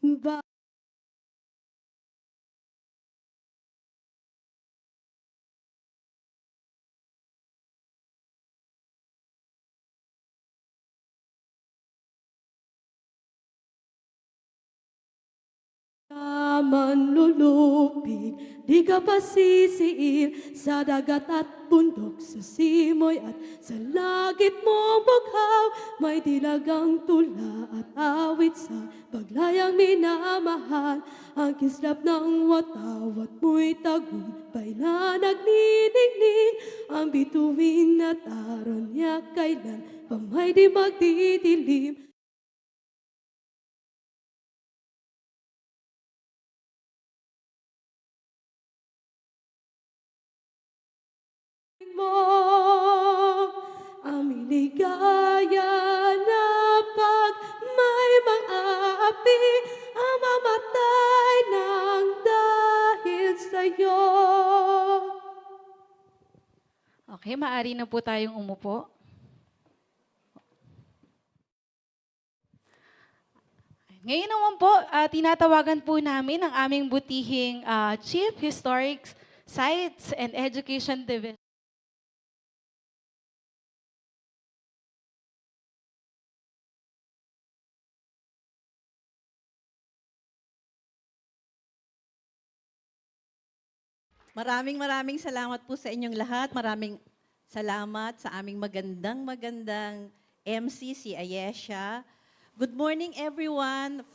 Ba manlulupig, di ka pasisiil sa dagat at bundok, sa simoy at sa langit mong bughaw. May dilagang tula at awit sa paglayang minamahal, ang kislap ng watawat mo'y tagumpay na nagniningning. Ang bituin at aron niya kailan pa may di magdidilim. Mo aming ligaya na pag may mang-aapi ang mamatay ng dahil sa'yo. Okay, maaari na po tayong umupo. Ngayon naman po, tinatawagan po namin ang aming butihing Chief Historic Sites and Education Division. Maraming salamat po sa inyong lahat. Maraming salamat sa aming magandang MC, si Ayesha. Good morning, everyone.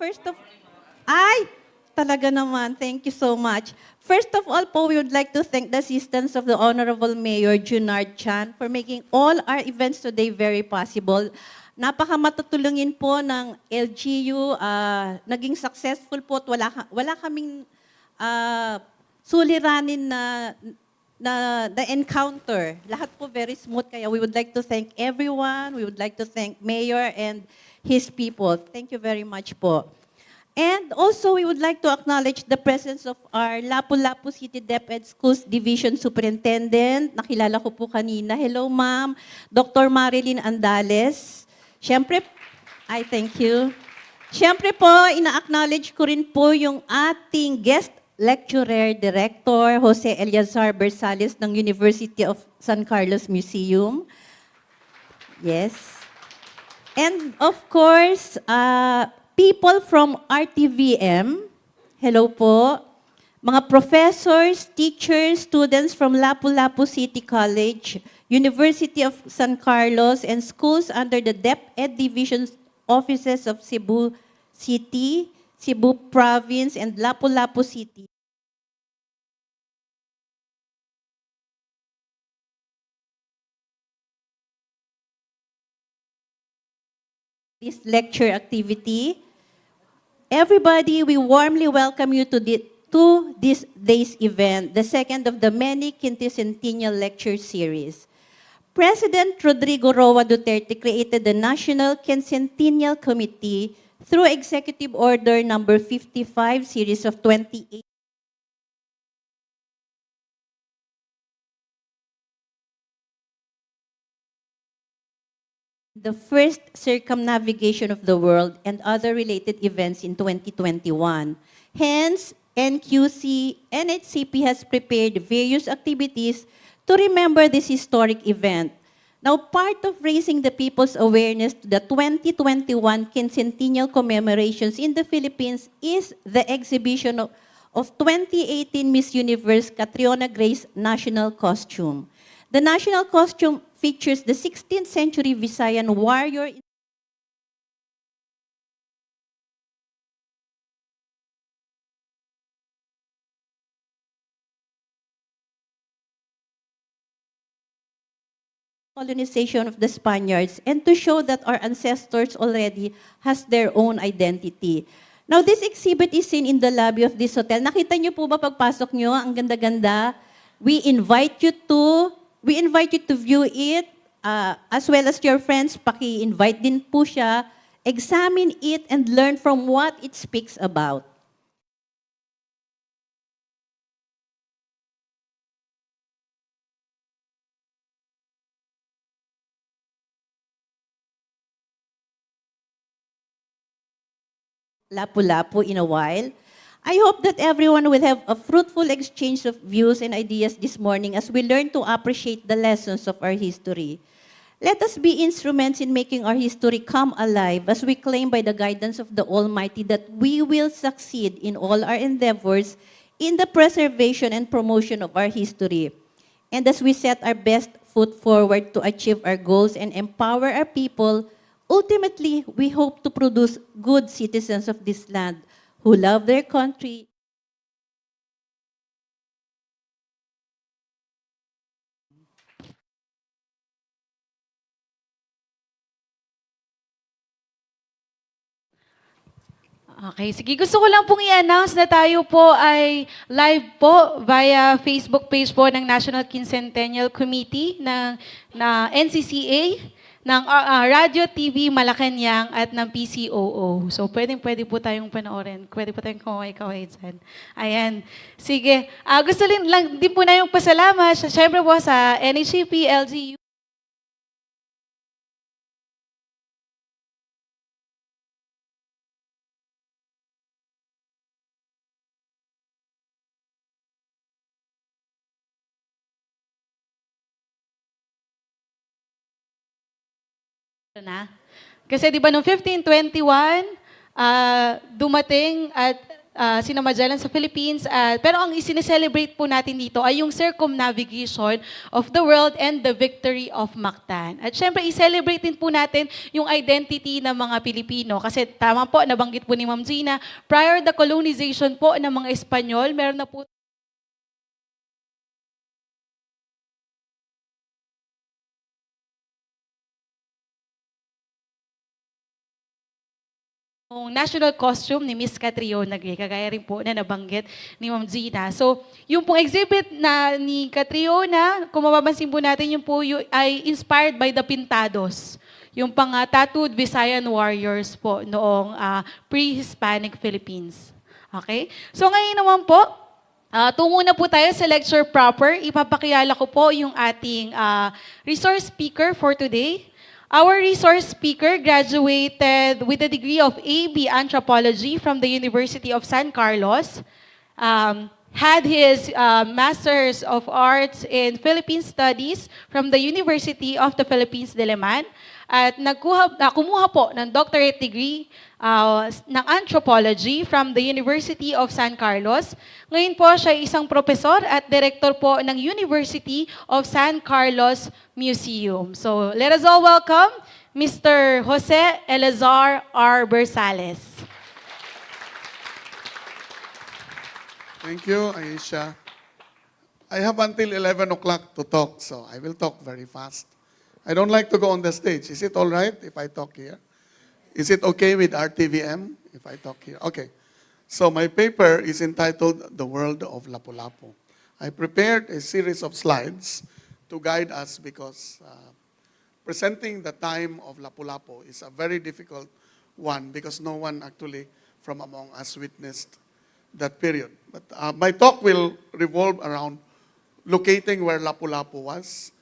Talaga naman. Thank you so much. First of all po, we would like to thank the assistance of the Honorable Mayor Junard Chan for making all our events today very possible. Napakamatutulungin po ng LGU. Naging successful po at wala kaming suliranin na encounter. Lahat po very smooth, kaya we would like to thank everyone. We would like to thank Mayor and his people. Thank you very much po. And also, we would like to acknowledge the presence of our Lapu-Lapu City DepEd Schools Division Superintendent. Nakilala ko po kanina. Hello, ma'am. Dr. Marilyn Andales. Siyempre, thank you. Siyempre po, ina-acknowledge ko rin po yung ating guest lecturer, director, Jose Eleazar Bersales ng University of San Carlos Museum. Yes. And of course, people from RTVM, hello po. Mga professors, teachers, students from Lapu-Lapu City College, University of San Carlos, and schools under the DepEd Division offices of Cebu City, Cebu Province, and Lapu-Lapu City. This lecture activity. Everybody, we warmly welcome you to this day's event, the second of the many Quincentennial Lecture Series. President Rodrigo Roa Duterte created the National Quincentennial Committee through Executive Order number 55, series of 28. The first circumnavigation of the world and other related events in 2021. Hence, NQC, NHCP has prepared various activities to remember this historic event. Now, part of raising the people's awareness to the 2021 Quincentennial Commemorations in the Philippines is the exhibition of 2018 Miss Universe Catriona Gray's national costume. The national costume features the 16th century Visayan warrior colonization of the Spaniards and to show that our ancestors already has their own identity. Now, this exhibit is seen in the lobby of this hotel. Nakita niyo po ba pagpasok niyo? Ang ganda-ganda. We invite you to view it, as well as your friends. Paki-invite din po siya. Examine it and learn from what it speaks about. Lapu-Lapu in a while. I hope that everyone will have a fruitful exchange of views and ideas this morning as we learn to appreciate the lessons of our history. Let us be instruments in making our history come alive as we claim by the guidance of the Almighty that we will succeed in all our endeavors in the preservation and promotion of our history. And as we set our best foot forward to achieve our goals and empower our people, ultimately, we hope to produce good citizens of this land who love their country. Okay, sige. Gusto ko lang pong i-announce na tayo po ay live po via Facebook page po ng National Quincentennial Committee na NCCA, ng Radio TV Malacañang at ng PCOO. So, pwede po tayong panoorin. Pwede po tayong kaway-kaway dyan. Ayan. Sige. Gusto lang din po na yung pasalamat, syempre po sa NHCP, LGU, na. Kasi di ba noong 1521, dumating at sina Magellan sa Philippines. Pero ang isineselebrate po natin dito ay yung circumnavigation of the world and the victory of Mactan. At syempre, i-celebrate din po natin yung identity ng mga Pilipino. Kasi tama po, nabanggit po ni Ma'am Gina, prior the colonization po ng mga Espanyol, meron na po yung national costume ni Miss Catriona Gray, kagaya rin po na nabanggit ni Ma'am Gina. So, yung pong exhibit na ni Catriona, kung mapapansin po natin, yung po ay inspired by the Pintados, yung pang tattooed Visayan warriors po noong pre-Hispanic Philippines. Okay? So, ngayon naman po, tungo na po tayo sa lecture proper. Ipapakilala ko po yung ating resource speaker for today. Our resource speaker graduated with a degree of AB Anthropology from the University of San Carlos, had his Masters of Arts in Philippine Studies from the University of the Philippines, Diliman, at kumuha po ng doctorate degree ng Anthropology from the University of San Carlos. Ngayon po siya ay isang profesor at director po ng University of San Carlos Museum. So let us all welcome Mr. Jose Eleazar R. Bersales. Thank you, Aisha. I have until 11 o'clock to talk, so I will talk very fast. I don't like to go on the stage. Is it all right if I talk here? Is it okay with RTVM if I talk here? Okay. So my paper is entitled The World of Lapu-Lapu. I prepared a series of slides to guide us because presenting the time of Lapu-Lapu is a very difficult one because no one actually from among us witnessed that period. But my talk will revolve around locating where Lapu-Lapu was,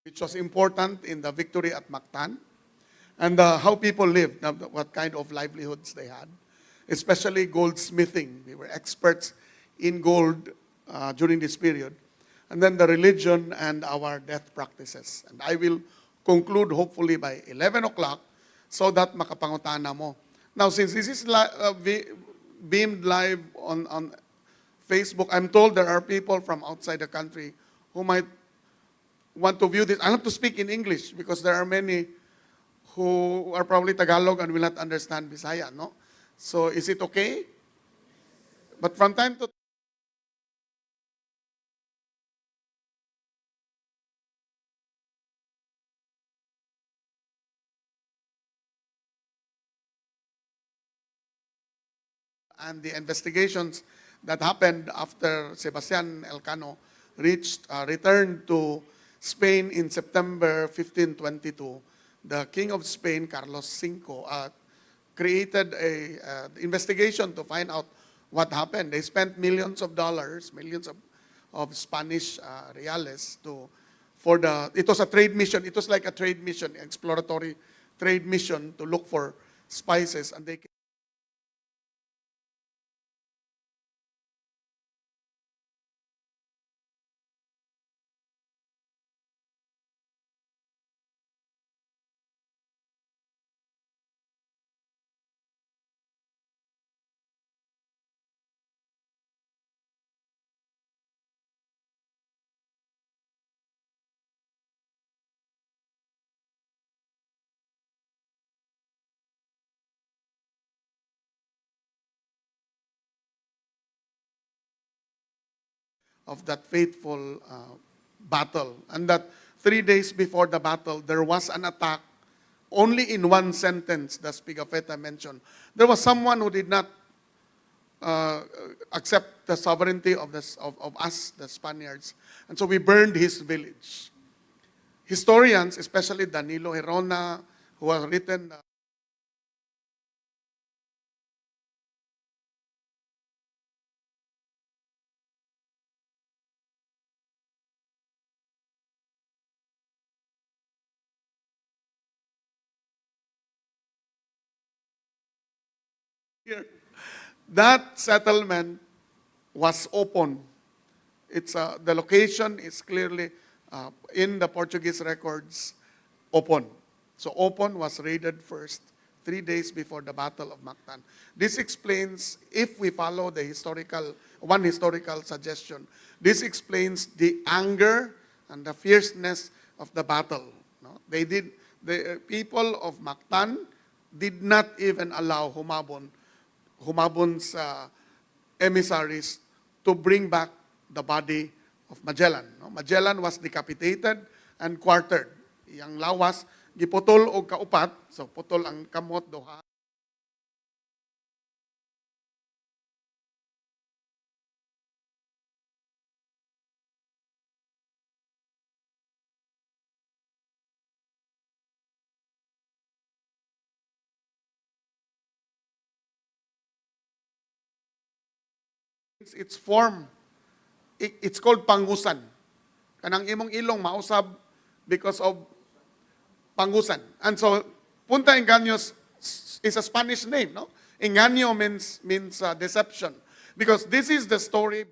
which was important in the victory at Mactan, and how people lived, what kind of livelihoods they had, especially goldsmithing. They were experts in gold during this period. And then the religion and our death practices. And I will conclude hopefully by 11 o'clock so that makapangutana mo. Now, since this is beamed live on Facebook, I'm told there are people from outside the country who might want to view this. I have to speak in English because there are many who are probably Tagalog and will not understand Bisaya, no? So is it okay? But from time to time, and the investigations that happened after Sebastian Elcano returned to Spain in September 1522, the King of Spain, Carlos V, created a investigation to find out what happened. They spent millions of dollars, millions of Spanish reales it was a trade mission. It was like a trade mission, exploratory trade mission to look for spices, and they of that fateful battle. And that 3 days before the battle, there was an attack. Only in one sentence, the Pigafetta mentioned, there was someone who did not accept the sovereignty of us, the Spaniards. And so we burned his village. Historians, especially Danilo Herona, who has written here, that settlement was open. It's the location is clearly in the Portuguese records, Opon. So Opon was raided first, 3 days before the Battle of Mactan. This explains, if we follow the one historical suggestion, this explains the anger and the fierceness of the battle. No? The people of Mactan did not even allow Humabon's emissaries to bring back the body of Magellan. No? Magellan was decapitated and quartered. Yang lawas, giputol o kaupat, so putol ang kamot doha. Its form, it's called pangusan. Kanang imong ilong mausab because of pangusan. And so, Punta Engaños is a Spanish name, no? Engaño means deception. Because this is the story.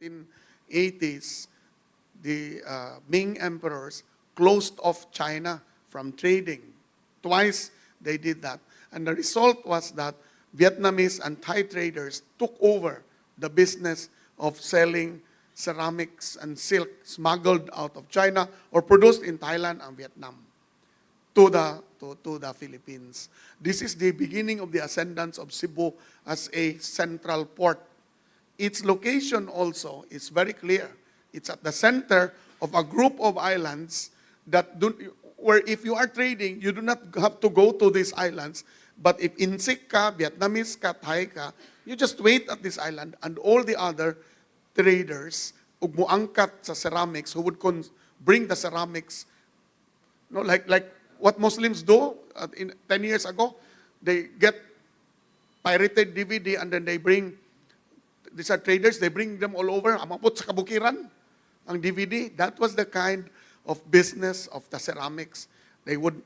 In 80s, the Ming emperors closed off China from trading. Twice they did that. And the result was that Vietnamese and Thai traders took over the business of selling ceramics and silk smuggled out of China or produced in Thailand and Vietnam to the Philippines. This is the beginning of the ascendance of Cebu as a central port. Its location also is very clear. It's at the center of a group of islands where if you are trading, you do not have to go to these islands. But if Insik ka, Vietnamese ka, Thai ka, you just wait at this island and all the other traders ug muangkat sa ceramics who would bring the ceramics, no, like what Muslims do 10 years ago. They get pirated DVD and then they bring. These are traders, they bring them all over, amapot sa kabukiran, ang DVD. That was the kind of business of the ceramics. They would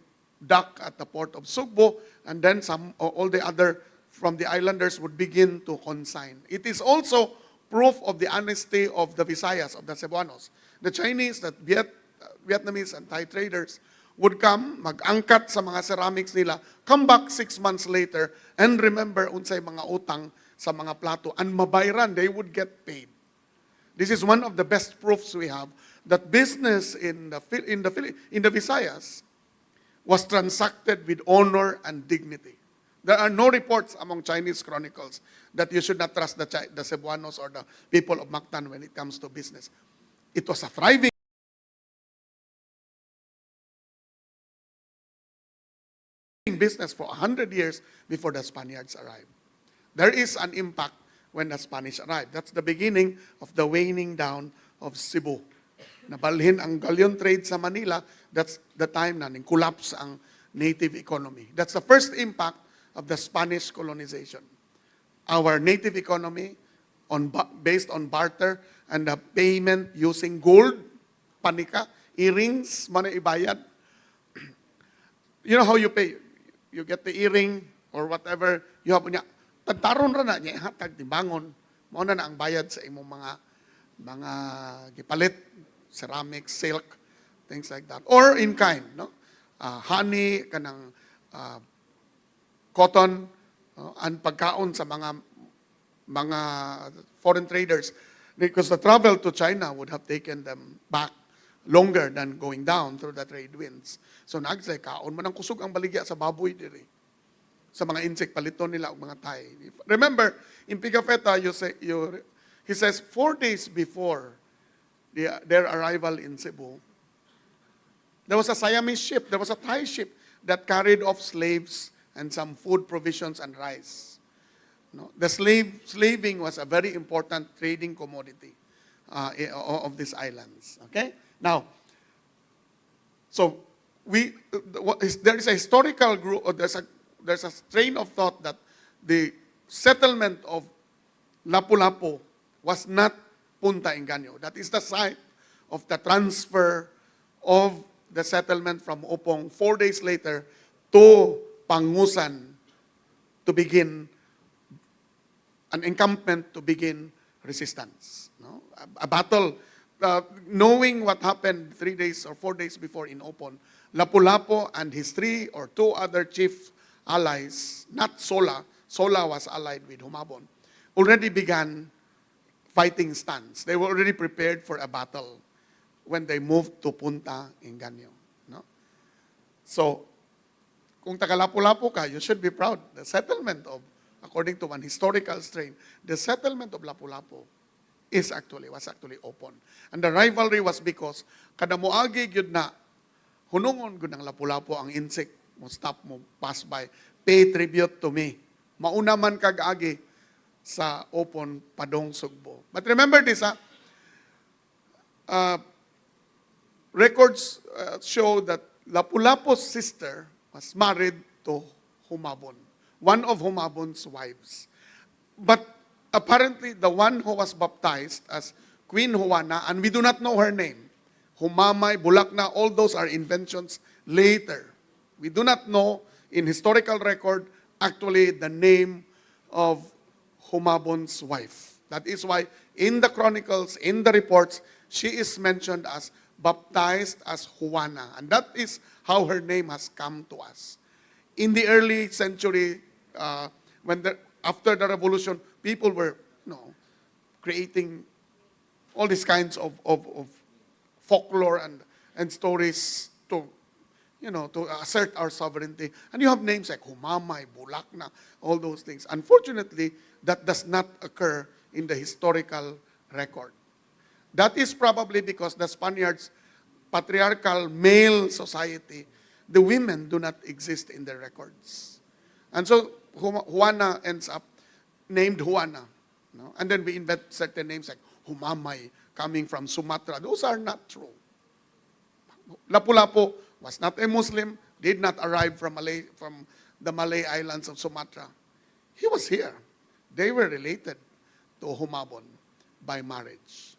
dock at the port of Sugbo, and then all the other from the islanders would begin to consign. It is also proof of the honesty of the Visayas, of the Cebuanos. The Chinese, the Vietnamese and Thai traders would come, mag-angkat sa mga ceramics nila, come back 6 months later, and remember unsay mga utang sa mga plato, and mabayran, they would get paid. This is one of the best proofs we have that business in the Visayas was transacted with honor and dignity. There are no reports among Chinese chronicles that you should not trust the Cebuanos or the people of Mactan when it comes to business. It was a thriving business for 100 years before the Spaniards arrived. There is an impact when the Spanish arrived. That's the beginning of the waning down of Cebu. Nabalhin ang galleon trade sa Manila, that's the time na collapse ang native economy. That's the first impact of the Spanish colonization. Our native economy based on barter and the payment using gold, panika, earrings, mana ibayad. You know how you pay? You get the earring or whatever you have niya. Tantaron ra na niya hatag timbangon. Mao na ang bayad sa imong mga gipalit, ceramics, silk, things like that. Or in kind, no? Honey kanang cotton and pagkaon sa mga foreign traders, because the travel to China would have taken them back longer than going down through the trade winds. So nagsay kaon man ang kusog ang baligya sa baboy diri. Sa mga insect paliton nila og mga Thai. Remember, in Pigafetta, he says 4 days before their arrival in Cebu, there was a Siamese ship, there was a Thai ship that carried off slaves and some food provisions and rice. No? The slaving was a very important trading commodity of these islands. Okay? Now, so there is a historical group, or there's a train of thought that the settlement of Lapu-Lapu was not Punta Engaño. That is the site of the transfer of the settlement from Opong 4 days later to Pangusan to begin an encampment to begin resistance. No? A battle. Knowing what happened 3 days or 4 days before in Opon, Lapu-Lapu and his 3 or 2 other chief allies, not Sola was allied with Humabon, already began fighting stance. They were already prepared for a battle when they moved to Punta Engaño. No? So, kung taga Lapu-Lapu ka, you should be proud. The settlement of, according to one historical strain, the settlement of Lapu-Lapu was actually open. And the rivalry was because kada moagi gyud na hunungon gyud ng Lapu-Lapu ang insect mo stop mo pass by, pay tribute to me. Mauna man kag agi sa Opon padong Sugbo. But remember this, records show that Lapu-Lapu's sister was married to Humabon, one of Humabon's wives. But apparently, the one who was baptized as Queen Juana, and we do not know her name, Humamay, Bulakna, all those are inventions later. We do not know in historical record actually the name of Humabon's wife. That is why in the chronicles, in the reports, she is mentioned as baptized as Juana. And that is how her name has come to us. In the early century, after the revolution, people were creating all these kinds of folklore and stories to assert our sovereignty. And you have names like Humamay, Bulakna, all those things. Unfortunately, that does not occur in the historical record. That is probably because the Spaniards' patriarchal male society, the women do not exist in their records. And so Juana ends up named Juana. No? And then we invent certain names like Humamay, coming from Sumatra. Those are not true. Lapu-Lapu was not a Muslim, did not arrive from the Malay islands of Sumatra. He was here. They were related to Humabon by marriage.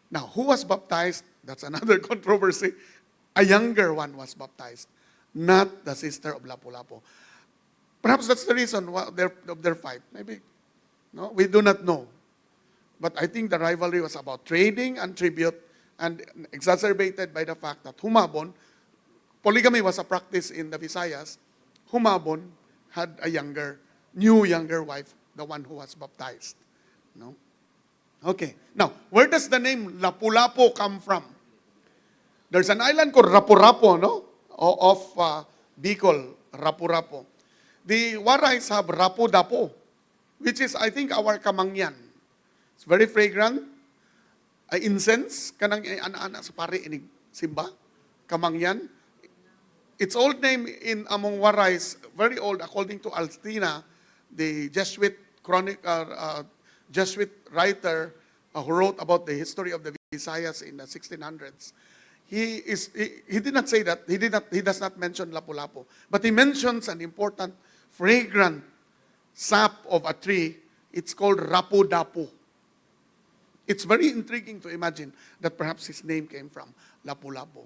Now, who was baptized? That's another controversy. A younger one was baptized, not the sister of Lapu-Lapu. Perhaps that's the reason of their fight. Maybe, no, we do not know. But I think the rivalry was about trading and tribute, and exacerbated by the fact that Humabon, polygamy was a practice in the Visayas. Humabon had a younger wife, the one who was baptized. No? Okay. Now, where does the name Lapu-Lapu come from? There's an island called Lapu-Lapu, no? Of Bicol, Lapu-Lapu. The Warais have Lapu-Lapu, which is, I think, our kamangyan. It's very fragrant. Incense, kanang ana sa pare inig simba, kamangyan. Its old name in among Warais, very old, according to Alstina, the Jesuit Jesuit writer who wrote about the history of the Visayas in the 1600s. He did not say that. He does not mention Lapu-Lapu, but he mentions an important fragrant sap of a tree. It's called Lapu-Lapu. It's very intriguing to imagine that perhaps his name came from Lapu-Lapu.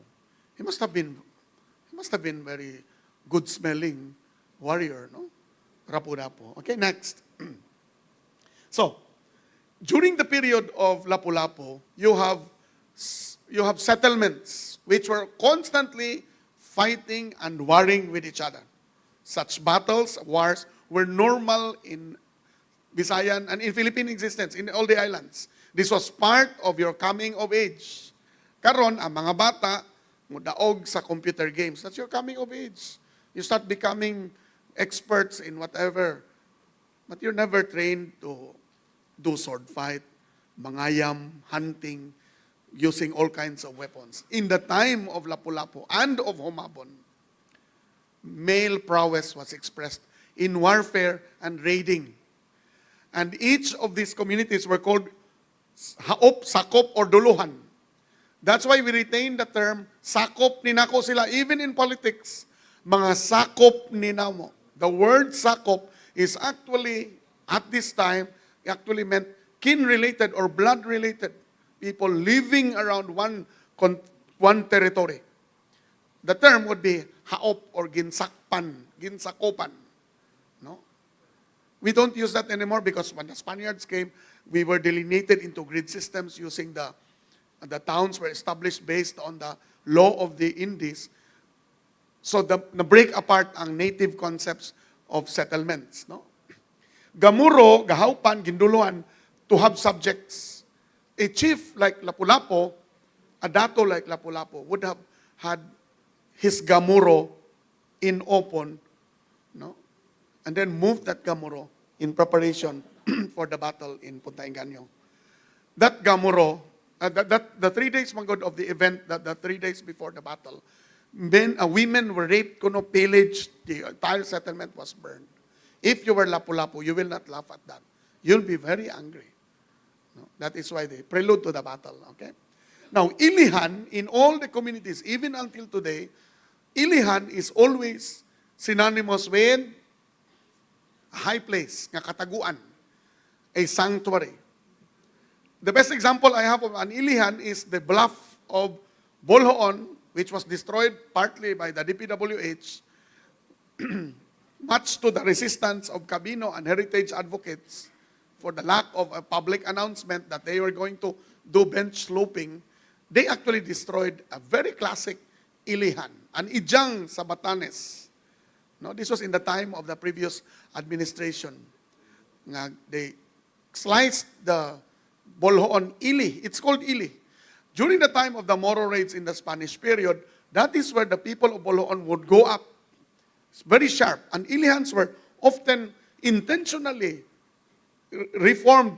He must have been very good smelling warrior, no? Lapu-Lapu. Okay, next. So, during the period of Lapu-Lapu, you have settlements which were constantly fighting and warring with each other. Such battles, wars, were normal in Visayan and in Philippine existence, in all the islands. This was part of your coming of age. Karon, ang mga bata, mudaog sa computer games. That's your coming of age. You start becoming experts in whatever. But you're never trained to do sword fight, mangayam, hunting, using all kinds of weapons. In the time of Lapu-Lapu and of Humabon, male prowess was expressed in warfare and raiding. And each of these communities were called haop, sakop, or duluhan. That's why we retain the term, sakop ninako sila. Even in politics, mga sakop ninamo. The word sakop is actually, at this time, actually meant kin-related or blood-related people living around one territory. The term would be haop or ginsakpan, ginsakopan. No? We don't use that anymore because when the Spaniards came, we were delineated into grid systems using the towns were established based on the law of the Indies. So na break apart ang native concepts of settlements. No? Gamuro, gahaupan, ginduluan, to have subjects. A chief like Lapu-Lapu, a dato like Lapu-Lapu, would have had his gamuro in open, no? And then moved that gamuro in preparation for the battle in Punta Engaño. That gamuro, the 3 days manggod of the event, the 3 days before the battle, women were raped, pillaged, the entire settlement was burned. If you were Lapu-Lapu, you will not laugh at that. You'll be very angry. No? That is why they prelude to the battle. Okay. Now, ilihan in all the communities, even until today, ilihan is always synonymous with a high place, nga kataguan, a sanctuary. The best example I have of an ilihan is the bluff of Bolhoon, which was destroyed partly by the DPWH, much to the resistance of Cabino and heritage advocates for the lack of a public announcement that they were going to do bench sloping. They actually destroyed a very classic ilihan, an ijang sa Batanes. No, this was in the time of the previous administration. They sliced the Bolhoon ili. It's called ili. During the time of the Moro raids in the Spanish period, that is where the people of Bolhoon would go up. It's very sharp. And ilihans were often intentionally reformed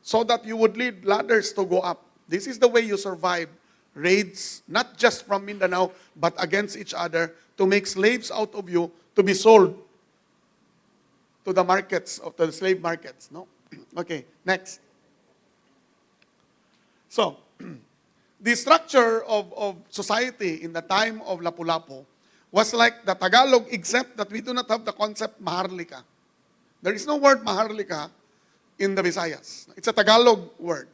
so that you would lead ladders to go up. This is the way you survive raids, not just from Mindanao, but against each other, to make slaves out of you to be sold to the markets, to the slave markets. No? Okay, next. So, the structure of society in the time of Lapu-Lapu was like the Tagalog, except that we do not have the concept maharlika. There is no word maharlika in the Visayas. It's a Tagalog word.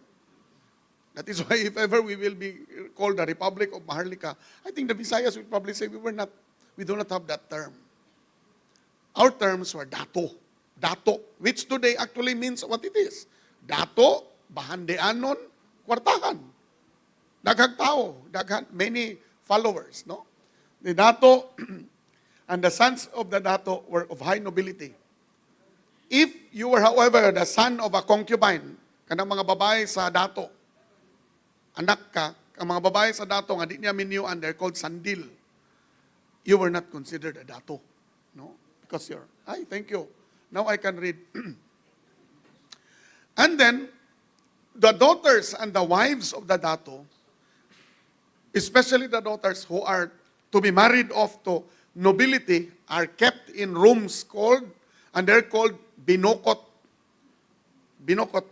That is why if ever we will be called the Republic of Maharlika, I think the Visayas will probably say we do not have that term. Our terms were dato, which today actually means what it is. Dato, bahandeanon, kwartahan. Daghang tao, many followers, no? The dato and the sons of the dato were of high nobility. If you were, however, the son of a concubine, kanang mga babae sa dato, anak ka, ang mga babae sa dato nga di niya minyuan, they're called sandil. You were not considered a dato, no? Because you're, thank you. Now I can read. And then, the daughters and the wives of the dato, especially the daughters who are to be married off to nobility, are kept in rooms called, and they're called binokot. Binokot.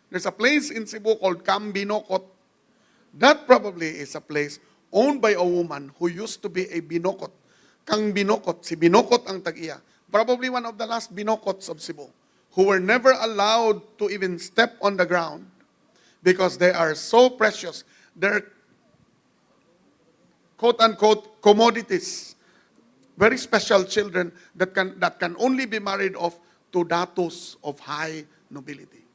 There's a place in Cebu called Binokot. That probably is a place owned by a woman who used to be a binokot. Kang binokot, si binokot ang tag-iya. Probably one of the last binokots of Cebu, who were never allowed to even step on the ground because they are so precious. They're quote-unquote commodities. Very special children that can only be married off to datos of high nobility.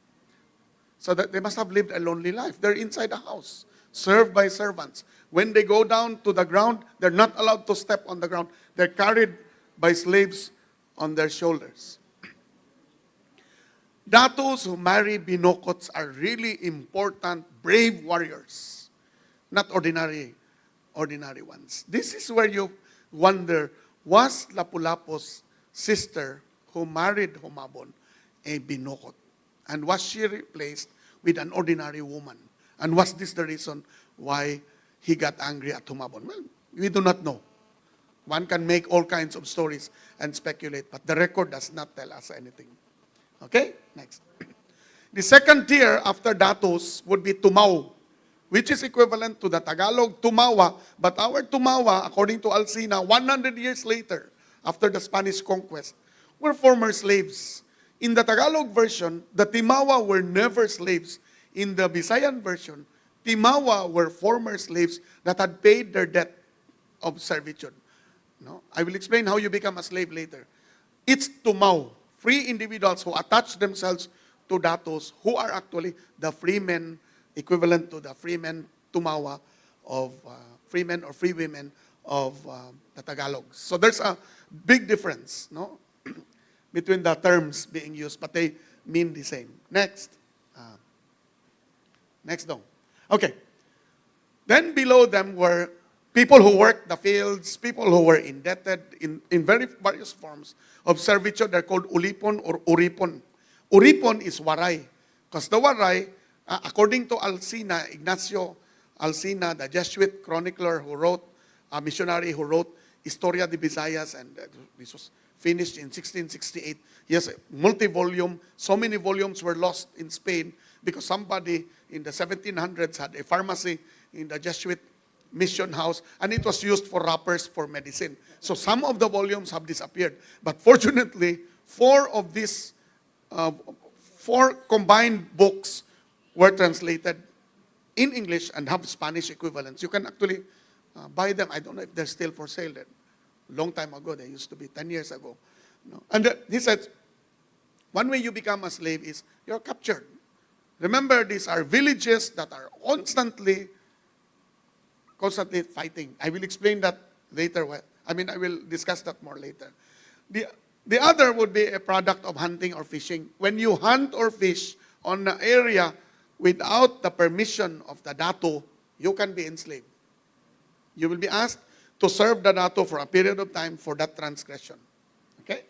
So that they must have lived a lonely life. They're inside a house, served by servants. When they go down to the ground, they're not allowed to step on the ground. They're carried by slaves on their shoulders. Datos who marry binokots are really important, brave warriors, not ordinary ones. This is where you wonder, was Lapu-Lapu's sister who married Humabon a binokot? And was she replaced with an ordinary woman? And was this the reason why he got angry at Humabon? Well, we do not know. One can make all kinds of stories and speculate, but the record does not tell us anything. Okay, next. The second tier after datos would be tumaw, which is equivalent to the Tagalog tumawa, but our tumawa, according to Alsina, 100 years later, after the Spanish conquest, were former slaves. In the Tagalog version, the timawa were never slaves. In the Visayan version, timawa were former slaves that had paid their debt of servitude. No? I will explain how you become a slave later. It's tumaw, free individuals who attach themselves to datos, who are actually the free men, equivalent to the free men tumawa of free men or free women of the Tagalog. So there's a big difference, no, between the terms being used, but they mean the same. Next. Next dong. Okay. Then below them were people who worked the fields, people who were indebted in very various forms of servitude. They're called ulipon or uripon. Uripon is waray. Because the waray, according to Alsina, Ignacio Alsina, the Jesuit chronicler who wrote, a missionary who wrote Historia de Visayas, and this was finished in 1668. Yes, multi-volume. So many volumes were lost in Spain because somebody in the 1700s had a pharmacy in the Jesuit mission house, and it was used for wrappers for medicine. So some of the volumes have disappeared. But fortunately, four combined books were translated in English and have Spanish equivalents. You can actually buy them. I don't know if they're still for sale. Long time ago, they used to be 10 years ago. No. And he said, one way you become a slave is you're captured. Remember, these are villages that are constantly fighting. I will explain that later. I will discuss that more later. The other would be a product of hunting or fishing. When you hunt or fish on an area without the permission of the dato, you can be enslaved. You will be asked to serve the dato for a period of time for that transgression. Okay?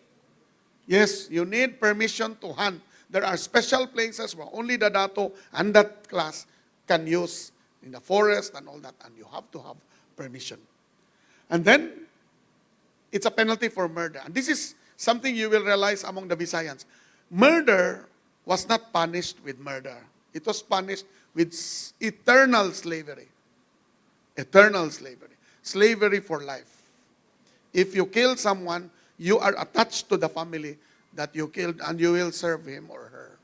Yes, you need permission to hunt. There are special places where only the dato and that class can use in the forest and all that, and you have to have permission. And then, it's a penalty for murder. And this is something you will realize among the Visayans. Murder was not punished with murder. It was punished with eternal slavery. Eternal slavery. Slavery for life. If you kill someone, you are attached to the family that you killed, and you will serve him or her.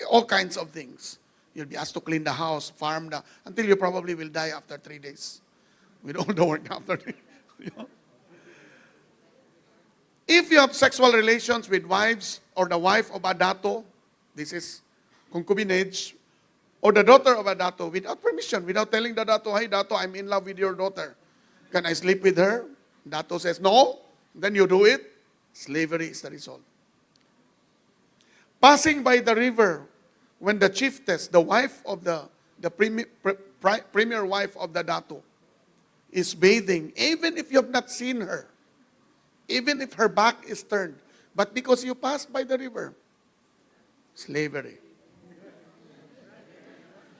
All kinds of things. You'll be asked to clean the house, farm until you probably will die after 3 days. With all the work after. If you have sexual relations with wives or the wife of a dato, this is concubinage, or the daughter of a dato without permission, without telling the dato, hey dato, I'm in love with your daughter. Can I sleep with her? Dato says, no. Then you do it. Slavery is the result. Passing by the river, when the chiefess, the wife of the premier wife of the dato, is bathing, even if you have not seen her, even if her back is turned, but because you passed by the river, slavery.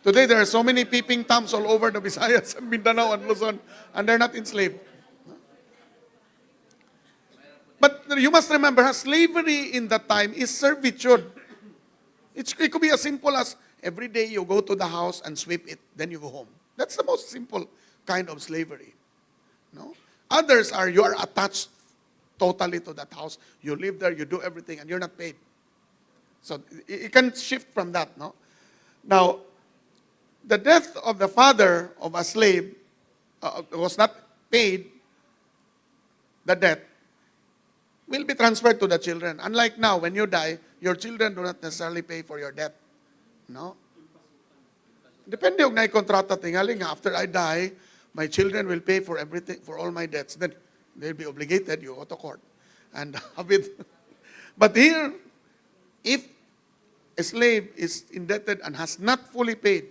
Today, there are so many peeping toms all over the Visayas and Mindanao and Luzon, and they're not enslaved. But you must remember, slavery in that time is servitude. It could be as simple as every day you go to the house and sweep it, then you go home. That's the most simple kind of slavery. No? Others are, you are attached totally to that house. You live there, you do everything, and you're not paid. So it can shift from that. No? Now, the death of the father of a slave was not paid, the debt will be transferred to the children. Unlike now, when you die, your children do not necessarily pay for your debt. No? Depende kung naikontrata tingaling, after I die, my children will pay for everything, for all my debts. Then they'll be obligated, you go to court. And have it. But here, if a slave is indebted and has not fully paid,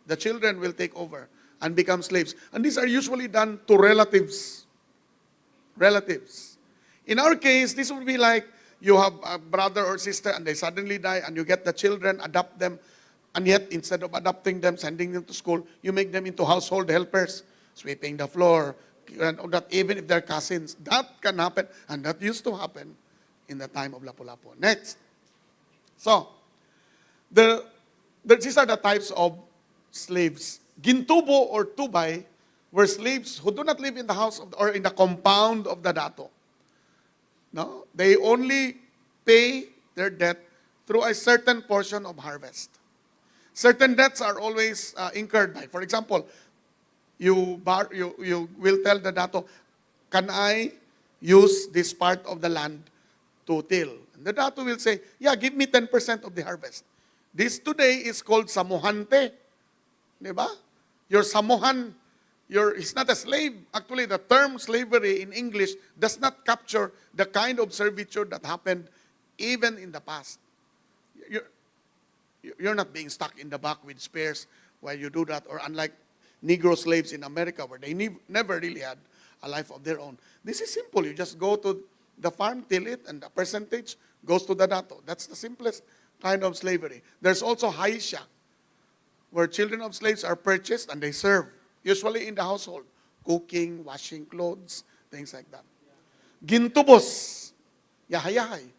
the children will take over and become slaves. And these are usually done to relatives. Relatives. In our case, this would be like you have a brother or sister and they suddenly die and you get the children, adopt them, and yet instead of adopting them, sending them to school, you make them into household helpers, sweeping the floor, and that even if they're cousins. That can happen, and that used to happen in the time of Lapu-Lapu. Next. So, these are the types of slaves. Gintubo or tubay were slaves who do not live in the house or in the compound of the dato. No, they only pay their debt through a certain portion of harvest. Certain debts are always incurred by. For example, you will tell the dato, can I use this part of the land to till? And the dato will say, yeah, give me 10% of the harvest. This today is called samuhante. Diba? Your samuhan, he's not a slave. Actually, the term slavery in English does not capture the kind of servitude that happened even in the past. You're not being stuck in the back with spears while you do that, or unlike Negro slaves in America where they never really had a life of their own. This is simple. You just go to the farm, till it, and the percentage goes to the dato. That's the simplest kind of slavery. There's also haisha, where children of slaves are purchased and they serve, usually in the household, cooking, washing clothes, things like that. Gintubos, yahay-yahay.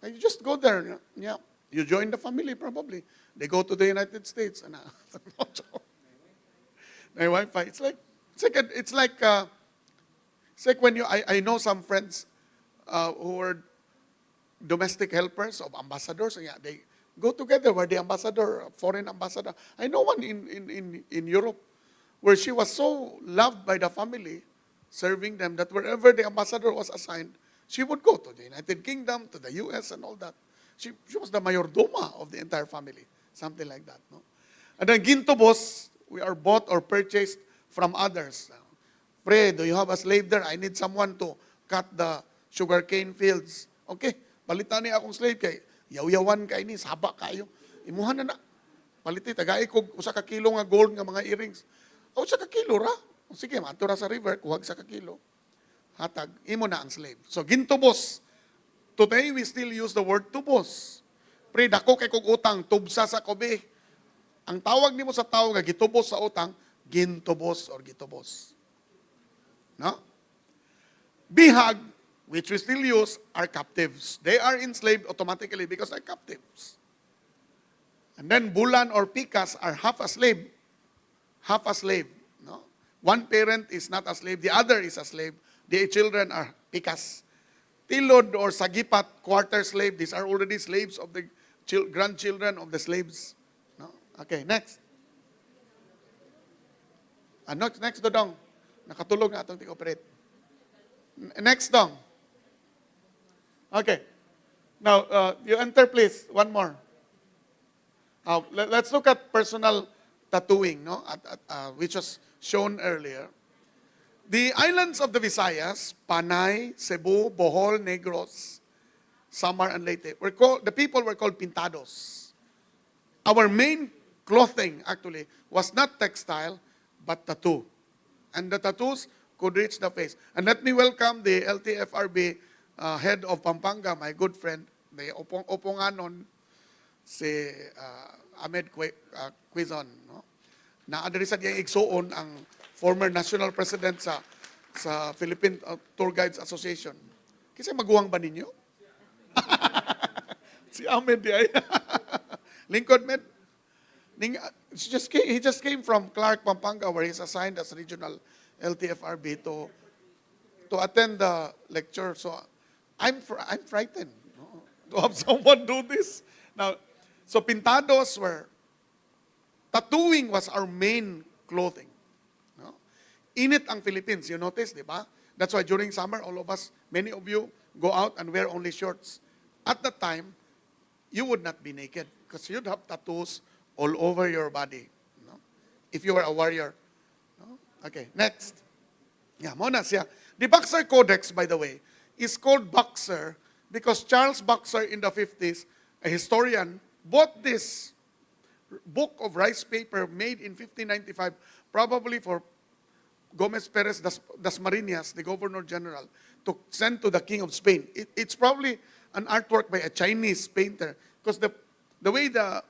And you just go there, yeah. You join the family probably. They go to the United States and my Wi-Fi. It's like when I know some friends who are domestic helpers of ambassadors. Yeah, they go together where the ambassador, foreign ambassador. I know one in Europe where she was so loved by the family, serving them, that wherever the ambassador was assigned, she would go to the United Kingdom, to the US and all that. She was the mayordoma of the entire family, something like that. No? And then gintubos, we are bought or purchased from others. Pre, do you have a slave there? I need someone to cut the sugarcane fields. Okay, palitan niya akong slave kay yaw-yawan kay ni, saba kayo. Imuhan na. Paliti, tagay ko usa ka kilo nga gold nga mga earrings. O, usa ka kilo ra. O, sige, matura sa river, kuhag sa ka kilo. Hatag, imo na ang slave. So, gintubos. Today, we still use the word tubos. Pre, dako kay kog utang, tubsa sa kobe. Ang tawag nimo sa tao nga gitubos sa utang, gintubos or gitubos. No? Bihag, which we still use, are captives. They are enslaved automatically because they're captives. And then bulan or pikas are half a slave. Half a slave. No? One parent is not a slave, the other is a slave. The children are pikas. Tilod or sagipat, quarter slave, these are already slaves of the grandchildren of the slaves. No? Okay, next. Next, Dodong. Nakatulog na atong tig-operate. Next, Dong. Okay. Now, you enter, please. One more. Let's look at personal tattooing, no? Which was shown earlier. The islands of the Visayas, Panay, Cebu, Bohol, Negros, Samar, and Leyte, the people were called pintados. Our main clothing, actually, was not textile, but tattoo. And the tattoos could reach the face. And let me welcome the LTFRB head of Pampanga, my good friend, the oponganon, si Ahmed Quizon. No? Na-adresa niya igsuon ang former national president sa Philippine Tour Guides Association. Kasi maguwang ba ninyo? Si Ahmed di ay. Lincoln Med. He just came from Clark, Pampanga, where he's assigned as regional LTFRB to attend the lecture. So I'm frightened, no, to have someone do this. Now, so pintados tattooing was our main clothing. No? Init ang Philippines, you notice, di ba? That's why during summer, all of us, many of you go out and wear only shorts. At that time, you would not be naked because you'd have tattoos all over your body. No? If you were a warrior. No? Okay, next. Yeah, muna siya. The Boxer Codex, by the way, is called Boxer because Charles Boxer in the 50s, a historian, bought this book of rice paper made in 1595, probably for Gomez Perez Dasmariñas, the Governor General, to send to the King of Spain. It's probably an artwork by a Chinese painter because the way the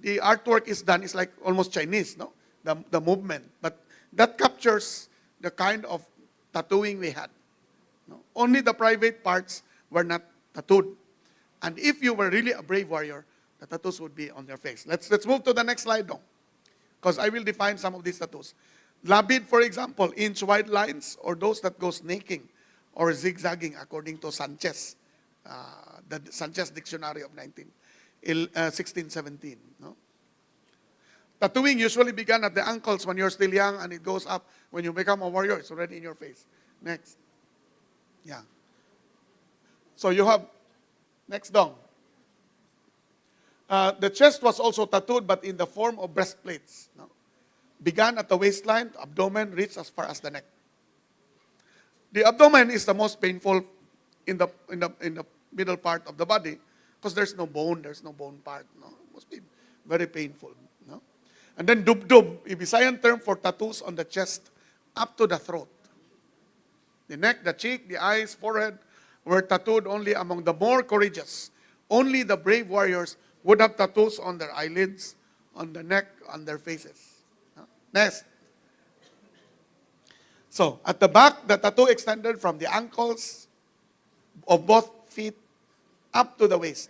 artwork is done is like almost Chinese, no? The movement. But that captures the kind of tattooing we had. No? Only the private parts were not tattooed. And if you were really a brave warrior, the tattoos would be on their face. Let's move to the next slide now, because I will define some of these tattoos. Labid, for example, inch-wide lines, or those that go snaking or zigzagging, according to Sanchez, the Sanchez Dictionary of 1617. No? Tattooing usually began at the ankles when you're still young, and it goes up when you become a warrior. It's already in your face. Next. Yeah. So you have, next down. The chest was also tattooed, but in the form of breastplates. No? Began at the waistline, abdomen reached as far as the neck. The abdomen is the most painful in the middle part of the body because there's no bone part. No? It must be very painful. No? And then dubdub, a Visayan term for tattoos on the chest up to the throat. The neck, the cheek, the eyes, forehead were tattooed only among the more courageous. Only the brave warriors would have tattoos on their eyelids, on the neck, on their faces. Next. So, at the back, the tattoo extended from the ankles of both feet up to the waist,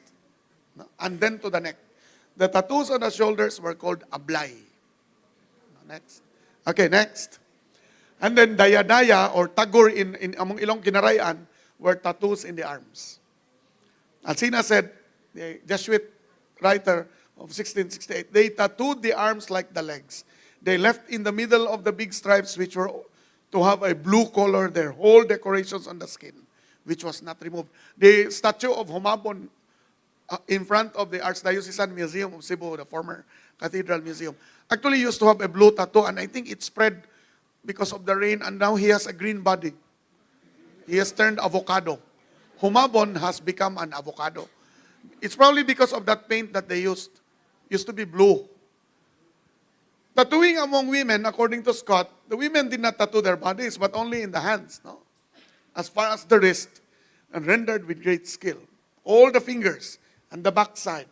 and then to the neck. The tattoos on the shoulders were called ablay. Next. Okay, next. And then daya-daya or tagur in among Ilong Kinarayan were tattoos in the arms. Alcina said, the Jesuit writer of 1668, they tattooed the arms like the legs. They left in the middle of the big stripes, which were to have a blue color, their whole decorations on the skin, which was not removed. The statue of Humabon in front of the Archdiocesan Museum of Cebu, the former Cathedral Museum, actually used to have a blue tattoo, and I think it spread because of the rain, and now he has a green body. He has turned avocado. Humabon has become an avocado. It's probably because of that paint that they used. Used to be blue. Tattooing among women, according to Scott, the women did not tattoo their bodies, but only in the hands, no? As far as the wrist, and rendered with great skill. All the fingers and the backside.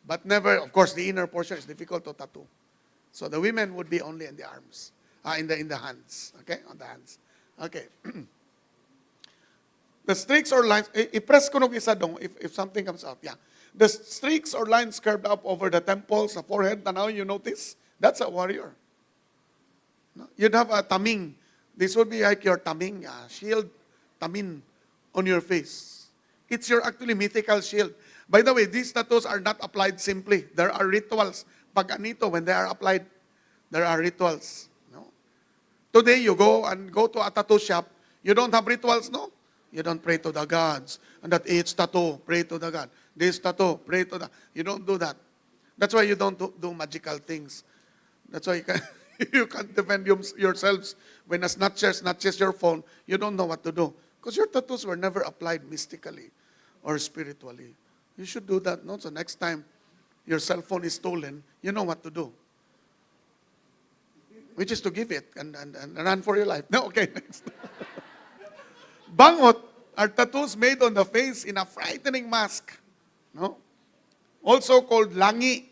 But never, of course, the inner portion is difficult to tattoo. So the women would be only in the arms, in the hands, okay? On the hands. Okay. The streaks or lines, i-press ko nung isa dong if something comes out. Yeah. The streaks or lines curved up over the temples, the forehead, now you notice, that's a warrior. No? You'd have a taming. This would be like your taming, shield, tamin on your face. It's your actually mythical shield. By the way, these tattoos are not applied simply. There are rituals. Pag anito, when they are applied, there are rituals. No? Today, you go to a tattoo shop, you don't have rituals, no? You don't pray to the gods. And that each tattoo, pray to the God. This tattoo, pray to the... You don't do that. That's why you don't do magical things. That's why you can't defend yourselves when a snatcher snatches your phone. You don't know what to do. Because your tattoos were never applied mystically or spiritually. You should do that, no? So next time your cell phone is stolen, you know what to do. Which is to give it and run for your life. No, okay, next. Bangot are tattoos made on the face in a frightening mask. No? Also called langi.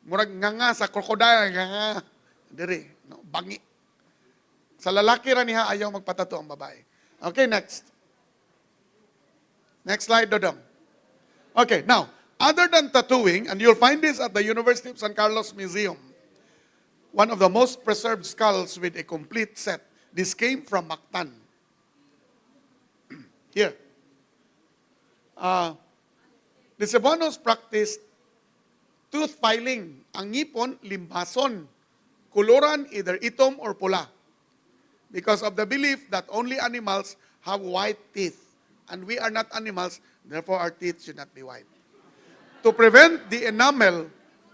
Murag nganga sa crocodile, nganga. Diri, no? Bangi. Sa lalaki ra niya ayaw magpatato ang babae. Okay, next. Next slide, Dodong. Okay, now, other than tattooing, and you'll find this at the University of San Carlos Museum, one of the most preserved skulls with a complete set. This came from Mactan. Here. The Cebuanos practiced tooth filing. Ang ngipon, limbason. Kuluran, either itom or pula. Because of the belief that only animals have white teeth. And we are not animals, therefore our teeth should not be white. To prevent the enamel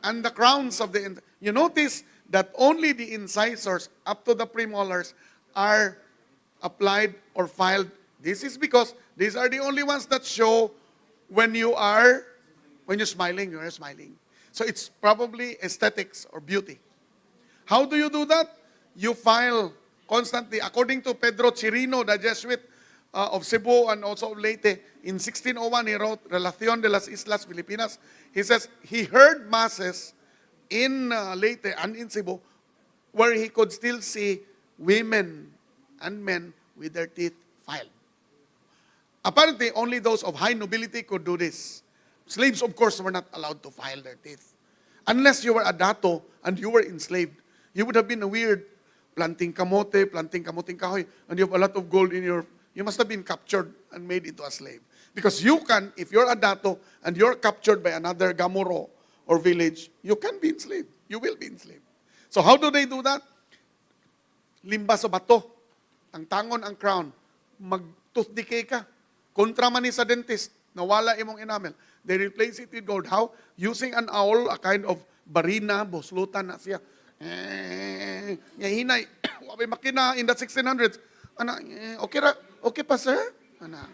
and the crowns of the... You notice that only the incisors up to the premolars are applied or filed. This is because these are the only ones that show when you're smiling, you're smiling. So it's probably aesthetics or beauty. How do you do that? You file constantly. According to Pedro Chirino, the Jesuit of Cebu and also of Leyte, in 1601 he wrote Relación de las Islas Filipinas. He says he heard masses in Leyte and in Cebu where he could still see women and men with their teeth filed. Apparently, only those of high nobility could do this. Slaves, of course, were not allowed to file their teeth. Unless you were a dato and you were enslaved, you would have been a weird planting kamoting kahoy, and you have a lot of gold in your... You must have been captured and made into a slave. Because you can, if you're a dato and you're captured by another gamoro or village, you can be enslaved. You will be enslaved. So how do they do that? Limba sa bato. Ang tangon ang crown. Mag-tooth decay ka. Kontra man ni sa dentist, nawala imong enamel. They replace it with gold. How? Using an owl, a kind of barina, buslutan na siya. Hinay. Wabi makina in the 1600s. Ana, okay pa sir? Ana.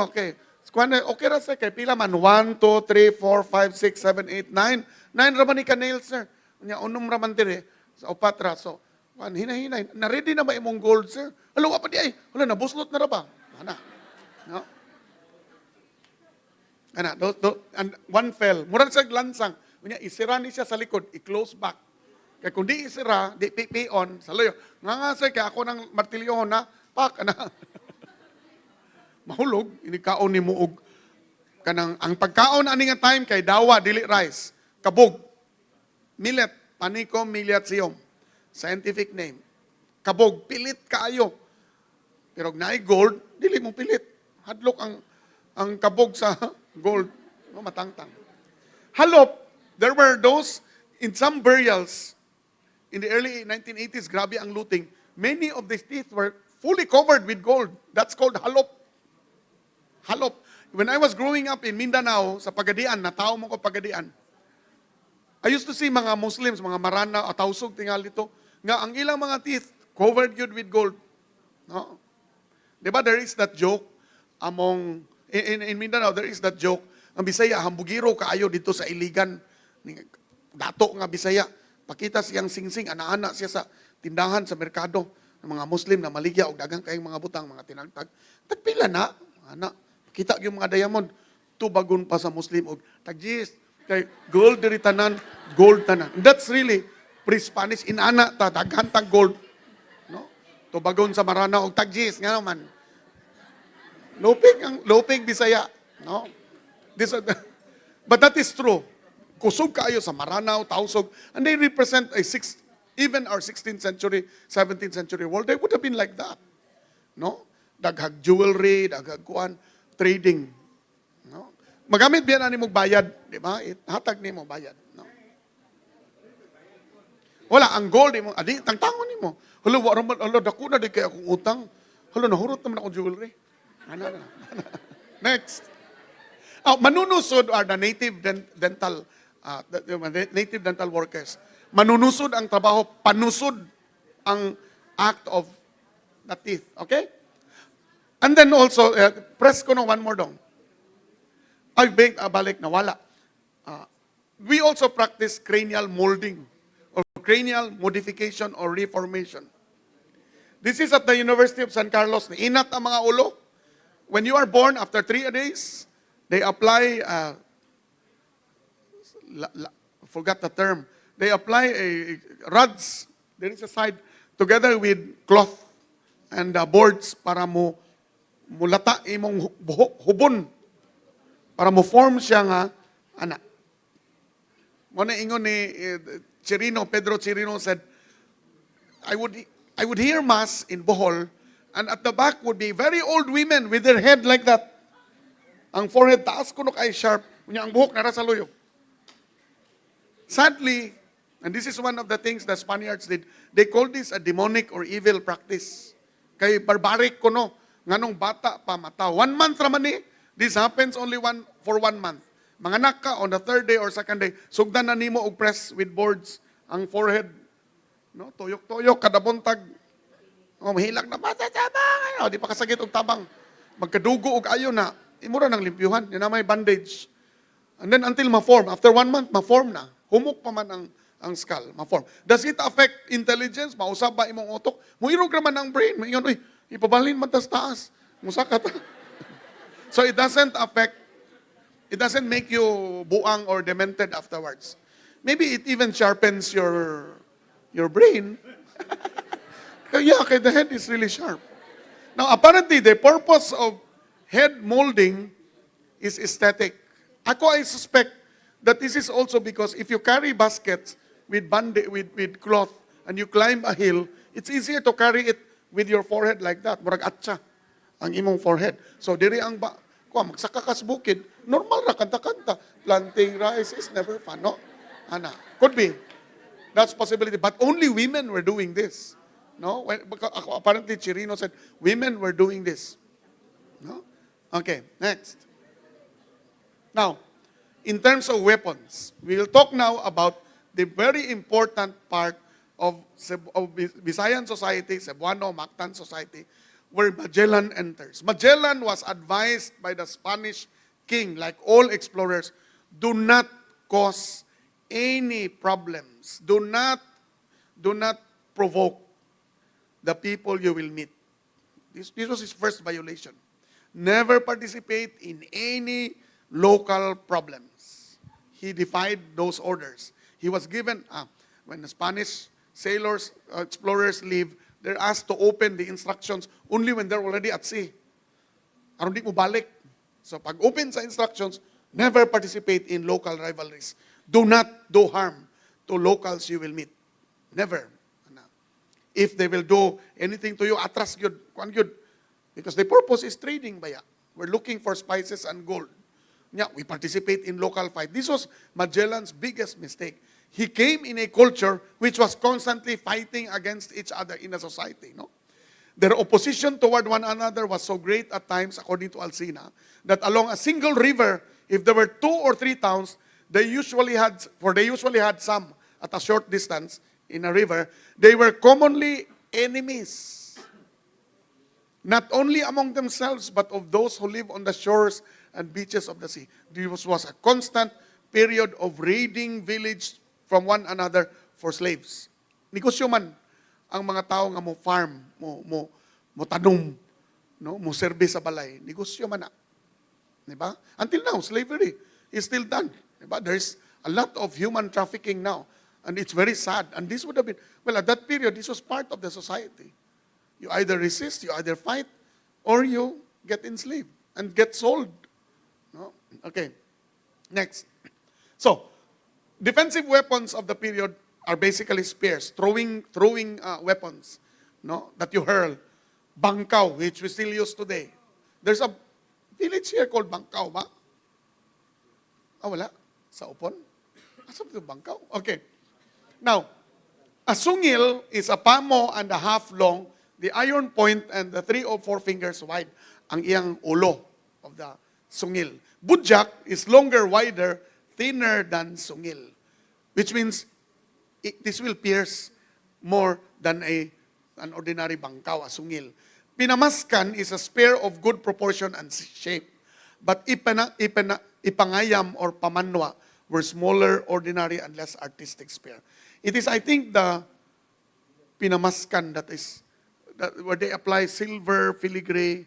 Okay. Okay ra sir, kay pila man? 1, 2, 3, 4, 5, 6, 7, 8, 9. 9 raman ni ka nails sir. Unom raman dire. Sa opatra. So, hinay-hinay. Na-ready na ba imong gold, sir? Alo, pa di ay. Wala, nabuslot na ra ba? Ana. No? Ana, and one fell. Murag sa glansang. Isira ni siya sa likod. I-close back. Kaya kung di isira, di pipion, sa layo. Nga sir, kaya ako ng martilyohon na, pak, ana. Mahulog, inikaon ni muog. Kanang, ang pagkaon ani nga time kay dawa, dili rice. Kabog. Millet. Panikom miliatium. Scientific name. Kabog, pilit kaayo. Pero naay gold, dili mo pilit. Hadlok ang kabog sa gold. No, matangtang. Halop, there were those in some burials in the early 1980s, grabe ang looting. Many of these teeth were fully covered with gold. That's called halop. Halop. When I was growing up in Mindanao, sa Pagadian, natao mo ko Pagadian, I used to see mga Muslims, mga Marana, Atausog, tingal dito, nga ang ilang mga teeth covered yun with gold. No? Diba there is that joke among, in Mindanao, there is that joke, ang Bisaya, hambugiro kaayo dito sa iligan, dato nga Bisaya, pakita siyang singsing, ana-ana siya sa tindahan, sa merkado, ng mga Muslim na maligya, o dagang kayong mga butang, mga tinagtag. Tagpila na, ana, pakita yung mga diamond, tubagon pa sa Muslim, o tagjis, kay gold diri tanan, gold tanan. That's really pre-Spanish inana ta daghan tag gold. No? Tubagon sa Marana og tagjis nga naman. Lopig Bisaya, no? But that is true. Kusog kaayo sa Marana o Tausog, and they represent even our 16th century, 17th century world. They would have been like that. No? Daghag jewelry, daghag kuan, trading. No? Magamit biyan ani mo bayad, di ba? Hatag nimo bayad, no? Wala ang gold mo, adi tangtangon nimo. Hulo wa raman dako na di kay akong utang. Hulo nahurot naman ako jewelry. Ana. Next. Manunusod are the native dental native dental workers. Manunusod ang trabaho, panusod ang act of the teeth. Okay? And then also, press ko no one more dong. Ay, balik na wala. We also practice cranial molding or cranial modification or reformation. This is at the University of San Carlos. Inat ang mga ulo. When you are born, after 3 days, they apply, forgot the term, they apply rods, there is a side, together with cloth and boards para mulata imong hubon, para mo form siya nga anak. Muna ingon ni Pedro Chirino said, I would hear mass in Bohol, and at the back would be very old women with their head like that. Ang forehead, taas kuno kay sharp. Ang buhok nara sa luyo. Sadly, and this is one of the things the Spaniards did, they called this a demonic or evil practice. Kay barbaric kuno, nganong bata pa mata. 1 month raman ni, this happens only for 1 month. Manganak ka on the 3rd day or 2nd day, sugdan na nimo og press with boards ang forehead. No, tuyok-tuyok kada buntag. Mahilag na bata tabang. Di pa kasagit og tabang. Magkadugo og ayo na. Imura nang limpyuhan. Yan na may bandage. And then until ma-form. After 1 month, ma-form na. Humok pa man ang skull. Ma-form. Does it affect intelligence? Mausap ba imong utok? Muirog raman ang brain. Mayon, uy, ipabalin man tas taas. Musaka ta. So it doesn't make you buang or demented afterwards. Maybe it even sharpens your brain. Kaya the head is really sharp. Now, apparently, the purpose of head molding is aesthetic. I suspect that this is also because if you carry baskets with cloth and you climb a hill, it's easier to carry it with your forehead like that. Murag atsa ang imong forehead. So, diri ang magsaka ka sa bukid, normal ra kanta-kanta. Planting rice is never fun, no? Ana, could be. That's possibility. But only women were doing this. No? Apparently, Chirino said, women were doing this. No? Okay, next. Now, in terms of weapons, we will talk now about the very important part of Visayan society, Cebuano, Mactan society, where Magellan enters. Magellan was advised by the Spanish king, like all explorers, do not cause any problems. Do not provoke the people you will meet. This was his first violation. Never participate in any local problems. He defied those orders. He was given, when the Spanish sailors, explorers leave, they're asked to open the instructions only when they're already at sea. Aron di mo balik. So pag open sa instructions, never participate in local rivalries. Do not do harm to locals you will meet. Never. If they will do anything to you, atras yun, kuan yun. Because the purpose is trading baya. We're looking for spices and gold. Yeah, we participate in local fight. This was Magellan's biggest mistake. He came in a culture which was constantly fighting against each other in a society. No? Their opposition toward one another was so great at times, according to Alsina, that along a single river, if there were 2 or 3 towns, they usually had some at a short distance in a river, they were commonly enemies. Not only among themselves, but of those who live on the shores and beaches of the sea. This was a constant period of raiding village from one another for slaves. Negosyo man ang mga tao nga mo farm, mo tanom, no, mo service sa balay. Negosyo man na. Diba? Until now, slavery is still done. Diba? There's a lot of human trafficking now. And it's very sad. And this would have been, well, at that period, this was part of the society. You either resist, you either fight, or you get enslaved and get sold. No? Okay. Next. So, defensive weapons of the period are basically spears, throwing weapons, no, that you hurl. Bangkaw, which we still use today. There's a village here called Bangkaw, ba? Wala? Sa Upon? Asa ba Bangkaw? Okay. Now, a sungil is a pamo and a half long, the iron point and the 3 or 4 fingers wide, ang iyang ulo of the sungil. Budyak is longer, wider, thinner than sungil, which means this will pierce more than an ordinary bangkaw, a sungil. Pinamaskan is a spear of good proportion and shape, but ipangayam or pamanwa were smaller, ordinary, and less artistic spear. It is, I think, the pinamaskan where they apply silver, filigree,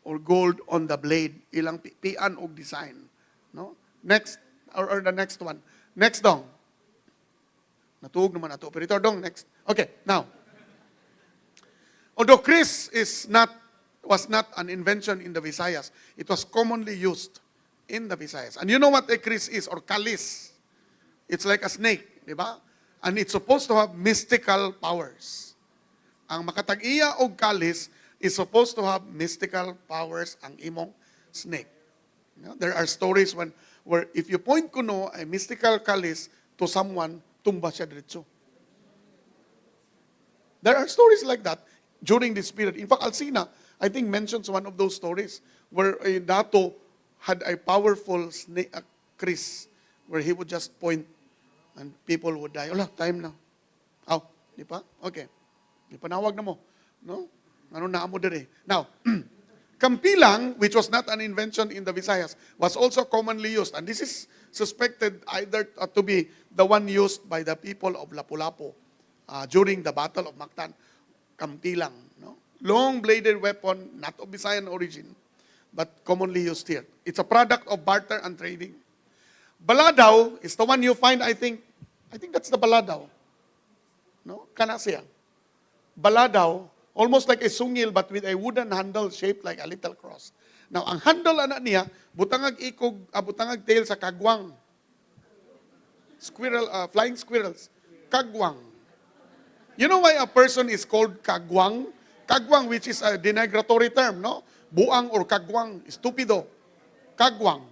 or gold on the blade. Ilang pian og design. No? Next, or the next one. Next dong. Natuog naman ato. Operator dong, next. Okay, now. Although Kris was not an invention in the Visayas, it was commonly used in the Visayas. And you know what a Kris is, or kalis? It's like a snake, di ba? And it's supposed to have mystical powers. Ang makatag-iya og kalis is supposed to have mystical powers ang imong snake. You know, there are stories where if you point kuno a mystical kalis to someone, tumba siya diretso. There are stories like that during this period. In fact, Alcina, I think, mentions one of those stories where a dato had a powerful snake, a Kris, where he would just point and people would die. Wala, time na. Aw, di pa? Okay. Di panawag na mo. No? Ano na mo dire? Now, kampilang, which was not an invention in the Visayas, was also commonly used. And this is suspected either to be the one used by the people of Lapu-Lapu during the Battle of Mactan. Kampilang. No? Long-bladed weapon, not of Visayan origin, but commonly used here. It's a product of barter and trading. Baladaw is the one you find, I think that's the baladaw. No? Kana siya. Baladaw, almost like a sungil but with a wooden handle shaped like a little cross. Now, ang handle niya, butangag ikog, butangag tail sa kagwang. Flying squirrels. Kagwang. You know why a person is called kagwang? Kagwang, which is a denigratory term, no? Buang or kagwang, stupido. Kagwang.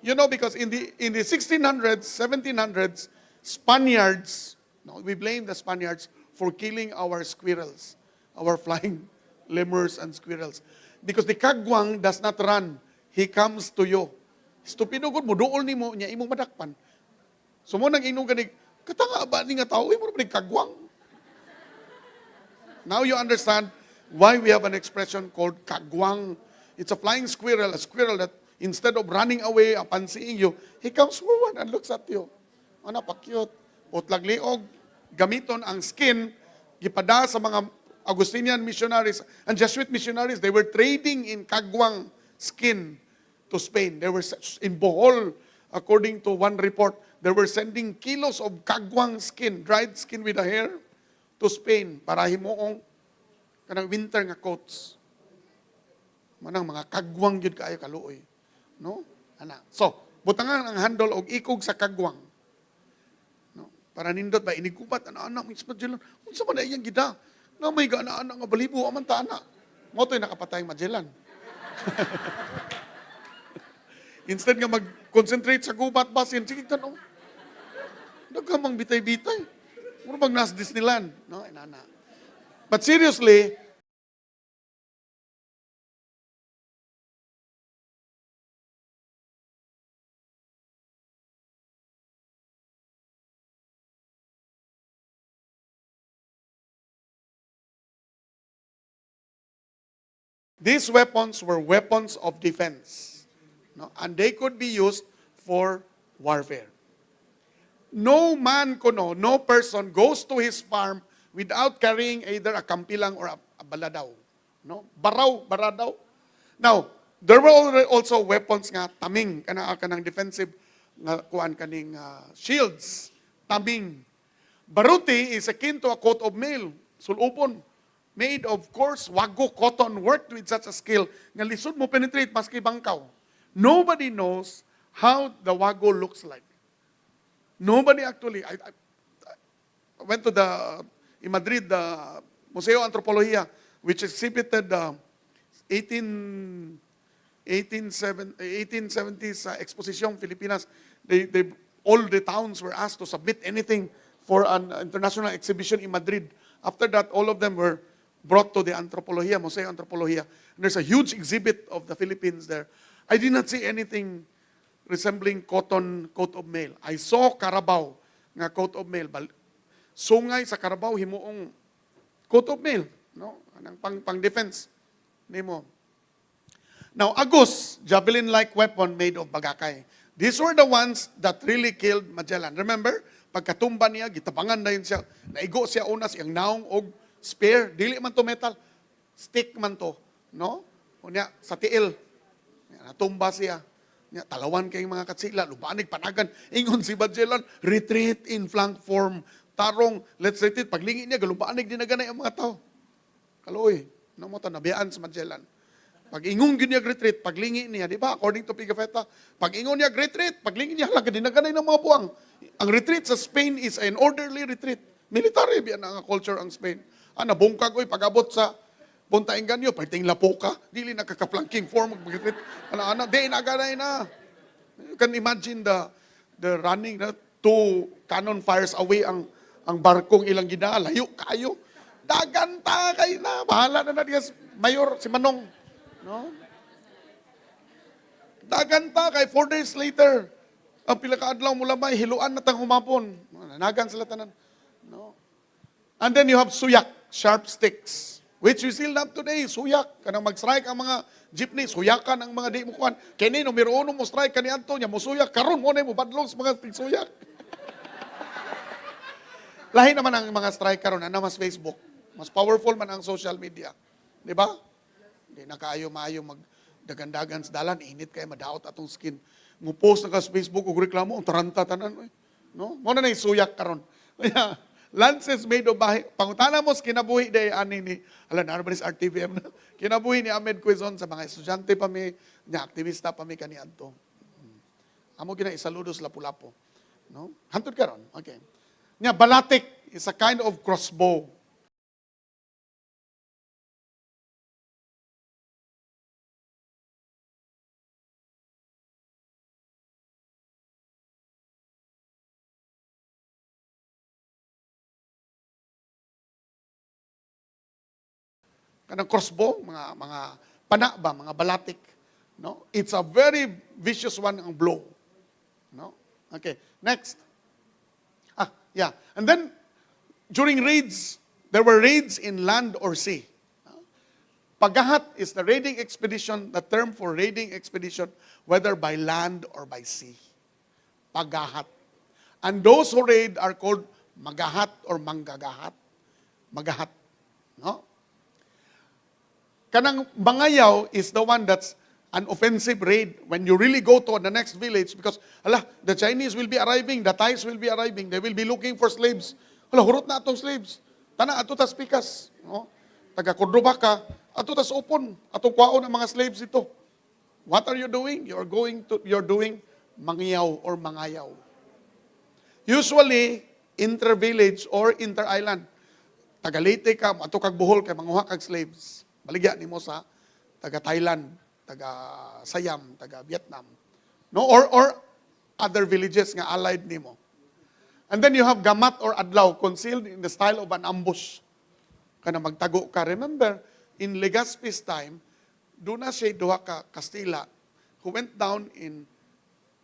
You know, because in the 1600s, 1700s, Spaniards, we blame the Spaniards for killing our squirrels, our flying lemurs and squirrels. Because the kagwang does not run. He comes to you. Stupido gud mo, dool ni mo, niya imong madakpan. So mo nang inong ganig, katanga ba ni nga tao, imo na kagwang. Now you understand why we have an expression called kagwang. It's a flying squirrel, a squirrel that instead of running away upon seeing you, he comes forward and looks at you. Ano, pa-cute. Utlag liog, gamiton ang skin, gipada sa mga Augustinian missionaries and Jesuit missionaries. They were trading in kagwang skin to Spain. They were in Bohol, according to one report, they were sending kilos of kagwang skin, dried skin with the hair, to Spain para himuong kanang winter nga coats. Manang mga kagwang gyud kaayo kaluoy. No? Ana. So, butangan ang handle og ikog sa kagwang. No? Para nindot ba inigupat ana mismo Magellan. Unsa man iyang gida? Na may ana nga balibo aman ta ana. Mo toy nakapatay Magellan. Instead nga mag-concentrate sa gubat basin, sige tanong. Dagamang bitay-bitay. Muro bang nas Disneyland, no? Inana. But seriously, these weapons were weapons of defense. No? And they could be used for warfare. No man kuno, no person goes to his farm without carrying either a kampilang or a baladaw. No? Baradaw. Now, there were also weapons nga taming, kanang defensive nga kuan kaning shields, taming. Baruti is akin to a coat of mail, sulupon, made of coarse wago cotton, worked with such a skill nga lisod mo penetrate maski bangkaw. Nobody knows how the wago looks like. Nobody actually. I went to in Madrid, the Museo Antropologia, which exhibited 1870s Exposition Filipinas. All the towns were asked to submit anything for an international exhibition in Madrid. After that, all of them were brought to the Antropologia, Museo Antropologia. And there's a huge exhibit of the Philippines there. I did not see anything resembling cotton coat of mail. I saw Carabao nga coat of mail. Sungay sa Carabao himuong coat of mail, no? Anang pang defense nimo. Now, Agus, javelin-like weapon made of bagakay. These were the ones that really killed Magellan. Remember, pagkatumba niya, gitabangan na yun siya. Naigo siya una siyang naong og spear. Dili man to metal. Stick man to. No? Unya, sa tiil. Natumba siya. Nya, talawan kayong mga katsila. Lubanig, panagan. Ingon si Magellan, retreat in flank form. Tarong, let's retreat. Paglingi niya, galubanig din na ganay ang mga tao. Kaloy, namuta, nabiyaan si Magellan. Pag ingon niya retreat, paglingi niya, di ba? According to Pigafetta, pag ingon niya retreat, paglingi niya, lang, dinaganay ng mga buwang. Ang retreat sa Spain is an orderly retreat. Military, biyan ang culture ang Spain. Nabungkag ko, pag-abot sa Punta Inganyo, parting Lapoka, dili nakaka-flanking form, mag-retreat. Di, naganay na. You can imagine the running, two cannon fires away ang barkong ilang ginalayo, kayo. Daganta kayo na, bahala na diya, Mayor, si Manong. No? Daganta kay 4 days later, ang pila ka adlaw mula may hiluan na tang humapon. Nanagan sila tanan. No? And then you have suyak, sharp sticks, which we still have today, suyak. Kanang mag-strike ang mga jeepney, suyakan ang mga di mo kuhan. Kini numero 1 mo strike kani adto nya mo suyak, karon mo na mo badlong sa mga suyak. Lahi naman ang mga strike karon ana mas Facebook. Mas powerful man ang social media. Di ba? Di na maayo magdagandagan sa dalan, init kay madaot atong skin. Mo post na ka sa Facebook ug reklamo, ang taranta tanan oy. No? Mo na suyak karon. Kaya lances made of bahay. Pangutana mo kinabuhi day ani ni na ba sa RTVM na. Kinabuhi ni Ahmed Quezon sa mga estudyante pa mi, nya aktivista pa mi kaniadto. Amo gina isaludo sa Lapu-Lapu. No? Hantod karon. Okay. Nya balatik is a kind of crossbow. Kanang crossbow, mga pana ba, mga balatik, no? It's a very vicious one ang blow. No? Okay, next. Yeah. And then during raids, there were raids in land or sea. Paggahat is the raiding expedition, the term for raiding expedition, whether by land or by sea. Paggahat. And those who raid are called magahat or manggagahat. Magahat. No? Kanang mangayaw is the one that's an offensive raid when you really go to the next village because, the Chinese will be arriving, the Thais will be arriving, they will be looking for slaves. Hurot na atong slaves. Tana, ato tas pikas. No? Taga Cordoba ka, ato tas upon, atong kwaon ang mga slaves ito. What are you doing? You're doing mangiyaw or mangayaw. Usually, inter-village or inter-island. Taga Leyte ka, ato kag Bohol kay manguha kag slaves. Baligya nimo sa taga Thailand, taga Siam, taga Vietnam. No, or other villages nga allied nimo. And then you have gamat or adlaw, concealed in the style of an ambush. Kana magtago ka. Remember, in Legazpi's time, doon na siya duha ka Kastila who went down in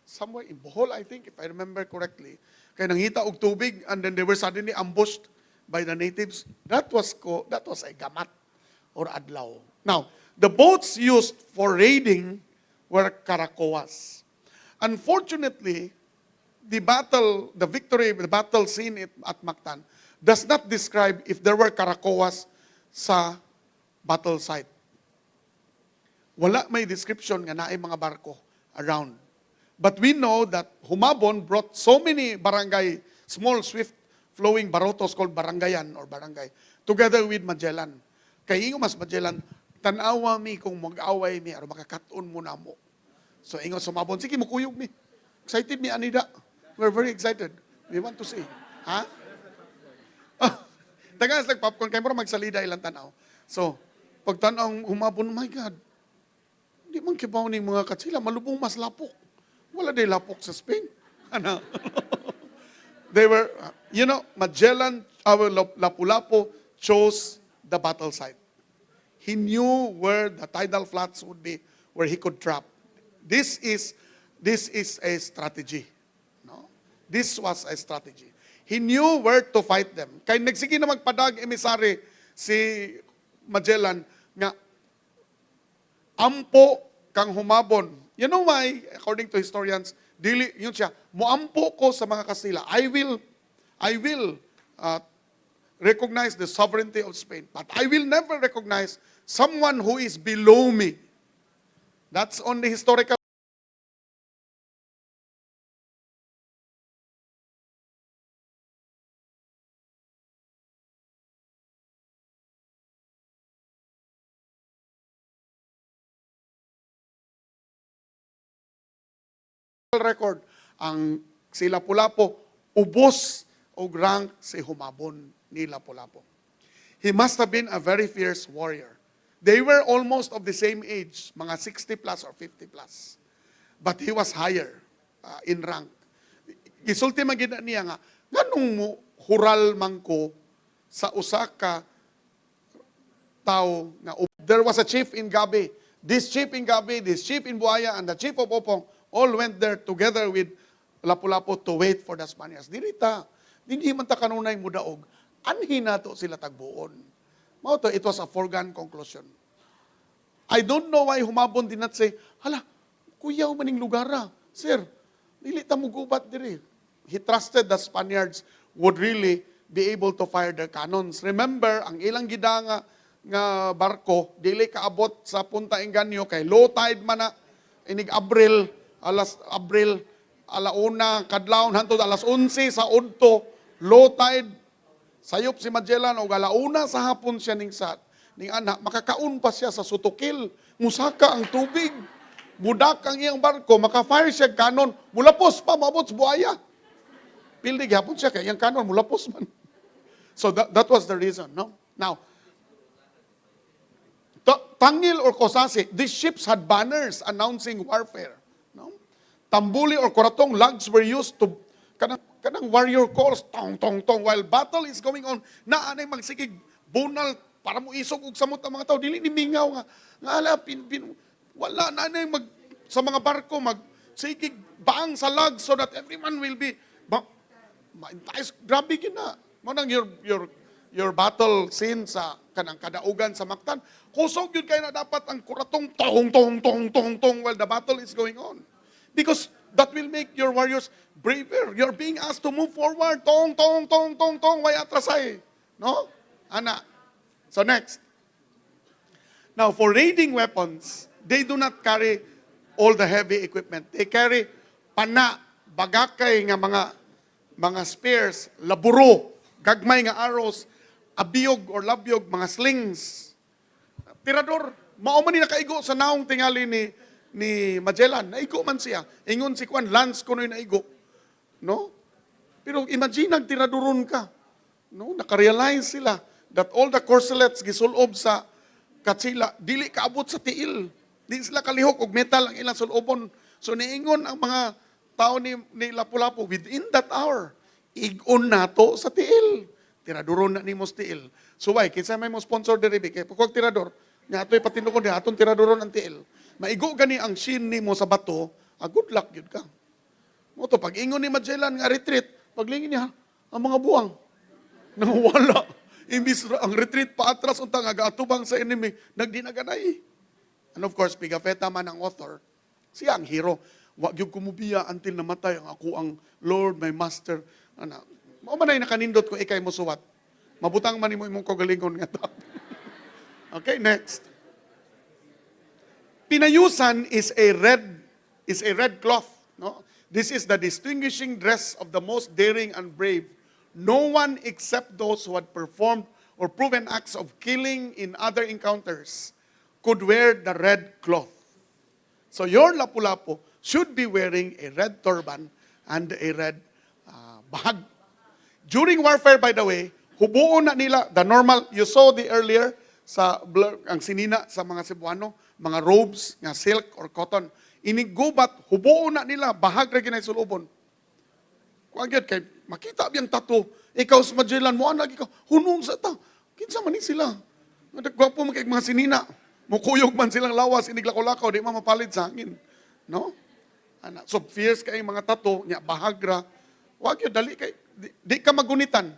somewhere in Bohol, I think, if I remember correctly. Kaya nanghita og tubig and then they were suddenly ambushed by the natives. That was a gamat or adlaw. Now, the boats used for raiding were karakoas. Unfortunately, the battle scene at Mactan does not describe if there were karakoas sa battle site. Wala may description nga naay mga barko around. But we know that Humabon brought so many barangay, small, swift-flowing barotos called barangayan or barangay, together with Magellan. Kay ingo mas Magellan, tanawa mi kung mag-away mi, aron makakaton mo na mo. So ingo sumabon, sige mo kuyog mi. Excited mi anida. We're very excited. We want to see. Ha? Tagas like popcorn, kay mo magsalida ilang tanaw. So, pag tanaw Humabon, oh my God, hindi man kibaw ni mga katsila, malubong mas lapok. Wala day lapok sa Spain. Ano? They were, Magellan, Lapu-Lapu chose the battle site. He knew where the tidal flats would be, where he could trap. This is a strategy. No? This was a strategy. He knew where to fight them. Kaya nagsige na magpadag emisary si Magellan nga ampo kang humabon. You know why, according to historians, dili yun siya, muampo ko sa mga Kastila. I will recognize the sovereignty of Spain, but I will never recognize someone who is below me. That's on the historical record. Ang si Lapulapu, ubos og rank si humabon ni Lapulapu. He must have been a very fierce warrior. They were almost of the same age, mga 60 plus or 50 plus. But he was higher in rank. Gisulti man gid niya nga, nganong mo hural man ko sa usa ka tao nga there was a chief in Gabi. This chief in Gabi, this chief in Buaya, and the chief of Opong all went there together with Lapu-Lapu to wait for the Spaniards. Dirita, hindi man ta kanunay mudaog. Anhin na to sila tagbuon. Mao to, it was a foregone conclusion. I don't know why humabon din at say, hala, kuyaw maning lugara. Sir, dili ta mo gubat diri. He trusted the Spaniards would really be able to fire their cannons. Remember, ang ilang gidanga nga barko, dili kaabot sa Punta Enganyo, kay low tide man na, inig Abril, alauna, kadlawon, hantod alas 11 sa udto, low tide, sayop si Magellan, o alauna sa hapon siya ning anak, makakaun pa siya sa sutukil, musaka ang tubig, budak ang iyang barko, makafire siya kanon, mulapos pa, mabot sa buaya. Pildig, hapon siya, kaya iyang kanon, mulapos man. So that was the reason, no? Now, Tangil or Kosase, these ships had banners announcing warfare. No? Tambuli or Koratong lugs were used to kanang warrior calls, tong, tong, tong, while battle is going on, naanay magsigig, bunal, para mo isog og samot ang mga tao, dili ni mingaw nga, ala, wala, naanay sa mga barko, magsigig, baang sa lugs so that everyone will be, grabe yun na. Manang your battle scene sa kanang kadaugan sa Mactan, kusog yun kayo na dapat ang kuratong tong, tong, tong, tong, tong while the battle is going on. Because that will make your warriors braver. You're being asked to move forward. Tong, tong, tong, tong, tong, way atrasay. No? Ana. So next. Now, for raiding weapons, they do not carry all the heavy equipment. They carry pana, bagakay nga mga spears, laburo, gagmay nga arrows, abiyog or labyog, mga slings. Tirador, mao man ni nakaigo sa naong tingali ni Magellan. Naigo man siya. Ingon si Juan, lance ko no'y naigo. No? Pero imagine, nagtiradoron ka. No? Nakarealize sila that all the corselets gisulob sa katsila, dili kaabot sa tiil. Di sila kalihok og metal ang ilang sulobon. So niingon ang mga tao ni Lapu-Lapu, within that hour, igon nato sa tiil. Tiradoron na ni mo sa tiil. So why? Kinsa may mo sponsor diri kay pagkog tirador, nga ato'y patinukon di aton tiradoron ang tiil. Maigo gani ang shin ni mo sa bato, good luck yun ka. Mo to, pag ingon ni Magellan nga retreat, paglingin niya, ang mga buwang, nangwala. Imbis ang retreat paatras unta nga gaatubang sa enemy, nagdinaganay. And of course, Pigafetta man ang author, siya ang hero. Wag yung kumubiya until namatay ang ako ang Lord, my Master. Mao man ay nakanindot ko ikay mo suwat. Mabutang man mo imong kagalingon nga ta. Okay, next. Pinayusan is a red cloth. No? This is the distinguishing dress of the most daring and brave. No one except those who had performed or proven acts of killing in other encounters could wear the red cloth. So your Lapu-Lapu should be wearing a red turban and a red bag. During warfare, by the way, hubuon na nila, the normal, you saw the earlier, ang sinina sa mga Cebuano, mga robes, nga silk or cotton, inigubat, hubuon na nila, bahag rin ginay sulubon. Kung agad kay, makita biyang tato, ikaw sa Magellan mo, anak ikaw, hunong sa ta, kinsa man sila. Nagwapo mga sinina, mukuyog man silang lawas, iniglako-lakaw, di mamapalid sa hangin. No? So fierce kay mga tato, nya bahagra. Wag yo dali kay di ka magunitan.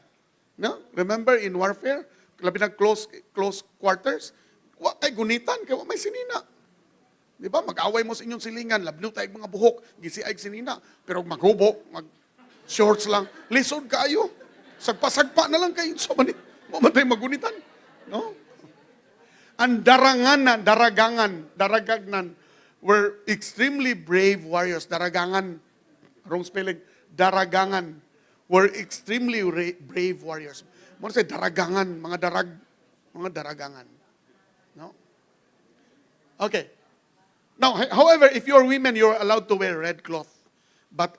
No? Remember in warfare, labi na close quarters, wa kay gunitan kay wa may sinina. Di ba? Mag-away mo sa inyong silingan, labno tayo mga buhok, gisiay sinina, pero maghubo, shorts lang, lisod kayo. Sagpa-sagpa na lang kayo. So, mamatay magunitan. No? Ang daragagnan, were extremely brave warriors. Daragangan, wrong spelling, daragangan, were extremely brave warriors. Mo say daragangan, mga daragangan. No? Okay. Now, however, if you're women, you're allowed to wear red cloth. But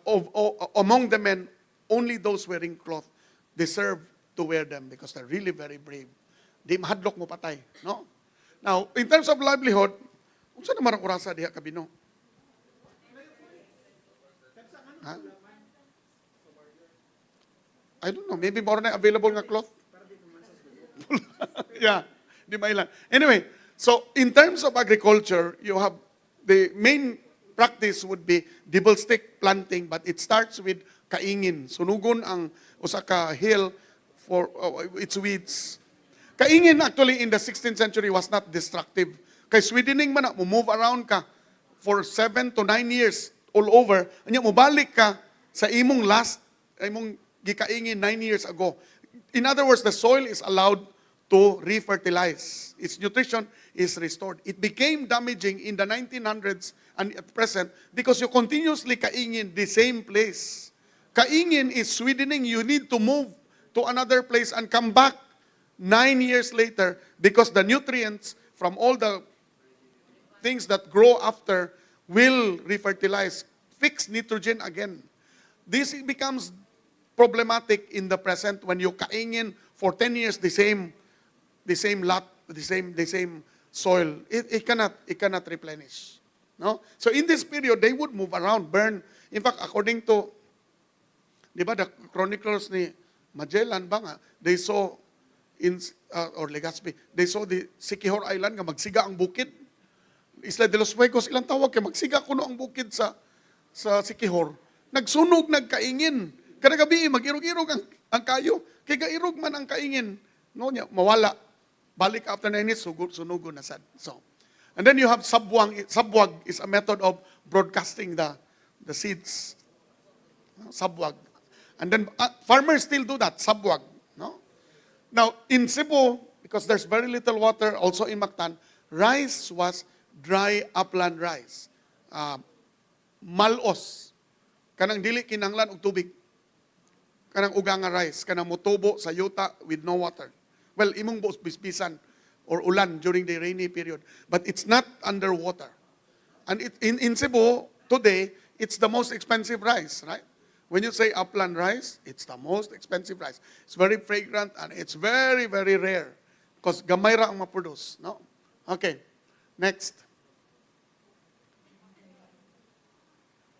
among the men, only those wearing cloth deserve to wear them because they're really very brave. Di mahadlok mo patay. No? Now, in terms of livelihood, unsa naman ang orasa diha kabino? Ha? I don't know. Maybe more na available nga cloth. Yeah. Di mailan. Anyway, so in terms of agriculture, you have the main practice would be dibble stick planting, but it starts with kaingin. Sunugon ang usa ka hill for its weeds. Kaingin actually in the 16th century was not destructive. Kay sweetening man na, move around ka for 7 to 9 years all over, anya mobalik ka sa imong gikaingin 9 years ago. In other words, the soil is allowed to refertilize. Its nutrition is restored. It became damaging in the 1900s and at present because you continuously kaingin the same place. Kaingin is sweetening. You need to move to another place and come back 9 years later because the nutrients from all the things that grow after will refertilize, fix nitrogen again. This becomes problematic in the present when you kaingin for 10 years the same lot, the same soil. It cannot replenish. No? So in this period, they would move around, burn. In fact, according to, di ba, the chroniclers ni Magellan ba nga, they saw or Legazpi, they saw the Siquijor Island nga magsiga ang bukid. Isla de los Fuegos, ilang tawag kay magsiga kuno ang bukid sa Siquijor. Nagsunog, nagkaingin. Kada gabi, mag-irog-irog ang kayo. Kay gairog man ang kaingin. No, mawala. Balik after 9 years, sunugo na sad. So, and then you have sabwag. Sabwag is a method of broadcasting the seeds. Sabwag. And then farmers still do that, sabwag. No? Now, in Cebu, because there's very little water, also in Mactan, rice was dry upland rice. Malos. Kanang dili kinanglan og tubig. Kanang uganga rice, kanang motubo sa yuta with no water. Well, imong bispisan or ulan during the rainy period. But it's not underwater. And in Cebu, today, it's the most expensive rice, right? When you say upland rice, it's the most expensive rice. It's very fragrant and it's very, very rare. Because gamay ra ang maproduce, no? Okay, next.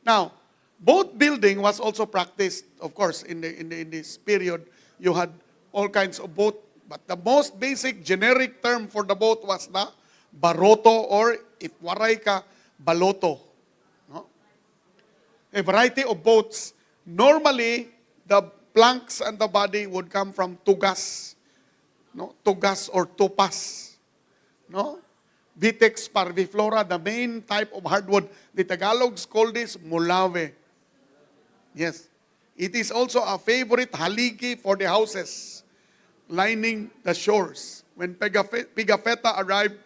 Now, boat building was also practiced, of course, in this period. You had all kinds of boat. But the most basic generic term for the boat was the baroto, or if waray ka, baloto. No? A variety of boats. Normally, the planks and the body would come from tugas. No? Tugas or tupas. No? Vitex parviflora, the main type of hardwood. The Tagalogs call this mulave. Yes. It is also a favorite haligi for the houses lining the shores. When Pigafetta arrived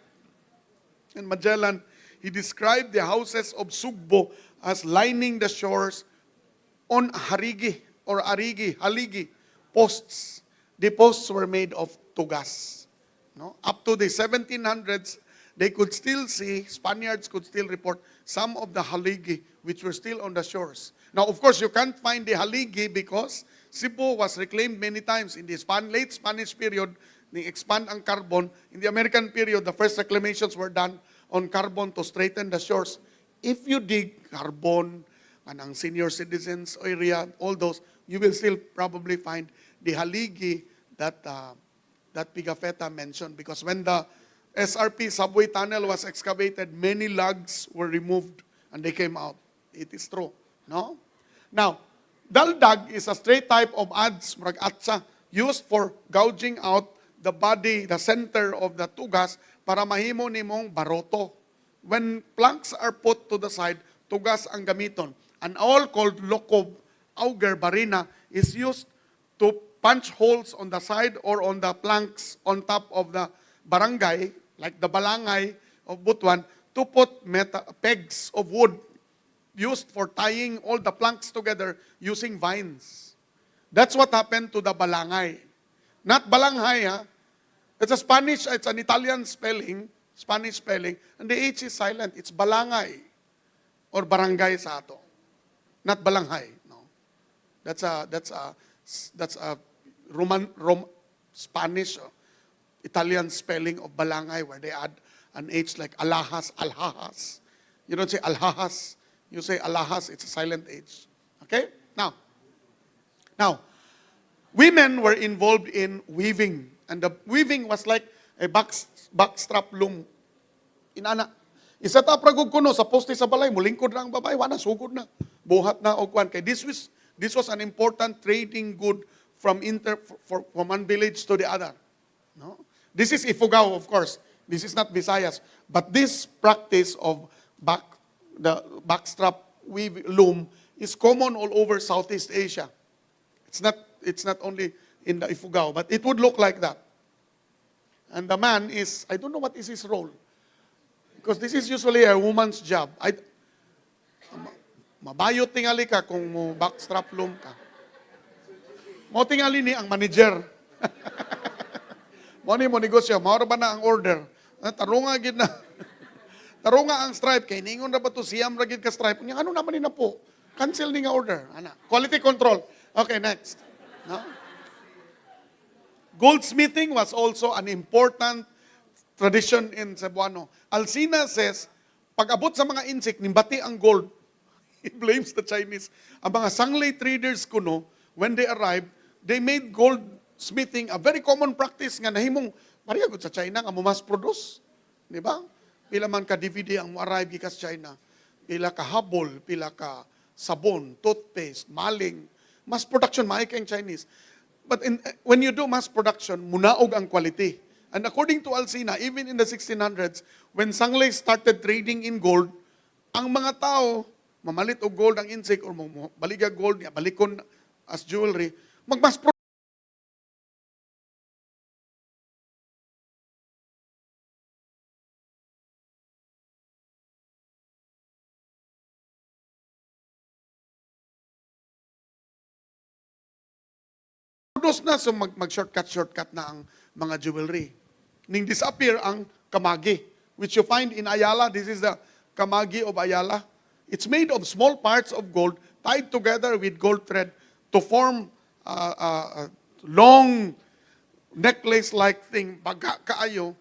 in Magellan, he described the houses of Sugbo as lining the shores on haligi posts. The posts were made of tugas. No? Up to the 1700s, they could still see, Spaniards could still report some of the haligi which were still on the shores. Now, of course, you can't find the haligi because Cebu was reclaimed many times. In the late Spanish period, they expand ang carbon. In the American period, the first reclamations were done on carbon to straighten the shores. If you dig carbon, and ang senior citizens area, all those, you will still probably find the haligi that Pigafetta mentioned. Because when the SRP subway tunnel was excavated, many logs were removed and they came out. It is true. No? Now, daldag is a straight type of adz, murag atsa, used for gouging out the body, the center of the tugas, para mahimo nimong baroto. When planks are put to the side, tugas ang gamiton. An awl called lokob, auger, barina, is used to punch holes on the side or on the planks on top of the barangay, like the balangay of Butuan, to put pegs of wood used for tying all the planks together using vines. That's what happened to the balangay. Not balanghay, ha? It's a Spanish, it's an Italian spelling, Spanish spelling, and the H is silent. It's balangay or barangay sa ato. Not balanghay, no. That's a Spanish, Italian spelling of balangay where they add an H like alahas, alhahas. You don't say alhahas, you say alahas, it's a silent H. Okay? Now, women were involved in weaving. And the weaving was like a backstrap loom. Inana. Isa ta pragog kuno sa poste sa balay, mulingkod na ang babae, wala sugod na. Buhat na og kwan kay this was an important trading good from one village to the other. No? This is Ifugao, of course. This is not Visayas, but this practice of the backstrap loom is common all over Southeast Asia. It's not only in the Ifugao, but it would look like that. And the man is, I don't know what is his role. Because this is usually a woman's job. Mabayot tingali ka kung mo backstrap loom ka. Mo tingali ni ang manager. Mo ni mo negosyo, maura ba na ang order? Tarunga gid na. Tarunga ang stripe kay ningon ra ba to siyam ra gid ka stripe. Nya ano naman ni na po? Cancel ni nga order. Ana, quality control. Okay, next. No? Goldsmithing was also an important tradition in Cebuano. Alcina says, pag abot sa mga insect, nimbati ang gold. He blames the Chinese. Ang mga sanglay traders kuno, when they arrived, they made goldsmithing a very common practice nga nahimong, pariyagod sa China, nga mass produce. Di ba? Pila man ka DVD ang mo-arrive gikas China. Pila ka habol, pila ka sabon, toothpaste, maling. Mass production, maay kayong Chinese. But when you do mass production, munaog ang quality. And according to Alcina, even in the 1600s, when Sanglay started trading in gold, ang mga tao, mamalit og gold ang insect or baliga gold, balikon as jewelry, mag-mass produce na, so mag-shortcut na ang mga jewelry. Ning disappear ang kamagi, which you find in Ayala. This is the kamagi of Ayala. It's made of small parts of gold tied together with gold thread to form a long necklace-like thing, baga kaayo,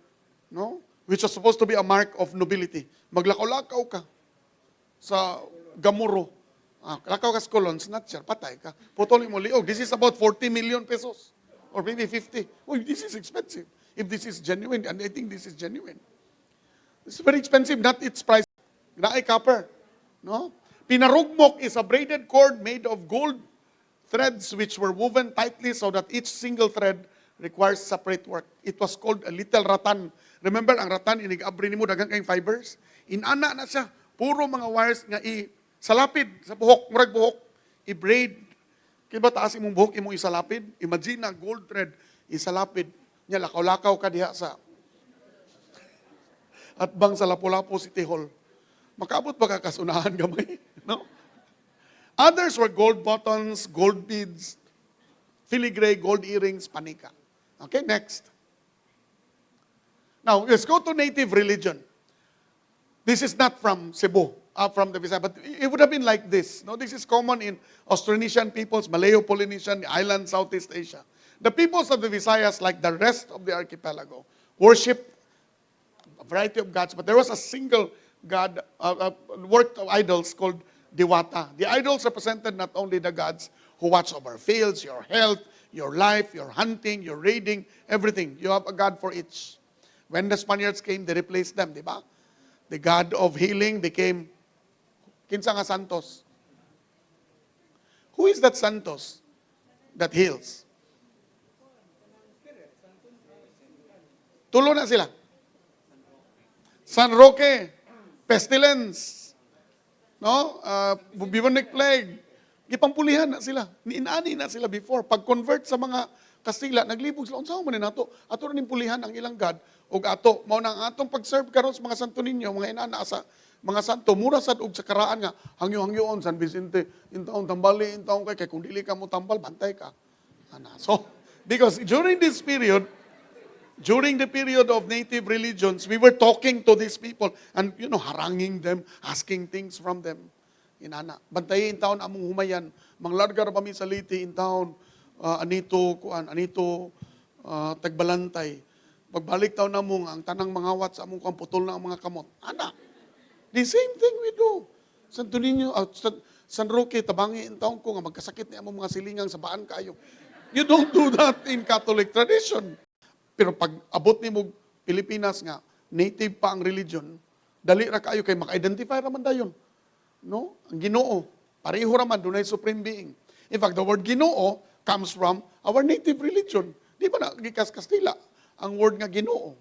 no? Which was supposed to be a mark of nobility. Maglakaw-lakaw ka sa gamuro. Lakaw ka sa kolon, snatcher, patay ka. Putol mo liog. This is about 40 million pesos. Or maybe 50. Oh, this is expensive. If this is genuine, and I think this is genuine. It's very expensive, not its price. Naay copper. No? Pinarugmok is a braided cord made of gold threads which were woven tightly so that each single thread requires separate work. It was called a little rattan. Remember, ang rattan, inig-abri mo, dagang kayong fibers? Inana na siya. Puro mga wires nga sa lapid, sa buhok, murag buhok, i-braid. Kaya ba taas imong buhok, imong isalapid? Imagine na gold thread, isalapid. Nya, lakaw-lakaw ka diha sa at bang sa Lapulapu City Hall. Makaabot ba ka kasunahan gamay? No? Others were gold buttons, gold beads, filigree, gold earrings, panika. Okay, next. Now, let's go to native religion. This is not from Cebu. From the Visayas, but it would have been like this. No, this is common in Austronesian peoples, Malayo-Polynesian, the island, Southeast Asia. The peoples of the Visayas, like the rest of the archipelago, worship a variety of gods, but there was a single god, work of idols called Diwata. The idols represented not only the gods who watch over fields, your health, your life, your hunting, your raiding, everything. You have a god for each. When the Spaniards came, they replaced them, di ba? The god of healing became Kinsa nga santos? Who is that santos that heals? Tulo na sila. San Roque, pestilence, no? Bubonic plague. Gipampulihan na sila. Niinani na sila before. Pag-convert sa mga Kastila, naglibog sila. Unsa man nato? Ato rin pulihan ang ilang God. O ato, mao nang atong pag-serve karon sa mga santo ninyo, mga inana sa mga santo, mura sad og sa karaan nga, hangyo-hangyoon, San Vicente, intaon tambali, intaon kay kung dili ka mo tambal, bantay ka. Ana. So, because during this period, during the period of native religions, we were talking to these people and, haranging them, asking things from them. Inana, bantayin taon among humayan, manglargar pa mi sa liti in town, anito tagbalantay. Pagbalik taon namong ang tanang mga wat sa among putol na ang mga kamot. Ana, the same thing we do. Santo Niño, San Roque, tabangi in taon ko nga magkasakit ni among mga silingang sa baan kayo. You don't do that in Catholic tradition. Pero pag abot ni mo Pilipinas nga, native pa ang religion, dali ra kayo kay maka-identify raman dayon. No? Ang Ginoo, pareho raman, dunay supreme being. In fact, the word Ginoo comes from our native religion. Di ba na, gikas Kastila, ang word nga Ginoo.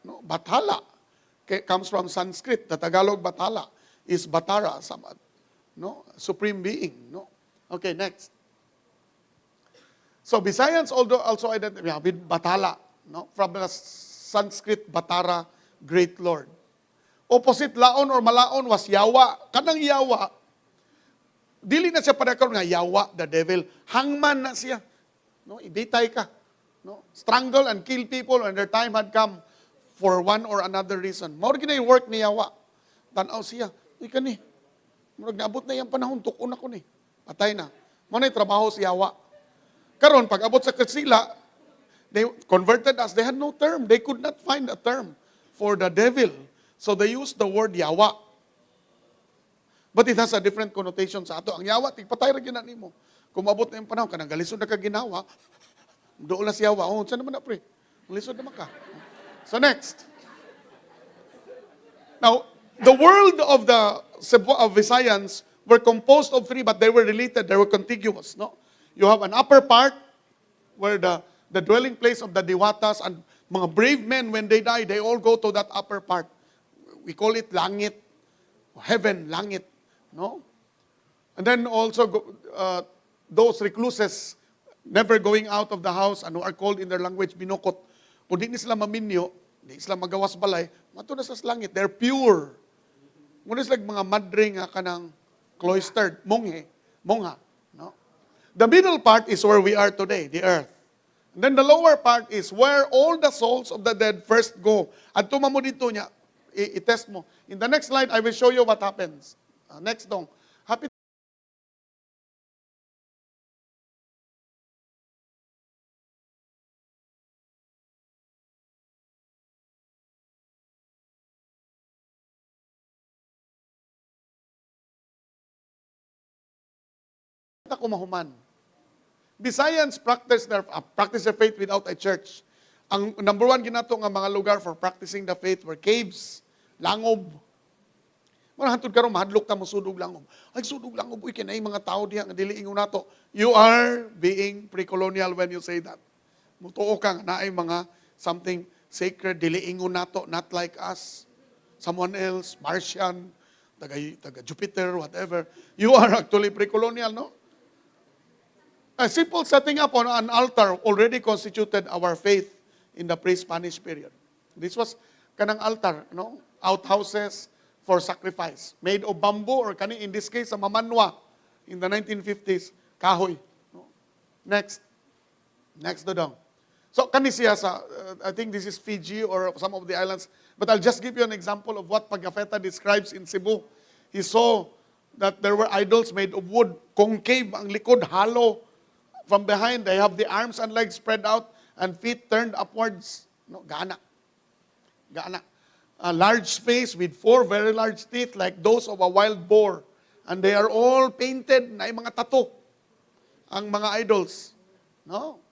No? Bathala comes from Sanskrit. The Tagalog Bathala is Batara, no? Supreme being. No? Okay, next. So, Bisayans also identify with Bathala, no? From the Sanskrit Batara, Great Lord. Opposite laon or malaon was yawa. Kanang yawa, dili na siya padakon nga yawa, the devil. Hangman na siya. No, ibitay ka. No? Strangle and kill people when their time had come for one or another reason. Mao ginay work ni yawa. Tanaw siya. Ika ni. Murag naabot na yang panahon, tukon ako ni. Patay na. Mao na trabaho si yawa. Karon pag abot sa Kastila, they converted us. They had no term. They could not find a term for the devil. So they used the word yawa. But it has a different connotation sa ato. Ang yawa, tigpatay ra gyud nimo. Kung maabot na yung panahon, kanang galisod na ka ginawa, doon na si yawa. Oh, saan naman na pre? Lisod naman ka. So next. Now, the world of the Visayans were composed of three, but they were related. They were contiguous. No? You have an upper part where the dwelling place of the Diwatas and mga brave men, when they die, they all go to that upper part. We call it langit, heaven, langit, no? And then also those recluses never going out of the house, ano are called in their language binokot. Kung di sila maminyo, di sila magawas balay, mato na sa langit. They're pure. Muna sila mga madre nga kanang cloistered, mongha, no? The middle part is where we are today, the earth. And then the lower part is where all the souls of the dead first go. At tumamo dito niya, i-test mo. In the next slide, I will show you what happens. Next dong. Happy kumahuman. Bisayans practice their faith without a church. Ang number one ginato nga mga lugar for practicing the faith were caves, langob. Mga hantod karon mahadlok ta mo sudog langob. Ay sudog langob uy kinay mga tao diha nga dili ingon nato. You are being pre-colonial when you say that. Mutuo ka nga naay mga something sacred dili ingon nato, not like us. Someone else, Martian, taga Jupiter, whatever. You are actually pre-colonial, no? A simple setting up on an altar already constituted our faith in the pre-Spanish period. This was kanang altar, no? Outhouses for sacrifice, made of bamboo or kani in this case sa mamanwa in the 1950s, kahoy. No? Next dodong. So kani siya sa I think this is Fiji or some of the islands, but I'll just give you an example of what Pagafetta describes in Cebu. He saw that there were idols made of wood, concave ang likod, hollow. From behind, they have the arms and legs spread out and feet turned upwards. No, gana. A large face with 4 very large teeth like those of a wild boar. And they are all painted na mga tattoo. Ang mga idols. No?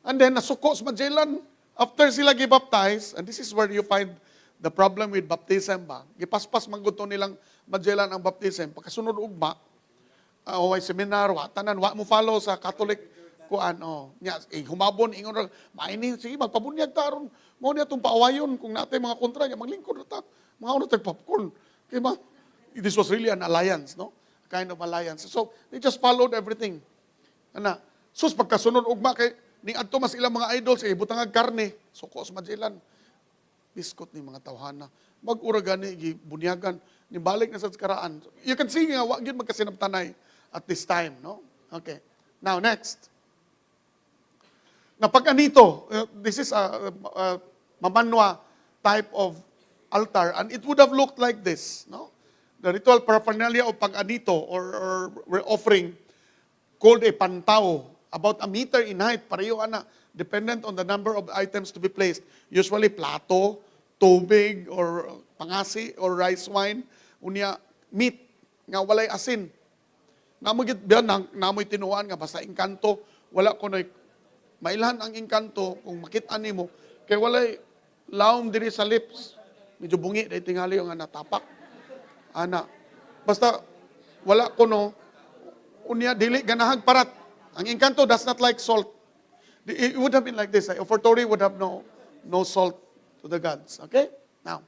And then, nasuko sa Magellan, after sila gibaptize, and this is where you find the problem with baptism ba? Gipaspas mangguto nilang Magellan ang baptism. Pagkasunod ugma, way seminar, tanan, wa mo follow sa Catholic kuan, nya, humabon, ingon ra, maini, sige, magpabunyag taron, mo niya itong paawayon, kung natay mga kontra niya, maglingkod na ta, mga ano tag popcorn. Kaya ba, this was really an alliance, no? Kind of alliance. So, they just followed everything. Ana, sus, pagkasunod ugma, kay, ning adto mas ilang mga idols, butangag karne, sukos Magellan, biskot ni mga tawhana, mag-ura gani, bunyagan, nibalik na sa karaan. You can see nga, wag yun magkasinabtanay at this time, no? Okay. Now, next. Na pag anito, this is a mamanwa type of altar, and it would have looked like this, no? The ritual paraphernalia of pag anito, or we're offering, called a pantao, about a meter in height, pareho ana, dependent on the number of items to be placed. Usually plato, tubig, or pangasi, or rice wine, unya meat, nga walay asin. Namagit biyan, namoy tinuan nga, basta engkanto, wala ko na mailhan ang engkanto kung makita nimo kay walay laom diri sa lips. Medyo bungi dahil tingali yung natapak. Ana. Basta wala ko no unya dili ganahag parat. Ang engkanto does not like salt. It would have been like this. Offertory would have no salt to the gods. Okay? Now,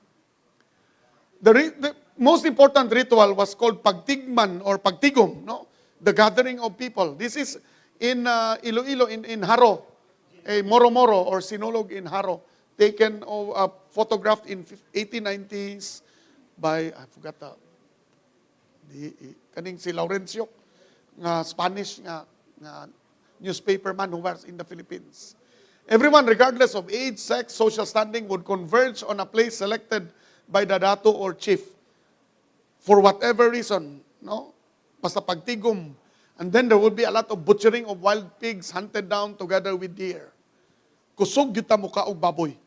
the most important ritual was called pagtigman or pagtigom, no? The gathering of people. This is in Iloilo, in Haro, a Moro-Moro or Sinulog in Haro, taken photographed in 1890s by, I forgot kaning si Laurencio, nga Spanish nga newspaperman who was in the Philippines. Everyone, regardless of age, sex, social standing, would converge on a place selected by the dato or chief for whatever reason, no? Basta pagtigom. And then there would be a lot of butchering of wild pigs hunted down together with deer. Kusog kita muka og baboy.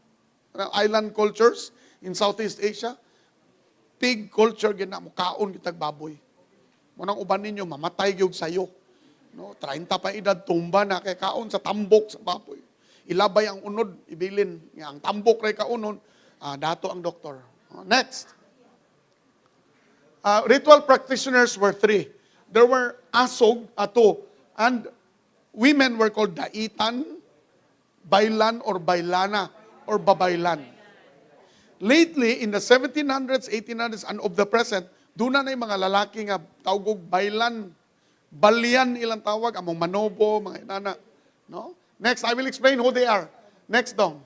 Island cultures in Southeast Asia, pig culture gina mukaon kitag baboy. Munang uban ninyo mamatay gyud sayo. No, 30 pa edad tumba na kay kaon sa tambok sa baboy. Ilabay ang unod, ibilin nga ang tambok ray kaunon, dato ang doktor. Next. Ritual practitioners were 3. There were asog, ato, and women were called daitan, bailan, or bailana, or babaylan. Lately, in the 1700s, 1800s, and of the present, doon na yung mga lalaki nga tawgog bailan, balyan ilang tawag, among manobo, mga inana. No? Next, I will explain who they are. Next dong.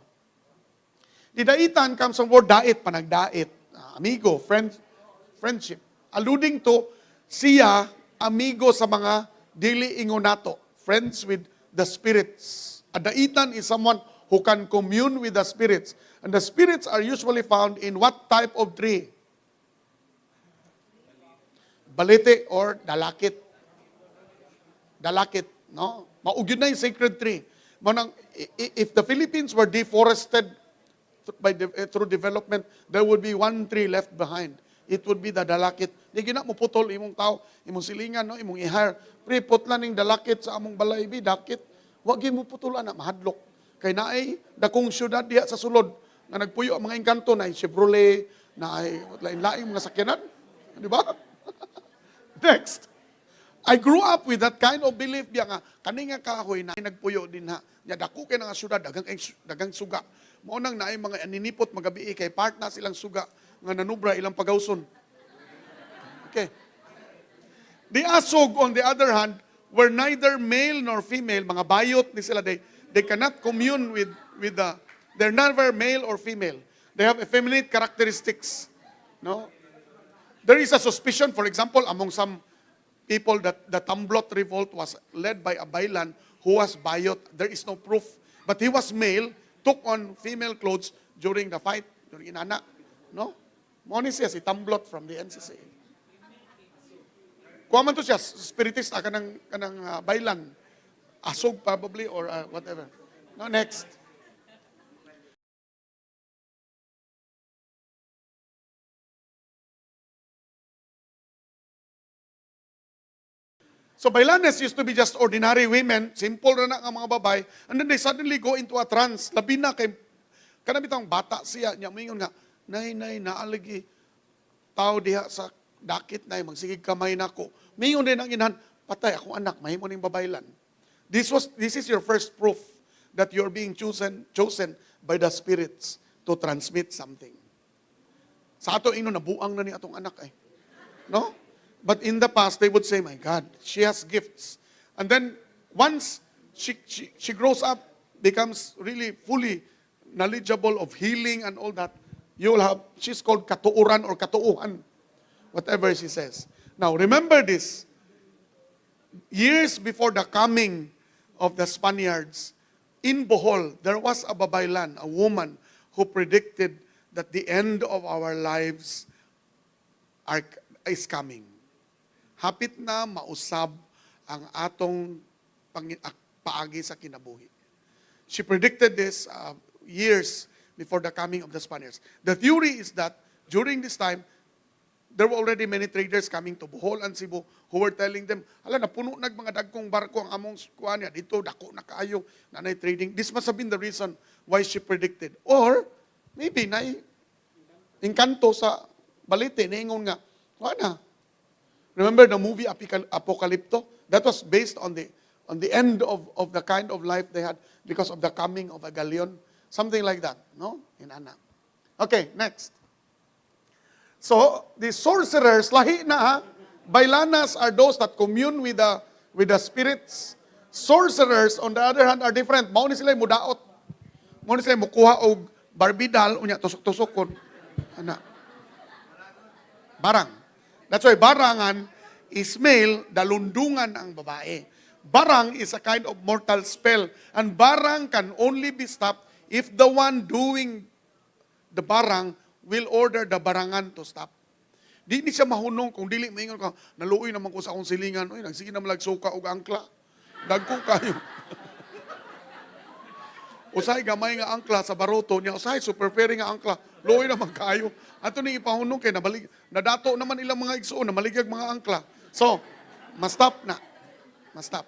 The daitan comes from word dait, panagdait, amigo, friendship, alluding to siya, amigo sa mga dili ingonato, friends with the spirits. A daitan is someone who can commune with the spirits. And the spirits are usually found in what type of tree? Balete or dalakit. Dalakit, no? Maugid na yung sacred tree. Manang, if the Philippines were deforested through development, there would be one tree left behind. It would be the dalakit. Di gina mo putol imong tao, imong silingan, no, imong ihar. Pre putlan ning dalakit sa among balay bi dakit. Wa gyud mo putulan na mahadlok. Kay naay dakong syudad diha sa sulod nga nagpuyo ang mga engkanto na Chevrolet, na ay lain-laing mga sakyanan, di ba? Next. I grew up with that kind of belief biya nga kani nga kahoy na nagpuyo din ha. Nya dako kay nga syudad dagang suga. Mao nang naay mga aninipot magabi kay part na silang suga nga nanubra ilang pagawson. Okay. The asog, on the other hand, were neither male nor female. Mga bayot ni sila. They cannot commune with they're neither male or female. They have effeminate characteristics. No? There is a suspicion, for example, among some people that the Tamblot revolt was led by a Bailan who was bayot. There is no proof. But he was male, took on female clothes during the fight, during inana. No? Moni siya si Tamblot from the NCC. Kuha man to siya, spiritista, kanang Bailan. Asog probably or whatever. No, next. So Bailanes used to be just ordinary women, simple na ang mga babay, and then they suddenly go into a trance. Labi na kay kanang bitang bata siya, nya moingon nga, nay naalagi tao diha sa dakit na, magsigig kamay na ko. Mayon din ang inahan, patay, akong anak, mahimo ning babaylan. This is your first proof that you're being chosen by the spirits to transmit something. Sa ato, nabuang na ni atong anak eh. No? But in the past, they would say, my God, she has gifts. And then, once she grows up, becomes really fully knowledgeable of healing and all that, you will have, she's called katuuran or katuuhan, whatever she says. Now, remember this. Years before the coming of the Spaniards, in Bohol, there was a babaylan, a woman, who predicted that the end of our lives is coming. Hapit na mausab ang atong paagi sa kinabuhi. She predicted this years before the coming of the Spaniards. The theory is that during this time, there were already many traders coming to Bohol and Cebu who were telling them, hala, napuno nag mga dagkong barko ang among kuan niya, dito, dako na kaayo, nanay trading. This must have been the reason why she predicted. Or, maybe, inkanto sa balite, naingon nga, wala. Remember the movie Apocalypto? That was based on the end of the kind of life they had because of the coming of a galleon. Something like that, no? In Ana. Okay, next. So, the sorcerers, lahi na ha, bailanas are those that commune with the spirits. Sorcerers, on the other hand, are different. Mao ni sila mudaot. Mao ni sila mukuha og barbidal, unya tusok-tusokon. Ana. Barang. That's why barangan is male, dalundungan ang babae. Barang is a kind of mortal spell. And barang can only be stopped if the one doing the barang will order the barangan to stop. Di ni siya mahunong kung dili maingon ka, naluoy naman ko sa akong silingan, oy, nagsige na malagsuka og angkla. Dagko kayo. Usay gamay nga angkla sa baroto niya, usay super ferry nga angkla. Luoy naman kayo. Ato ni ipahunong kay nadato naman ilang mga igsuon na maligag mga angkla. So, ma-stop na. Ma-stop.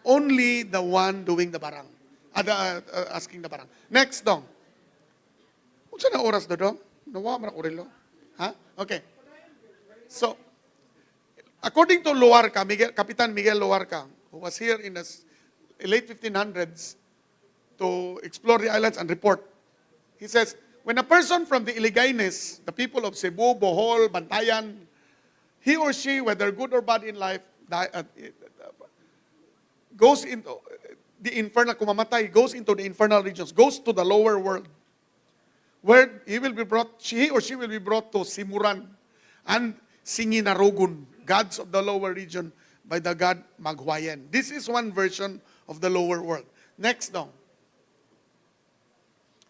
Only the one doing the barang. Asking the barang. Next dong. Unsa na oras do dong? Nawa man ako relo. Ha? Okay. So, according to Luarca, Kapitan Miguel Luarca, who was here in the late 1500s to explore the islands and report, he says, when a person from the Iligaines, the people of Cebu, Bohol, Bantayan, he or she, whether good or bad in life, goes into the infernal, kumamatay, goes into the infernal regions, goes to the lower world, where he or she will be brought to Simuran and Singinarugun, gods of the lower region, by the god Maghuayen. This is one version of the lower world. Next now.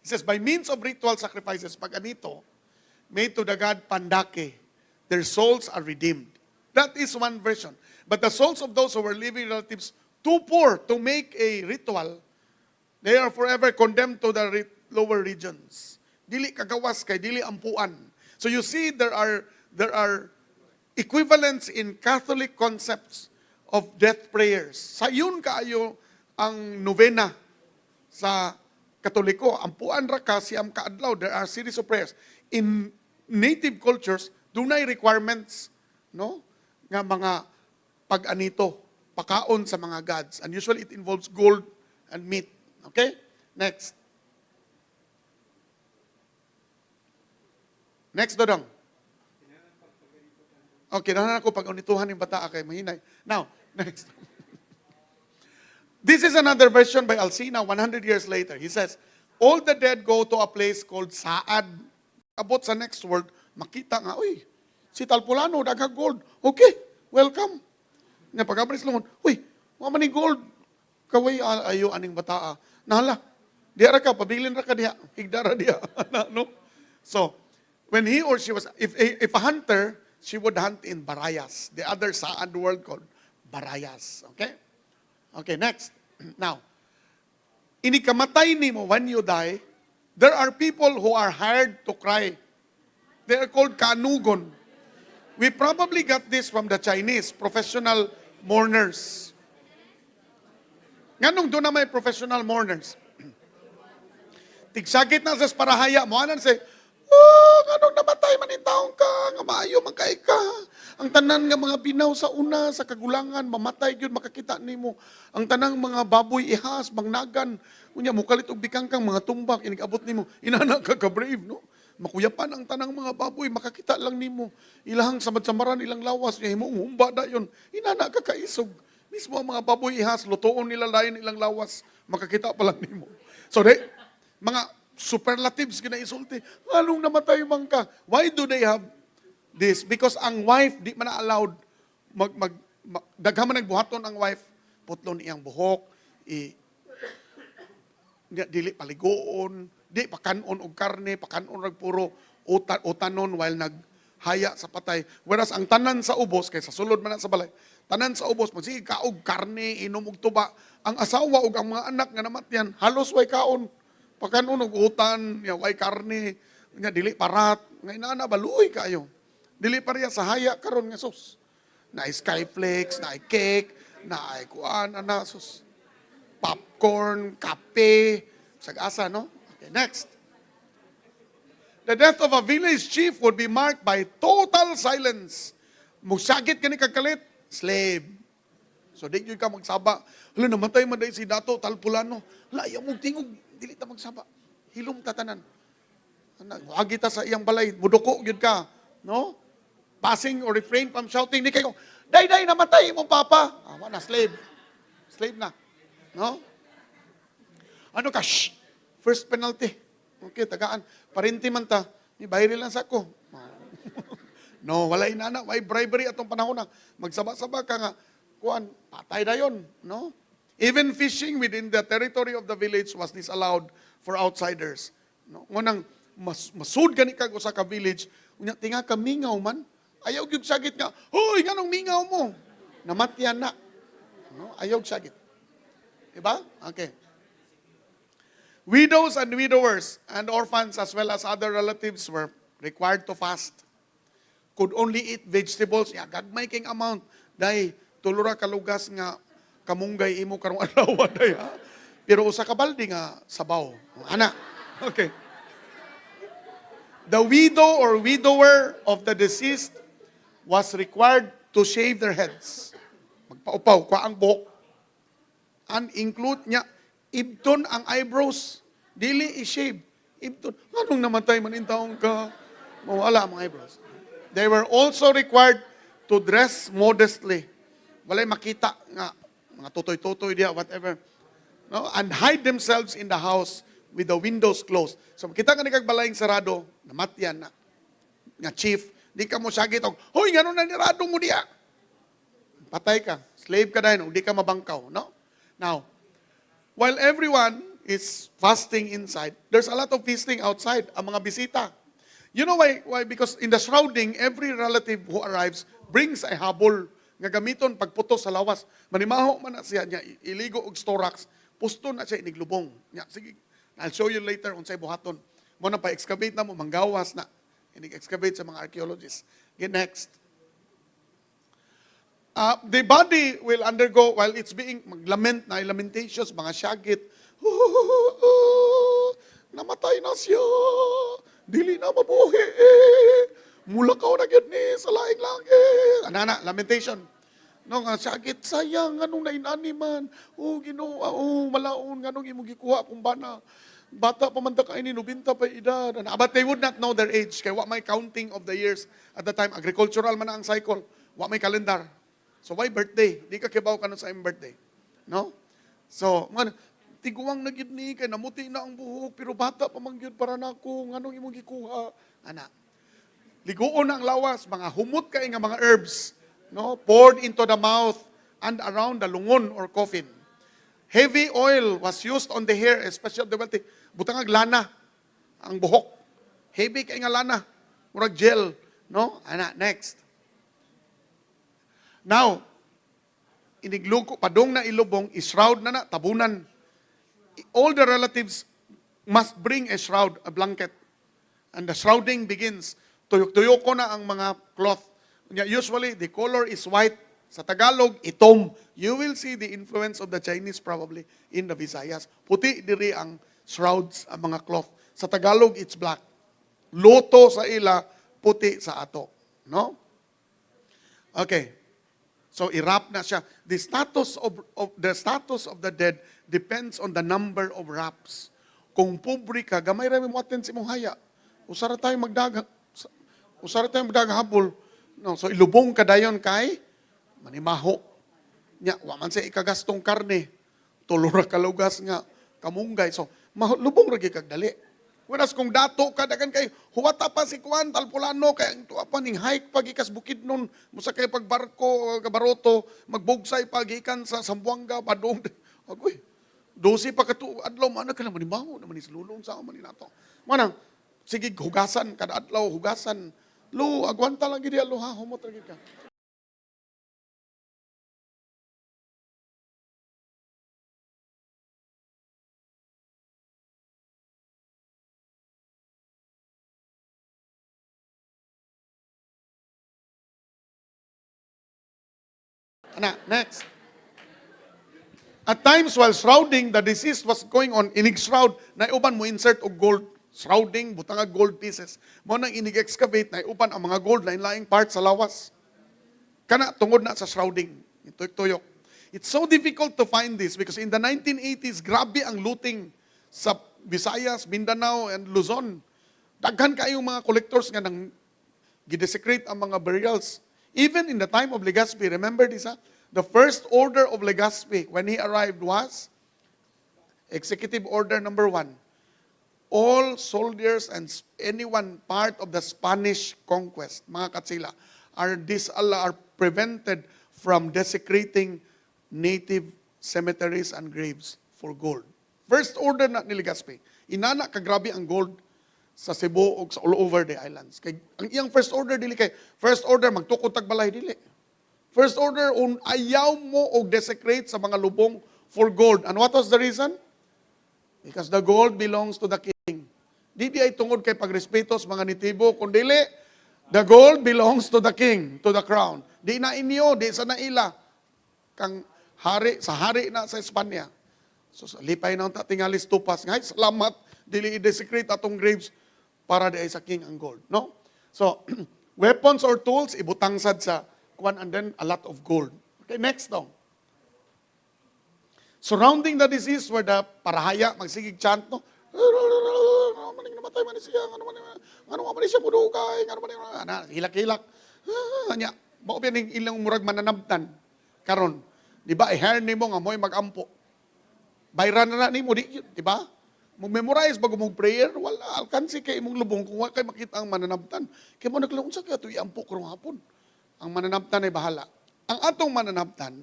It says, by means of ritual sacrifices, pag anito, made to the god Pandake, their souls are redeemed. That is one version. But the souls of those who were living relatives too poor to make a ritual, they are forever condemned to the lower regions. Dili kagawas kay dili ampuan. So you see there are equivalents in Catholic concepts of death prayers. Sayon kaayo ang novena sa Katoliko, ampuan ra ka siyam kaadlaw. There are series of prayers. In native cultures, dunay requirements, no? Nga mga pag-anito, pakaon sa mga gods. And usually it involves gold and meat. Okay? Next. Next, Dodong. Okay, nahanan ako pag-unituhan ng bata kay mahinay. Now, next. This is another version by Alcina 100 years later. He says, all the dead go to a place called Saad. Abot sa next world, makita nga, uy, si Talpulano, daghang gold. Okay, welcome. Nga pag-abris lumon, uy, mga ni gold. Kaway ayo aning bataa. Nahala, diya ra ka, pabilin ra ka diya. Higdara diya. No? So, when he or she was, if a hunter, she would hunt in Barayas, the other Saad world called Barayas. Okay? Okay, next. Now, inikamatay nimo when you die, there are people who are hired to cry. They are called kanugon. We probably got this from the Chinese, professional mourners. Nganong doon na may professional mourners? Tigsagit na sa parahaya, mo anan say, Oh, anong namatay man in taong ka, nga maayo man kay ka. Ang tanan nga mga binaw sa una, sa kagulangan, mamatay gyud makakita nimo. Ang tanang mga baboy ihas, mangnagan, unya mukalit og bikangkang mga tumbak inigabot nimo. Inana ka ka brave, no? Makuyapan ang tanang mga baboy, makakita lang nimo. Ilahang samad-samaran, ilang lawas, niya himong humba dayon. Inana ka kaisog. Mismo ang mga baboy ihas, lutoon nila lain ilang lawas, makakita pa lang nimo. So, mga superlatives kinaisulti. Anong namatay man ka? Why do they have this? Because ang wife, di man na allowed, daghan man nagbuhaton ang wife, putlon iyang buhok, dili paligoon, di pakanon og karne, pakanon og puro utanon while naghaya sa patay. Whereas ang tanan sa ubos, kay sa sulod man na sa balay, tanan sa ubos, magsige kaog karne, inom og tuba. Ang asawa ug ang mga anak nga namatyan, halos way kaon. Pagkanon og utan, way karne, nga dili parat, nga inana baluoy kayo. Dili pareha sa haya karon nga sus. Naay skyflakes, naay cake, naay kuan ana sus. Popcorn, kape, sag-asa no? Okay, next. The death of a village chief would be marked by total silence. Musagit kani kagkalit, slave. So di gyud ka magsaba. Hala namatay man dai si Dato Talpulano. Hala ayaw mong tingog, dili ta magsaba. Hilom ta tanan. Wagi ta sa iyang balay, muduko gyud ka, no? Passing or refrain from shouting, di kayo, day namatay imong papa. Ah, na slave. Slave na. No? Ano ka? Shh. First penalty. Okay, tagaan. Parinti man ta. Ni bayri lang sa ko. No, wala inana, why bribery atong panahon na. Magsaba-saba ka nga, kuan, patay na yun, no? Even fishing within the territory of the village was disallowed for outsiders. No? Ngunang masud gani kag usa ka village, unya tinga ka mingaw man, ayaw gyud sagit nga, hoy, nganong mingaw mo? Namatyan na. No? Ayaw sagit. Diba? Okay. Widows and widowers and orphans as well as other relatives were required to fast. Could only eat vegetables, gagmay king amount, dahil tulura kalugas nga kamunggay imo karong adlaw day ha. Pero usa ka balde nga sabaw. Ana. Okay. The widow or widower of the deceased was required to shave their heads. Magpaupaw kwa ang buhok. And include niya ibton ang eyebrows. Dili i-shave. Ibton. Anong namatay man in taong ka? Mawala ang eyebrows. They were also required to dress modestly. Walay makita nga mga tutoy-tutoy dia whatever. No? And hide themselves in the house with the windows closed. So makita ka ni kag balayng sarado, namatyan na. Nga chief, di ka mo sagit og, hoy ngano na nirado mo diya? Patay ka, slave ka dahil, di ka mabangkaw, no? Now, while everyone is fasting inside, there's a lot of feasting outside, ang mga bisita. You know why? Why? Because in the shrouding, every relative who arrives brings a habol nga gamiton pagputo sa lawas. Manimaho man na siya niya, iligo og storax, pusto na siya iniglubong. Nya, sige, I'll show you later unsay buhaton. Mo na pa-excavate na mo, manggawas na. Inig-excavate sa mga archaeologists. Get next. The body will undergo, while it's being maglament na lamentations, mga syagit, namatay na siya, dili na mabuhi, mulakaw na gyud ni sa laing langit. Anana, lamentation. No, nga syagit, sayang, anong nainani man, Ginoo, malaon, anong imong gikuha kung bana. Bata pa man ta kaini, 90 pa edad. But they would not know their age, kaya wa may counting of the years at the time. Agricultural man na ang cycle, wa may calendar. So why birthday? Di ka kibaw ka sa iyong birthday. No? So, tiguang na gyud ni, kay namuti na ang buhok, pero bata pa man gyud para nako, nganong imong gikuha. Ana. Liguon ang lawas, mga humot kay nga mga herbs, no? Poured into the mouth and around the lungon or coffin. Heavy oil was used on the hair, especially the wealthy. Butang lana ang buhok. Heavy kay nga lana, murag gel, no? Ana, next. Now, inigluko, padong na ilubong, ishroud na tabunan. All the relatives must bring a shroud, a blanket. And the shrouding begins. Tuyok-tuyok ko na ang mga cloth. Usually, the color is white. Sa Tagalog, itom. You will see the influence of the Chinese probably in the Visayas. Puti diri ang shrouds, ang mga cloth. Sa Tagalog, it's black. Loto sa ila, puti sa ato. No? Okay. So i-wrap na siya. The status of the dead depends on the number of wraps. Kung pobre ka, gamay ra mo aten si mong haya. Usara tayo magdaghabol. No, so ilubong ka dayon kay manimaho. Nya wa man sa ikagastong karne. Tulo ra kalugas nga kamunggay. So lubong ra gyud kag dali. Whereas kung dato ka dagan kay huwata pa si Kuan Talpulano kay ang tuwa pa ning hike pagikas bukid nun musa kay pagbarko kabaroto magbugsay pagikan sa Sambuanga padung agoy 12 pa katu adlaw man ka naman imaho naman is lulong sa man nato manang sige hugasan kada adlaw hugasan lo agwanta lang gid lo ha humot ra gid ka. Next. At times while shrouding, the deceased was going on, inig-shroud, na uban mo insert og gold, shrouding, butang gold pieces. Mo nang inig-excavate, na uban ang mga gold, lain-laing part sa lawas. Kana, tungod na sa shrouding. Tuyok-tuyok. It's so difficult to find this because in the 1980s, grabe ang looting sa Visayas, Mindanao, and Luzon. Daghan kayong mga collectors nga nang gidesecrate ang mga burials. Even in the time of Legazpi, remember this, the first order of Legazpi when he arrived was Executive Order number 1. All soldiers and anyone part of the Spanish conquest, mga katsila, are prevented from desecrating native cemeteries and graves for gold. First order na ni Legazpi. Inana kagrabe ang gold sa Cebu o sa all over the islands. Kay ang iyang first order dili kay first order magtukod tag balay dili. First order ayaw mo og desecrate sa mga lubong for gold. And what was the reason? Because the gold belongs to the king. Di ay tungod kay pagrespeto sa mga nitibo kundi the gold belongs to the king, to the crown. Di na inyo, di sa naila kang hari sa hari na sa Espanya. So lipay na ta tingali stupas ngay salamat dili i-desecrate atong graves para di ay sa king ang gold, no? So, weapons or tools, ibutang sad sa kuan and then a lot of gold. Okay, next daw. Surrounding the deceased were the parahaya, magsigig chant, no? Ano man namatay man siya, ano man siya mudugay, hilak-hilak. Anya, mao ba ning ilang murag mananabtan karon? Di ba, i-hair nimo nga mo'y magampo. Bayran na nimo, di ba? Mag-memorize bago mong prayer, wala, alkansi kay imong lubong kung wala kay makita ang mananabtan. Kaya mo naglaon sa kaya ito, iampo karong hapon. Ang mananabtan ay bahala. Ang atong mananabtan,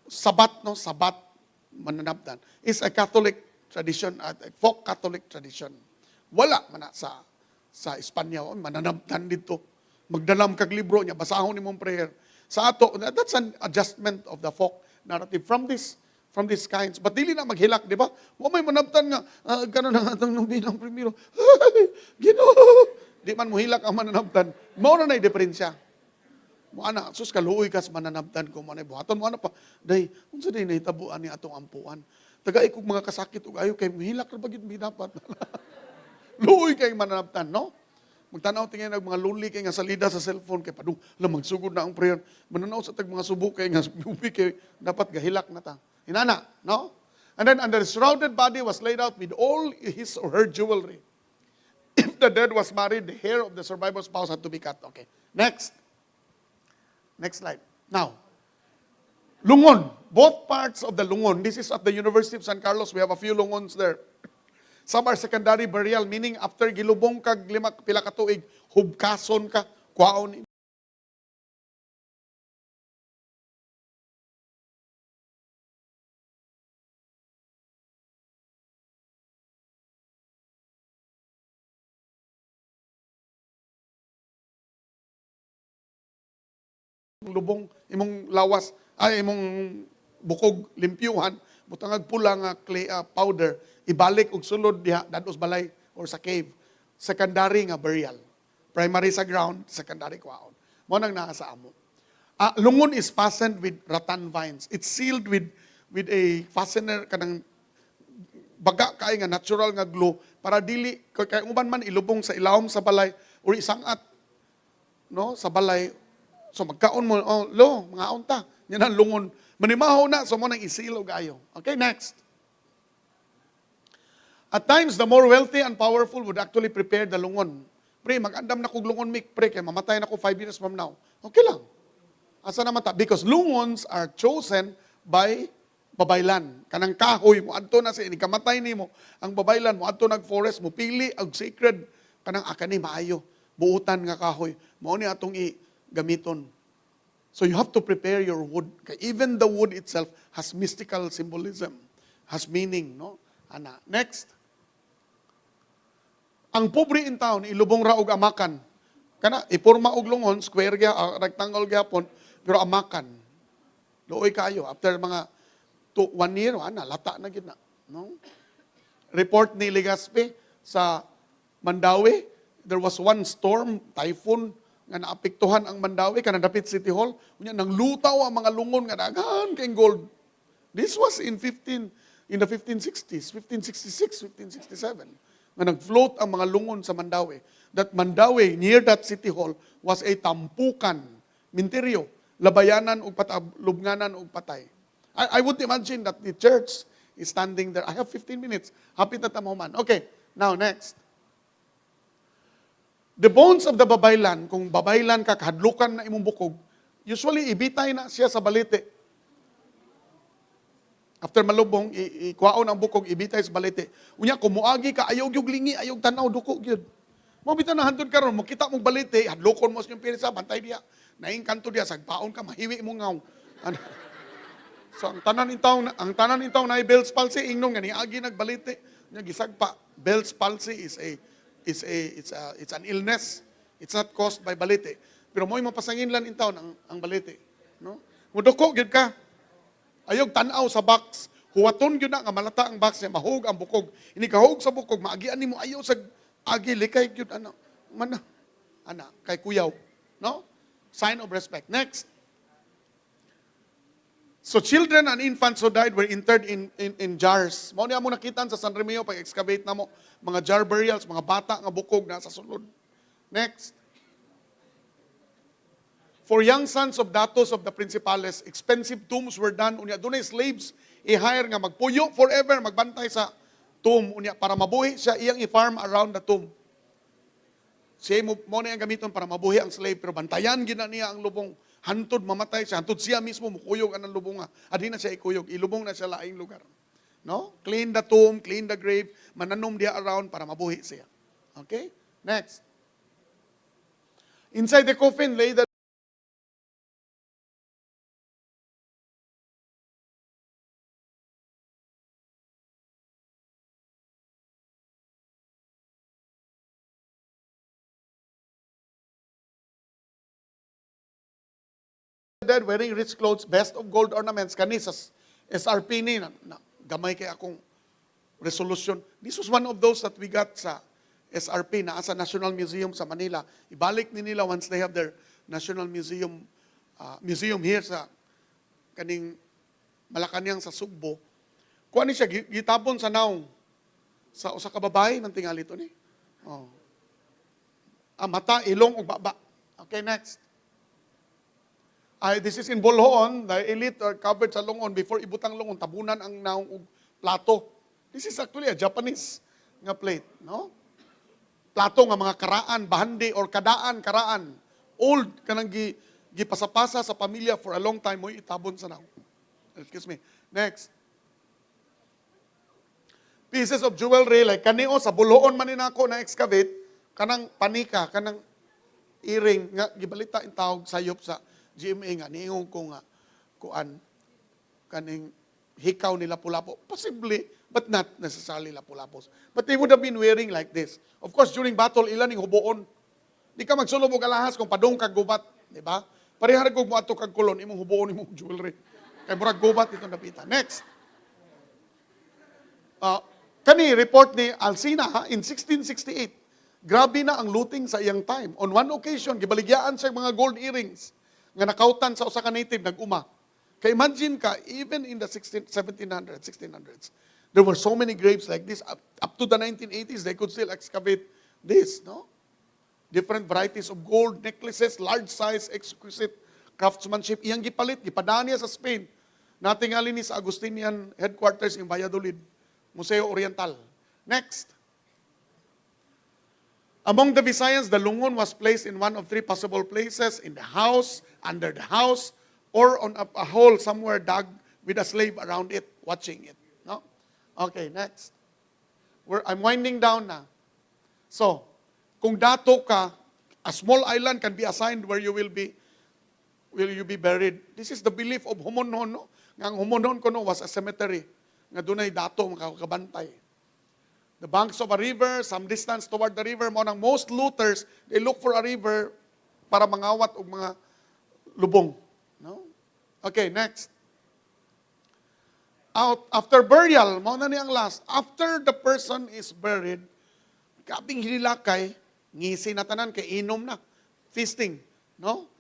sabat mananabtan, is a Catholic tradition, a folk Catholic tradition. Wala man sa Espanya, mananabtan dito. Magdalam kag libro niya, basahon nimong prayer. Sa ato, that's an adjustment of the folk narrative from these kinds. But dili na maghilak, di ba? Wa may manabtan nga, gano'n na atong nung bilang primero. Ginoo! Di man muhilak ang mananabtan. Mao na na'y diferensya. Mo ana, sus kaluoy kas mananabtan ko man ay buhaton mo ana pa. Day, unsa day nahitabuan ni atong ampuan. Tagay kog mga kasakit ug ayo kay muhilak ra bagid mi dapat. Luoy kay mananabtan, no? Magtanaw tingin ng mga lonely kay nga salida sa cellphone kay padung lamang sugod na ang prayer. Mananaw sa tag mga subo kay nga ubi kay dapat gahilak na ta. Inana, no? And then, the shrouded body was laid out with all his or her jewelry. If the dead was married, the hair of the survivor spouse had to be cut. Okay. Next. Next slide. Now, lungon. Both parts of the lungon. This is at the University of San Carlos. We have a few lungons there. Some are secondary burial, meaning after gilubong kag pila ka tuig, hubkason ka, kwaon. Lubong, imong lawas, imong bukog, limpyuhan, butangag pula nga clay powder, ibalik og sulod diha dados balay or sa cave. Secondary nga burial. Primary sa ground, secondary kwaon. Mo nang naa sa amo. Lungon is fastened with rattan vines. It's sealed with a fastener kanang baga kay nga natural nga glue para dili kay uban man ilubong sa ilawom sa balay or isangat no sa balay. So magkaon mo, oh, lo, mga unta, yan ang lungon. Manimaho na, so mo nang isilo gayo. Okay, next. At times, the more wealthy and powerful would actually prepare the lungon. Pre, mag-andam na kong lungon, Mick, pre, kaya mamatay na ko 5 years from now. Okay lang. Asa naman ta? Because lungons are chosen by babaylan. Kanang kahoy mo, adto na siya, inikamatay ni mo. Ang babaylan mo, adto nag-forest mo, pili, ang sacred, kanang akani maayo. Buutan nga kahoy. Mao ni atong gamiton. So you have to prepare your wood. Even the wood itself has mystical symbolism, has meaning, no? Ana. Next. Ang pobre in town, ilubong ra og amakan. Kana, iporma og lungon, square gya, rectangle gyapon, pero amakan. Looy kayo. After mga 1 year, lata na gid na. No? Report ni Legazpi sa Mandawi, there was one storm, typhoon, nga naapektuhan ang Mandawi, kanang dapit City Hall, unya nang lutaw ang mga lungon nga daghan kay gold. This was in the 1560s, 1566, 1567. Nga nag-float ang mga lungon sa Mandawi. That Mandawi, near that City Hall, was a tampukan, minteryo, labayanan o lubnganan o patay. I would imagine that the church is standing there. I have 15 minutes. Happy na tamahuman. Okay, now next. The bones of the babaylan, kung babaylan ka, kahadlukan na imong bukog, usually ibitay na siya sa balite. After malubong, ikwaon ang bukog, ibitay sa balite. Unya, kumuagi ka, ayaw yung lingi, ayaw tanaw, duko, yun. Mabita na hantod karon, makita mong balite, hadlokon mo sa yung pirisa, bantay diya. Naing kanto diya, sagpaon ka, mahiwi mo ngaw. Ano? So, ang tanan intaw na Bell's palsy, ingnon nga, niagi nagbalite, niya gisagpa. Bell's palsy it's an illness. It's not caused by balite. Pero mo'y mapasangin lang intaw ang balite. No? Muduko, gyud ka. Ayog tanaw sa box. Huwaton gyud na nga malata ang box niya, mahug ang bukog. Ini kahug sa bukog, maagian nimo ayaw sa agi likay gyud ana. Ana kay kuyaw, no? Sign of respect. Next. So children and infants who died were interred in jars. Mao niya mo nakitan sa San Remio pag excavate na mo mga jar burials, mga bata nga bukog na sa sulod. Next. For young sons of datos of the principales, expensive tombs were done. Unya, dunay slaves, i-hire nga magpuyo forever, magbantay sa tomb. Unya, para mabuhi siya, iyang i-farm around the tomb. Siya mo na yung gamiton para mabuhi ang slave, pero bantayan gina niya ang lubong. Hantod mamatay siya, hantod siya mismo, mukuyog ang lubong nga. Adi na siya ikuyog, ilubong na siya laing lugar. No? Clean the tomb, clean the grave, mananom dia around para mabuhi siya. Okay? Next. Inside the coffin lay the dead wearing rich clothes, best of gold ornaments, kanisas, SRP ni, gamay kay akong resolution. This was one of those that we got sa SRP na sa National Museum sa Manila. Ibalik ni nila once they have their National Museum here sa kaning Malacañang sa Sugbo. Kuha ni siya, gitapon sa naong sa usa ka babae ng tingali ito ni. Oh. Mata, ilong, ug baba. Okay, next. This is in Bolhoon, the elite are covered sa lungon before ibutang lungon, tabunan ang naong ug plato. This is actually a Japanese nga plate, no? Plato nga mga karaan, bahandi or karaan. Old kanang gipasapasa sa pamilya for a long time mo itabon sa naong. Excuse me. Next. Pieces of jewelry like kanio sa Bolhoon man ninako na excavate kanang panika, kanang earring nga gibalita in tawag sayop sa GMA nga, niingon ko nga, kuan, kaning hikaw ni Lapu-Lapu. Possibly, but not necessarily Lapu-Lapus. But they would have been wearing like this. Of course, during battle, ilan yung hubuon. Di ka magsulong mo alahas kung padong kag gubat. Di ba? Parihar kog mo ato kag kulon, imong hubuon, imong jewelry. Kay murag gubat itong napita. Next. Kani, report ni Alcina, in 1668, grabe na ang looting sa iyang time. On one occasion, gibaligyaan siya mga gold earrings nga nakautan sa usa ka native nag-uma. Kay imagine ka, even in the 1700s, 1600s, There were so many graves like this. Up to the 1980s, they could still excavate this, no? Different varieties of gold, necklaces, large size, exquisite craftsmanship. Iyang gipalit, gipadaan niya sa Spain. Natingali ni sa Agustinian headquarters in Valladolid, Museo Oriental. Next. Among the Visayans, the lungon was placed in one of three possible places: in the house, under the house, or on a hole somewhere dug with a slave around it, watching it. No? Okay, next. I'm winding down na. So, kung dato ka, a small island can be assigned where you will be buried. This is the belief of Homonon, no? Nga ang Homonon ko no was a cemetery. Nga dunay dato makakabantay. The banks of a river, some distance toward the river, mo nang most looters, they look for a river para mangawat og mga lubong. No? Okay, next. After burial, mo na niyang last. After the person is buried, kabing hililakay, ngisi na tanan kay inom na. Feasting. No?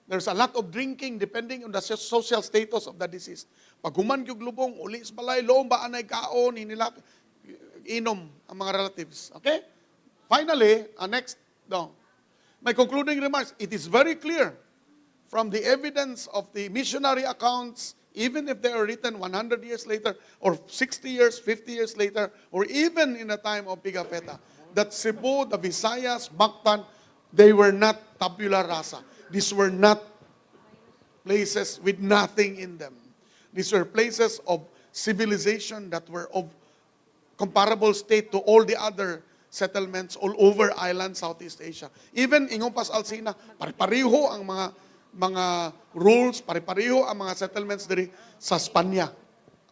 There's a lot of drinking depending on the social status of the deceased. Pag human yung lubong, uli sa balay, loong ba anay kaon, hinilakay, inom ang mga relatives. Okay? Finally, next. No. My concluding remarks, it is very clear from the evidence of the missionary accounts, even if they are written 100 years later, or 60 years, 50 years later, or even in the time of Pigafetta, that Cebu, the Visayas, Mactan, they were not tabula rasa. These were not places with nothing in them. These were places of civilization that were of comparable state to all the other settlements all over island Southeast Asia. Even ingong pas Alsina, pare-pareho ang mga rules, pare-pareho ang mga settlements diri sa Spanya.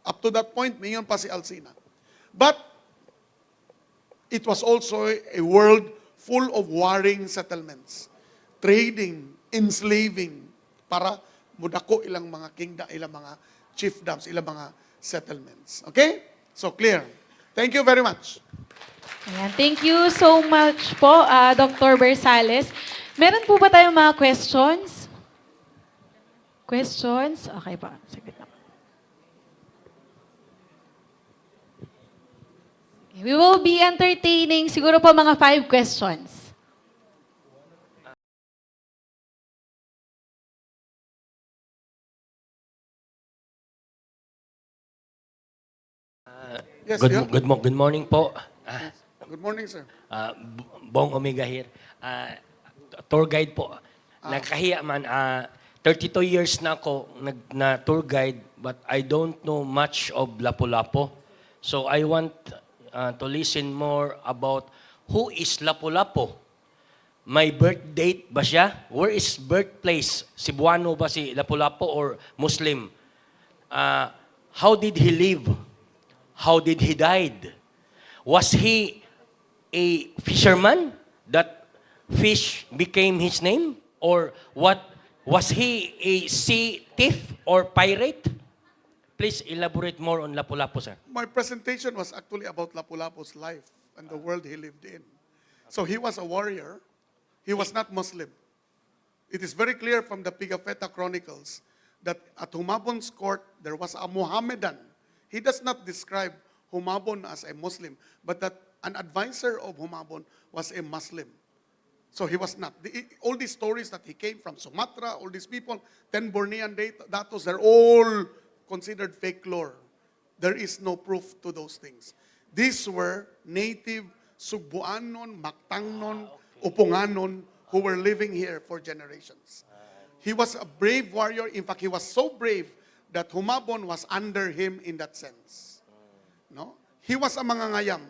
Up to that point, mingon pa si Alsina. But it was also a world full of warring settlements, trading, enslaving, para mudako ilang mga kingdom, ilang mga chiefdoms, ilang mga settlements. Okay? So clear. Thank you very much. Ayan, thank you so much po, Dr. Bersales. Meron po ba tayong mga questions? Questions? Okay pa. Saglit lang. Okay, we will be entertaining siguro po mga 5 questions. Yes, Good morning po. Good morning, sir. Bong Omega here. Tour guide po. Nagkahiya man, 32 years na ako na tour guide, but I don't know much of Lapu-Lapu. So I want to listen more about who is Lapu-Lapu. May birth date ba siya? Where is birthplace? Cebuano ba si Lapu-Lapu or Muslim? How did he live? How did he died? Was he a fisherman that fish became his name? Or what? Was he a sea thief or pirate? Please elaborate more on Lapu-Lapu, sir. My presentation was actually about Lapu-Lapu's life and the world he lived in. So he was a warrior. He was not Muslim. It is very clear from the Pigafetta Chronicles that at Humabon's court, there was a Mohammedan. He does not describe Humabon as a Muslim, but that an advisor of Humabon was a Muslim. So he was not. All these stories that he came from Sumatra, all these people, 10 Bornean datos, they're all considered fake lore. There is no proof to those things. These were native Sugbuanon, Mactangnon, Upunganon who were living here for generations. He was a brave warrior. In fact, he was so brave that Humabon was under him in that sense. No? He was a mangangayam.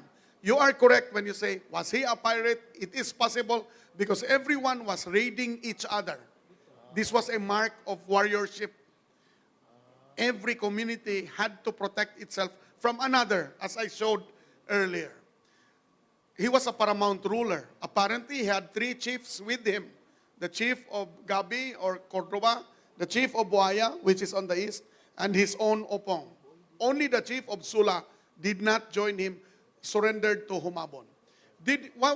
You are correct when you say, was he a pirate? It is possible because everyone was raiding each other. This was a mark of warriorship. Every community had to protect itself from another, as I showed earlier. He was a paramount ruler. Apparently, he had 3 chiefs with him. The chief of Gabi or Cordoba, the chief of Buaya, which is on the east, and his own Opong. Only the chief of Sula did not join him, surrendered to Humabon.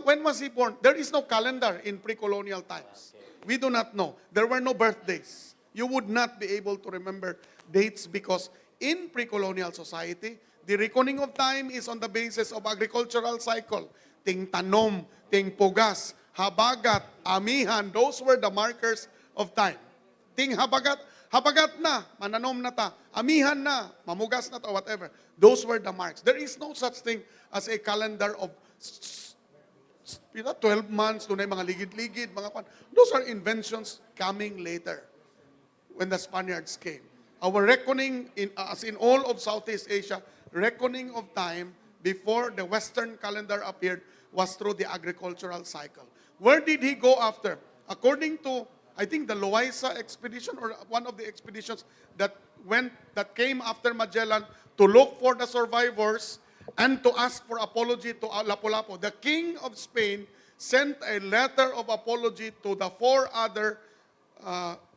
When was he born? There is no calendar in pre-colonial times. We do not know. There were no birthdays. You would not be able to remember dates because in pre-colonial society, The reckoning of time is on the basis of agricultural cycle. Ting tanom, ting pugas, habagat, amihan, those were the markers of time. Ting habagat, habagat na, mananom na ta. Amihan na, mamugas na ta, whatever. Those were the marks. There is no such thing as a calendar of 12 months, doon ay mga ligid-ligid, mga kwan. Those are inventions coming later when the Spaniards came. Our reckoning, as in all of Southeast Asia, reckoning of time before the Western calendar appeared was through the agricultural cycle. Where did he go after? According to, I think, the Loaiza expedition, or one of the expeditions that came after Magellan to look for the survivors and to ask for apology to Lapu-Lapu. The King of Spain sent a letter of apology to the 4 other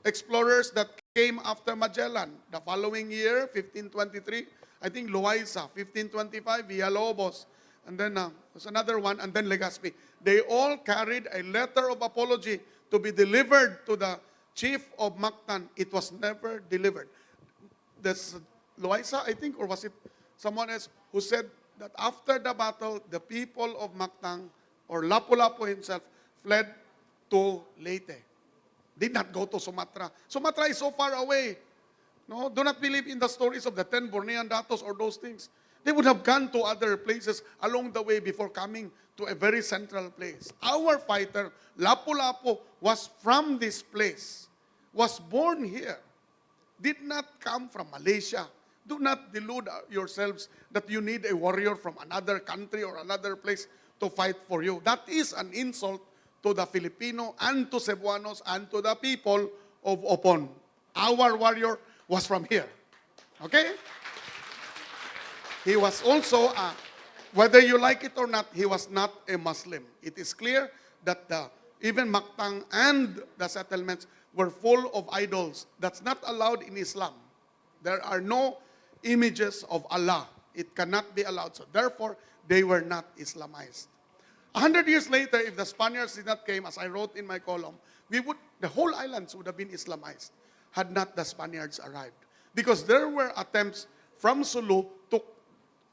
explorers that came after Magellan. The following year, 1523, I think Loaiza, 1525, Villalobos, and then there's another one, and then Legazpi. They all carried a letter of apology to be delivered to the chief of Mactan. It was never delivered. This Loaiza, I think, or was it someone else who said that after the battle, the people of Mactan, or Lapu-Lapu himself, fled to Leyte. Did not go to Sumatra. Sumatra is so far away. No, do not believe in the stories of the 10 Bornean datos or those things. They would have gone to other places along the way before coming to a very central place. Our fighter, Lapu-Lapu, was from this place, was born here, did not come from Malaysia. Do not delude yourselves that you need a warrior from another country or another place to fight for you. That is an insult to the Filipino and to Cebuanos and to the people of Opon. Our warrior was from here. Okay? He was also, whether you like it or not, he was not a Muslim. It is clear that even Mactan and the settlements were full of idols. That's not allowed in Islam. There are no images of Allah. It cannot be allowed. So therefore, they were not Islamized. 100 years later, if the Spaniards did not came, as I wrote in my column, the whole islands would have been Islamized had not the Spaniards arrived. Because there were attempts from Sulu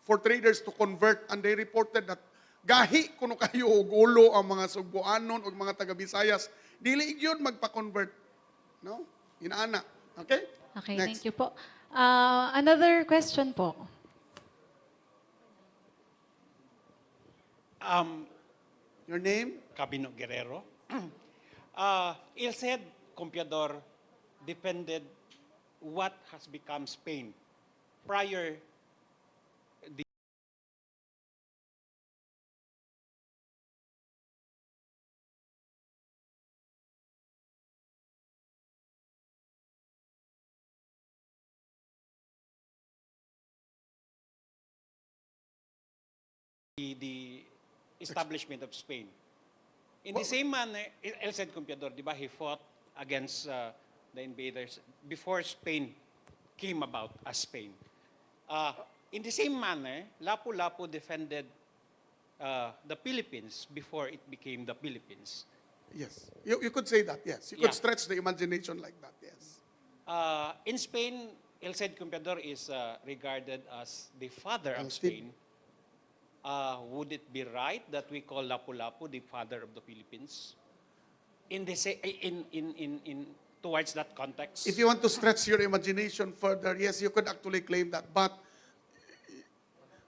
for traders to convert, and they reported that gahi kuno kayo og ulo ang mga Sugbuanon o mga taga-Visayas, dili yun magpa-convert. No? Inaana. Okay? Okay, Next. thank you po. Another question po. Your name? Cabino Guerrero. Il said Compiador defended what has become Spain prior the establishment of Spain. In the same manner, El Cid Compiador, di ba, he fought against the invaders before Spain came about as Spain. In the same manner, Lapu-Lapu defended the Philippines before it became the Philippines. Yes. You could say that, yes. You could stretch the imagination like that, yes. In Spain, El Cid Compiador is regarded as the father El of Cid. Spain. Would it be right that we call Lapu-Lapu the father of the Philippines? Towards that context? If you want to stretch your imagination further, yes, you could actually claim that. But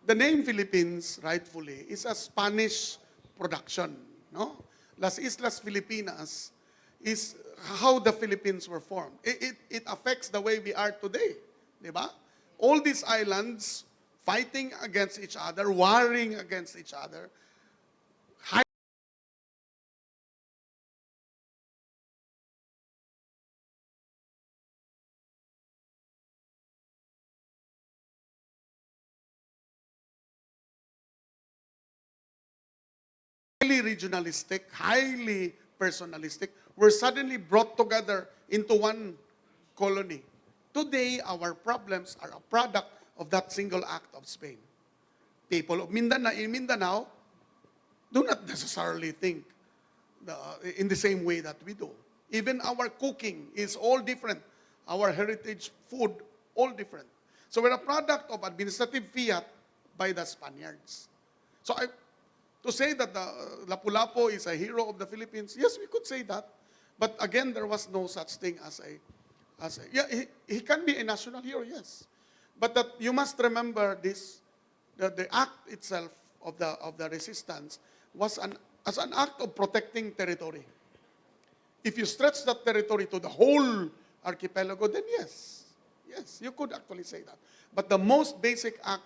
the name Philippines, rightfully, is a Spanish production. No? Las Islas Filipinas is how the Philippines were formed. It affects the way we are today. Diba? All these islands fighting against each other, warring against each other, highly regionalistic, highly personalistic, were suddenly brought together into one colony. Today, our problems are a product of that single act of Spain. People of Mindanao, in Mindanao, do not necessarily think in the same way that we do. Even our cooking is all different. Our heritage food, all different. So we're a product of administrative fiat by the Spaniards. So to say that the Lapu-Lapu is a hero of the Philippines, yes, we could say that. But again, there was no such thing as he can be a national hero, yes. But that you must remember this, the act itself of the resistance was as an act of protecting territory. If you stretch that territory to the whole archipelago, then yes, you could actually say that. But the most basic act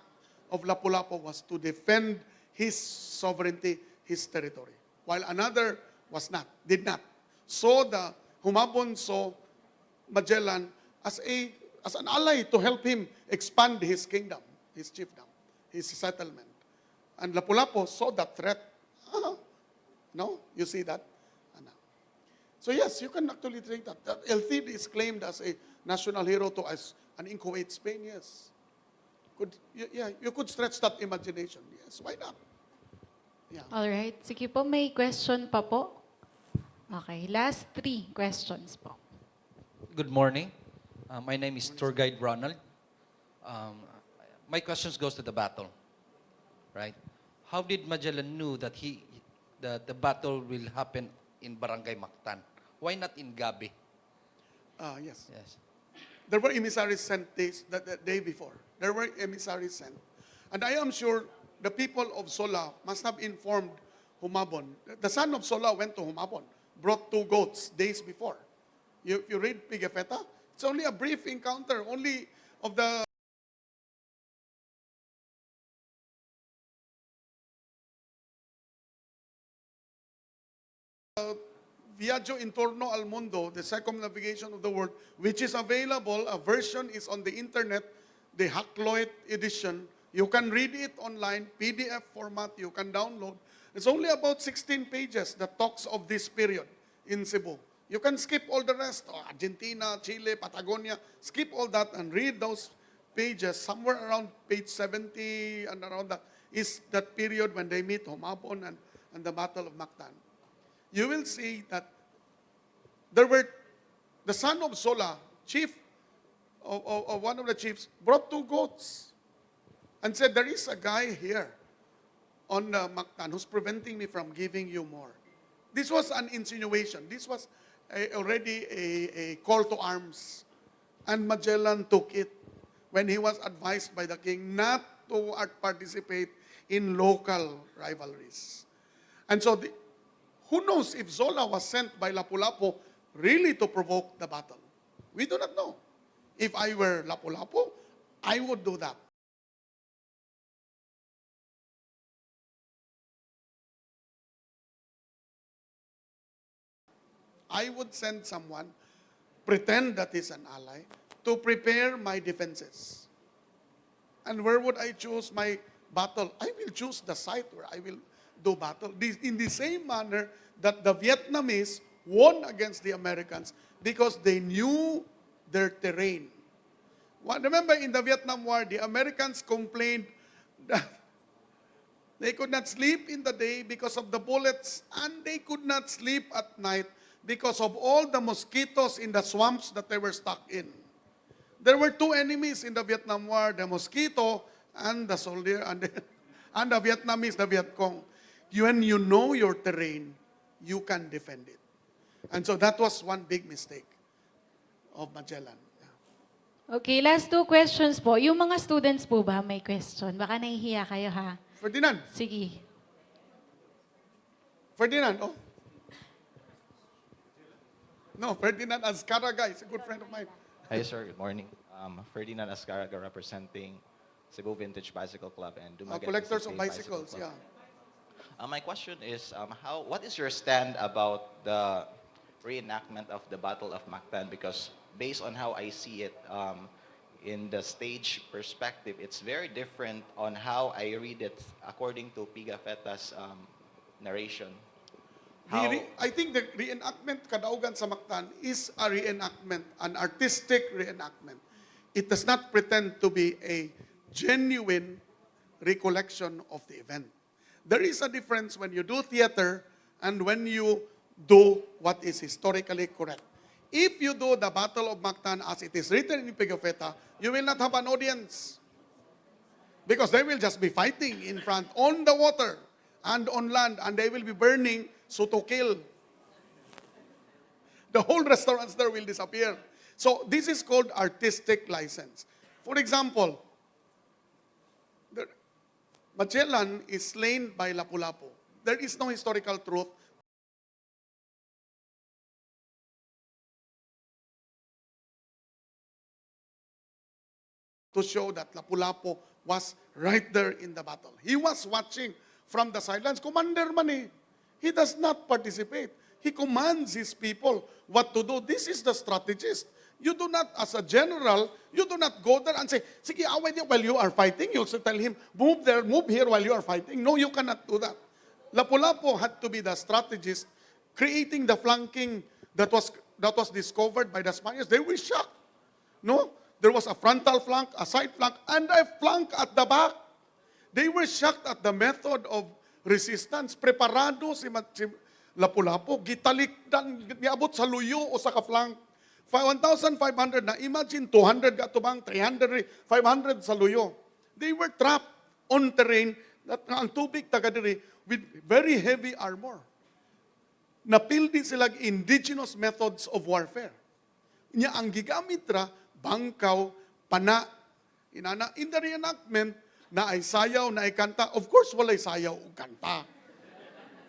of Lapu-Lapu was to defend his sovereignty, his territory, while another did not. So the Humabon saw Magellan as an ally to help him expand his kingdom, his chiefdom, his settlement. And Lapu-Lapu saw that threat. No? You see that? So yes, you can actually take that. El Cid is claimed as a national hero to us, and in Kuwait, Spain, yes. You could stretch that imagination. Yes, why not? Yeah. All right. Sige po, may question pa po. Okay, last 3 questions po. Good morning. My name is Tour Guide Ronald. My questions goes to the battle, right? How did Magellan knew that the battle will happen in Barangay Mactan? Why not in Gabi? Yes. Yes. There were emissaries sent the day before. There were emissaries sent. And I am sure the people of Sola must have informed Humabon. The son of Sola went to Humabon, brought 2 goats days before. If you read Pigafetta, it's only a brief encounter, only of the Viaggio Intorno al Mundo, the circumnavigation of the world, which is available. A version is on the internet, the Hakluyt edition. You can read it online, PDF format, you can download. It's only about 16 pages that talks of this period in Cebu. You can skip all the rest, Argentina, Chile, Patagonia, skip all that and read those pages. Somewhere around page 70 and around that is that period when they meet Humabon and the Battle of Mactan. You will see that the son of Sola, chief of one of the chiefs, brought 2 goats and said, there is a guy here on Mactan who's preventing me from giving you more. This was an insinuation. This was already a call to arms. And Magellan took it when he was advised by the king not to participate in local rivalries. And so who knows if Zola was sent by Lapu-Lapu really to provoke the battle? We do not know. If I were Lapu-Lapu, I would do that. I would send someone, pretend that he's an ally, to prepare my defenses. And where would I choose my battle? I will choose the site where I will do battle. In the same manner that the Vietnamese won against the Americans because they knew their terrain. Remember in the Vietnam War, the Americans complained that they could not sleep in the day because of the bullets, and they could not sleep at night because of all the mosquitoes in the swamps that they were stuck in. There were 2 enemies in the Vietnam War, the mosquito and the soldier, and the Vietnamese, the Viet Cong. When you know your terrain, you can defend it. And so that was one big mistake of Magellan. Okay, last 2 questions po. Yung mga students po ba may question? Baka nahihiya kayo ha? Ferdinand. Sige. Ferdinand, oh. No, Ferdinand Azcaraga is a good friend of mine. Hi, sir. Good morning. Ferdinand Azcaraga representing Cebu Vintage Bicycle Club and Dumaguete Collectors of City bicycles, Bicycle yeah. Club. My question is, what is your stand about the reenactment of the Battle of Mactan? Because based on how I see it, in the stage perspective, it's very different on how I read it according to Pigafetta's narration. I think the reenactment Kadaugan sa Mactan is a reenactment, an artistic reenactment. It does not pretend to be a genuine recollection of the event. There is a difference when you do theater and when you do what is historically correct. If you do the Battle of Mactan as it is written in Pigafetta, you will not have an audience. Because they will just be fighting in front on the water and on land, and they will be burning so to kill. The whole restaurants there will disappear. So this is called artistic license. For example, Magellan is slain by Lapu-Lapu. There is no historical truth. To show that Lapu-Lapu was right there in the battle. He was watching from the sidelines. Commander man eh. He does not participate. He commands his people what to do. This is the strategist. You do not, as a general, you do not go there and say, sige, away niyo while you are fighting. You also tell him, move there, move here while you are fighting. No, you cannot do that. Lapu-Lapu had to be the strategist creating the flanking that was discovered by the Spaniards. They were shocked. No? There was a frontal flank, a side flank, and a flank at the back. They were shocked at the method of resistance. Preparado si Lapu-Lapu, gitalikdan, niabot sa luyo o sa ka-flank. 1,500 na, imagine 200 katubang, 300, 500 sa luyo. They were trapped on terrain that ang tubig tagadiri with very heavy armor. Napildi sila indigenous methods of warfare. Nya ang gigamit ra, bangkaw, pana, inana. In the reenactment, na ay sayaw, na ay kanta. Of course, walay sayaw o kanta.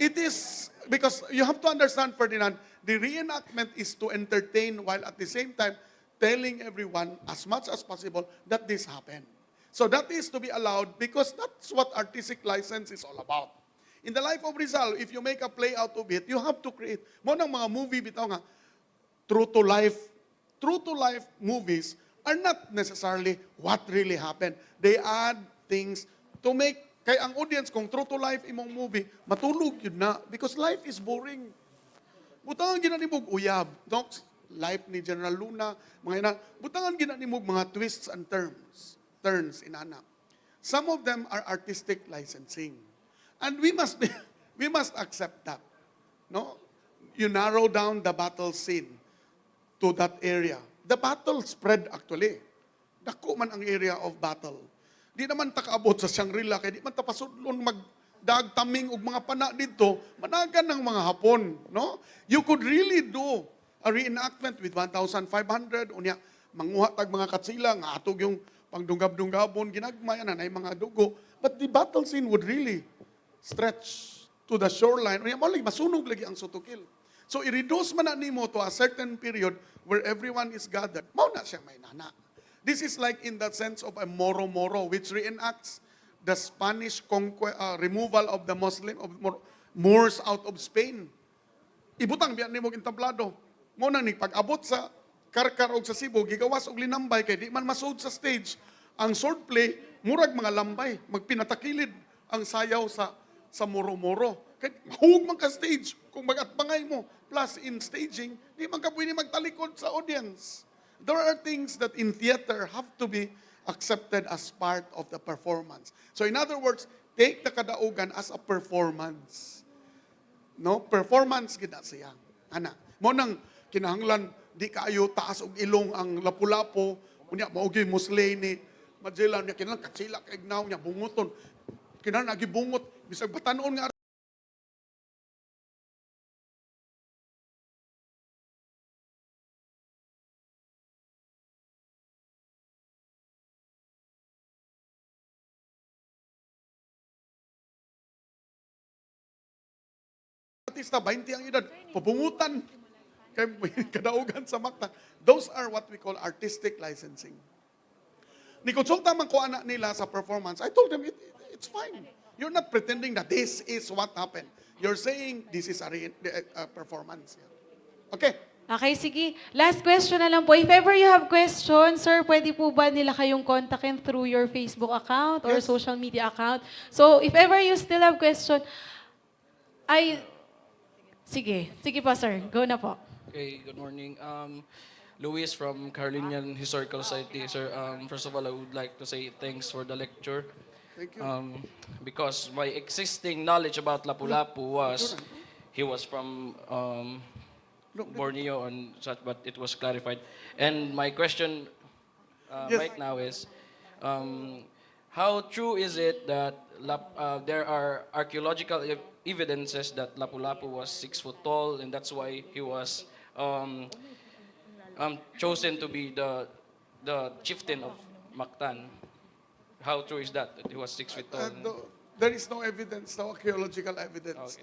It is, because you have to understand, Ferdinand, the reenactment is to entertain while at the same time telling everyone as much as possible that this happened. So that is to be allowed because that's what artistic license is all about. In the life of Rizal, if you make a play out of it, you have to create. Mo ng mga movie bitaw nga, true to life movies are not necessarily what really happened. They add things to make, kay ang audience, kung true to life imong movie, matulog yun na because life is boring. Butangan ginanimog uyab, life ni General Luna, mga ina, butangan ginanimog mga twists and turns inana. Some of them are artistic licensing. And we must accept that. No? You narrow down the battle scene to that area. The battle spread actually. Dako man ang area of battle. Di naman takaabot sa Shangri-La, kaya di man tapasudlon magdagtaming og mga pana dito, managan ng mga Hapon. No? You could really do a reenactment with 1,500, unya, manguha tag mga katsila, nga atog yung pangdunggab-dunggabon, ginagmay na mga dugo. But the battle scene would really stretch to the shoreline. Unya, masunog lagi ang sutukil. So, i-reduce man na nimo to a certain period where everyone is gathered. Mao na siya may nana. This is like in the sense of a moro-moro, which reenacts the Spanish removal of the Moors out of Spain. Ibutang biyan nimo intablado. Mo na ni pag-abot sa Karkar og sa Cebu, gigawas og linambay kay di man masud sa stage. Ang swordplay murag mga lambay, magpinatakilid ang sayaw sa moro-moro. Kaya mahug man ka stage kung magatbangay mo. Plus in staging, di man ka pwede magtalikod sa audience. There are things that in theater have to be accepted as part of the performance. So in other words, take the kadaugan as a performance. No? Performance gina siya. Ana, mo nang kinahanglan di kaayo taas og ilong ang Lapu-Lapu, unya maugi muslay Magellan niya kinahanglan katsila kay ignaw niya bunguton. Kinahanglan nagibungot bisag batanon nga artista 20 ang edad, pabungutan kay kadaugan sa makta. Those are what we call artistic licensing. Ni konsulta man ko anak nila sa performance. I told them it's fine. You're not pretending that this is what happened. You're saying this is a performance. Okay. Okay, sige. Last question na lang po. If ever you have questions, sir, pwede po ba nila kayong kontakin through your Facebook account or Yes. social media account? So, if ever you still have question, sige. Sige po, sir. Go na po. Okay, good morning. Luis from Carolinian Historical Society. Sir, first of all, I would like to say thanks for the lecture. Thank you. Because my existing knowledge about Lapu-Lapu was, he was from Borneo and such, but it was clarified. And my question Yes. right now is, how true is it that there are archaeological evidences that Lapu-Lapu was 6 foot tall, and that's why he was chosen to be the chieftain of Mactan? How true is that he was 6 feet tall? There is no evidence, no archaeological evidence.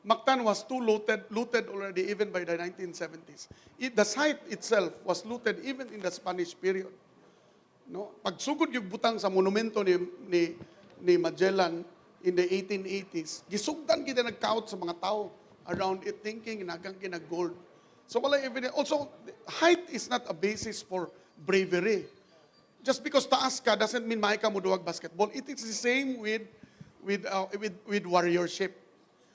Mactan was too looted already even by the 1970s. The site itself was looted even in the Spanish period. No? Pagsugod yung butang sa monumento ni Magellan in the 1880s, gisugdan kita nagkaot sa mga tao around it thinking nagang gold. So wala evidence. Also, height is not a basis for bravery. Just because taas ka doesn't mean mahi ka mo duwag basketball. It is the same with warriorship.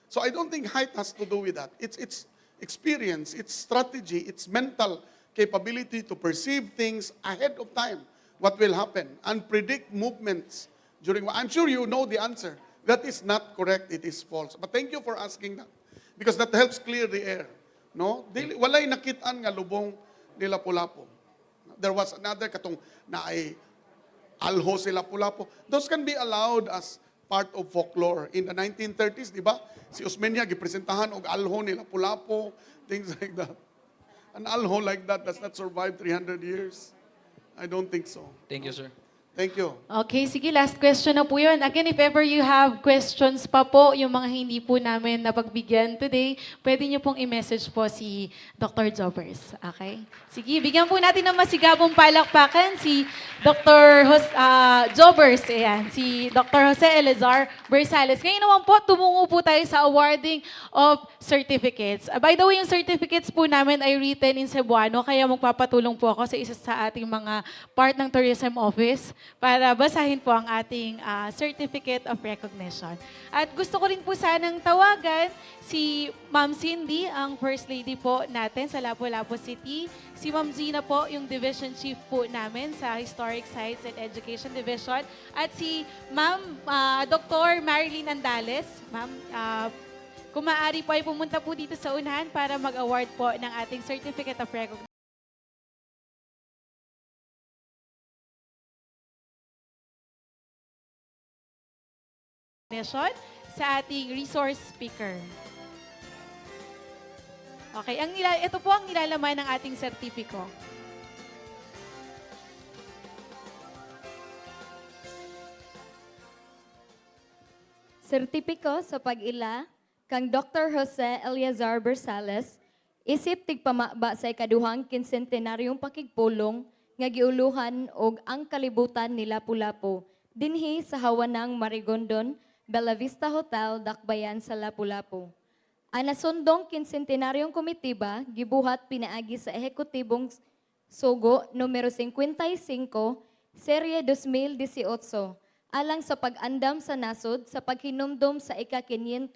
So I don't think height has to do with that. It's experience, it's strategy, it's mental capability to perceive things ahead of time, what will happen, and predict movements during. I'm sure you know the answer. That is not correct, it is false. But thank you for asking that, because that helps clear the air. No? Walay nakitaan nga lubong ni Lapu-Lapu. There was another katong na ay alho si Lapu-Lapu. Those can be allowed as part of folklore. In the 1930s, di ba? Si Osmeña gipresentahan og alho ni Lapu-Lapu, things like that. An alho like that does not survive 300 years. I don't think so. Thank you, sir. Thank you. Okay, sige, last question na po yun. Again, if ever you have questions pa po, yung mga hindi po namin napagbigyan today, pwede nyo pong i-message po si Dr. Jobers. Okay? Sige, bigyan po natin ng masigabong palakpakan si Dr. Jobers. Ayan, si Dr. Jose Eleazar Bersales. Ngayon naman po, tumungo po tayo sa awarding of certificates. By the way, yung certificates po namin ay written in Cebuano, kaya magpapatulong po ako sa isa sa ating mga part ng tourism office para basahin po ang ating Certificate of Recognition. At gusto ko rin po sanang tawagan si Ma'am Cindy, ang First Lady po natin sa Lapu-Lapu City. Si Ma'am Zina po, yung Division Chief po namin sa Historic Sites and Education Division. At si Ma'am Dr. Marilyn Andales. Ma'am, kung maaari po ay pumunta po dito sa unahan para mag-award po ng ating Certificate of Recognition sa ating resource speaker. Okay, ito po ang nilalaman ng ating sertipiko. Sertipiko sa pag-ila kang Dr. Jose Eleazar Bersales, isip tigpamaba sa ikaduhang kinsentenaryong pakigpulong nga giuluhan og ang kalibutan ni Lapu-Lapu dinhi sa Hawanang Marigondon, Bellavista Hotel, Dakbayan sa Lapu-Lapu. Ang nasundong kinsentenaryong komitiba gibuhat pinaagi sa ehekutibong sugo numero 55, serye 2018, alang sa pag-andam sa nasod sa paghinumdum sa ika-500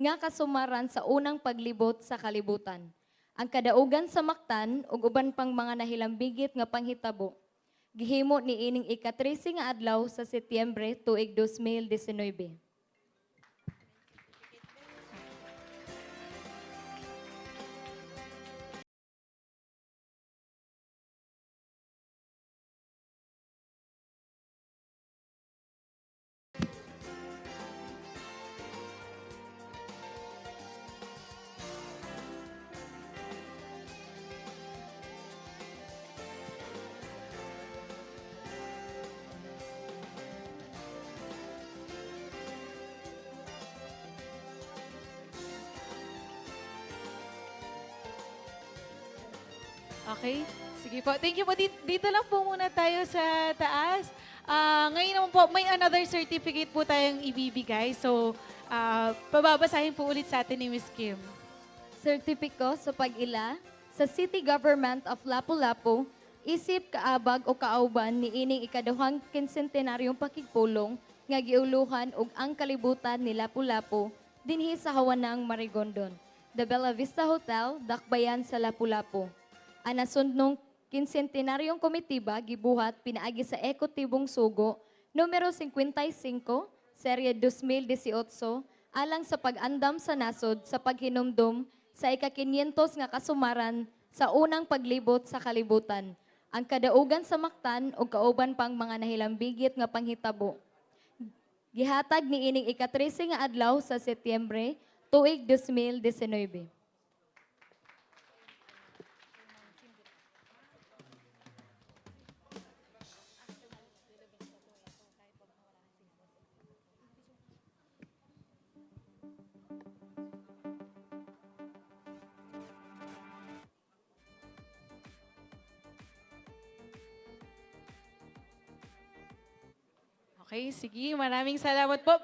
nga kasumaran sa unang paglibot sa kalibutan. Ang kadaugan sa Mactan ug uban pang mga nahilambigit nga panghitabo gihimo ni ining ika-13 nga adlaw sa Setyembre tuig 2019. Okay? Sige po. Thank you po. Dito lang po muna tayo sa taas. Ngayon naman po, may another certificate po tayong ibibigay. So, pababasahin po ulit sa atin ni Ms. Kim. Sertipiko sa pag-ila sa City Government of Lapu-Lapu, isip kaabag o kaauban ni ining ikaduhang kinsentenaryong pakigpulong nga giuluhan og ang kalibutan ni Lapu-Lapu dinhi sa Hawanang Marigondon, the Bellavista Hotel, Dakbayan sa Lapu-Lapu. Ang nasundnong kinsentenaryong komitiba gibuhat pinaagi sa ekotibong sugo numero 55, serye 2018, alang sa pag-andam sa nasod sa paghinumdum sa ika-500 nga kasumaran sa unang paglibot sa kalibutan. ang kadaugan sa Mactan o kauban pang mga nahilambigit nga panghitabo. Gihatag ni ining ika-13 nga adlaw sa Setyembre, tuig 2019. Okay, sige. Maraming salamat po.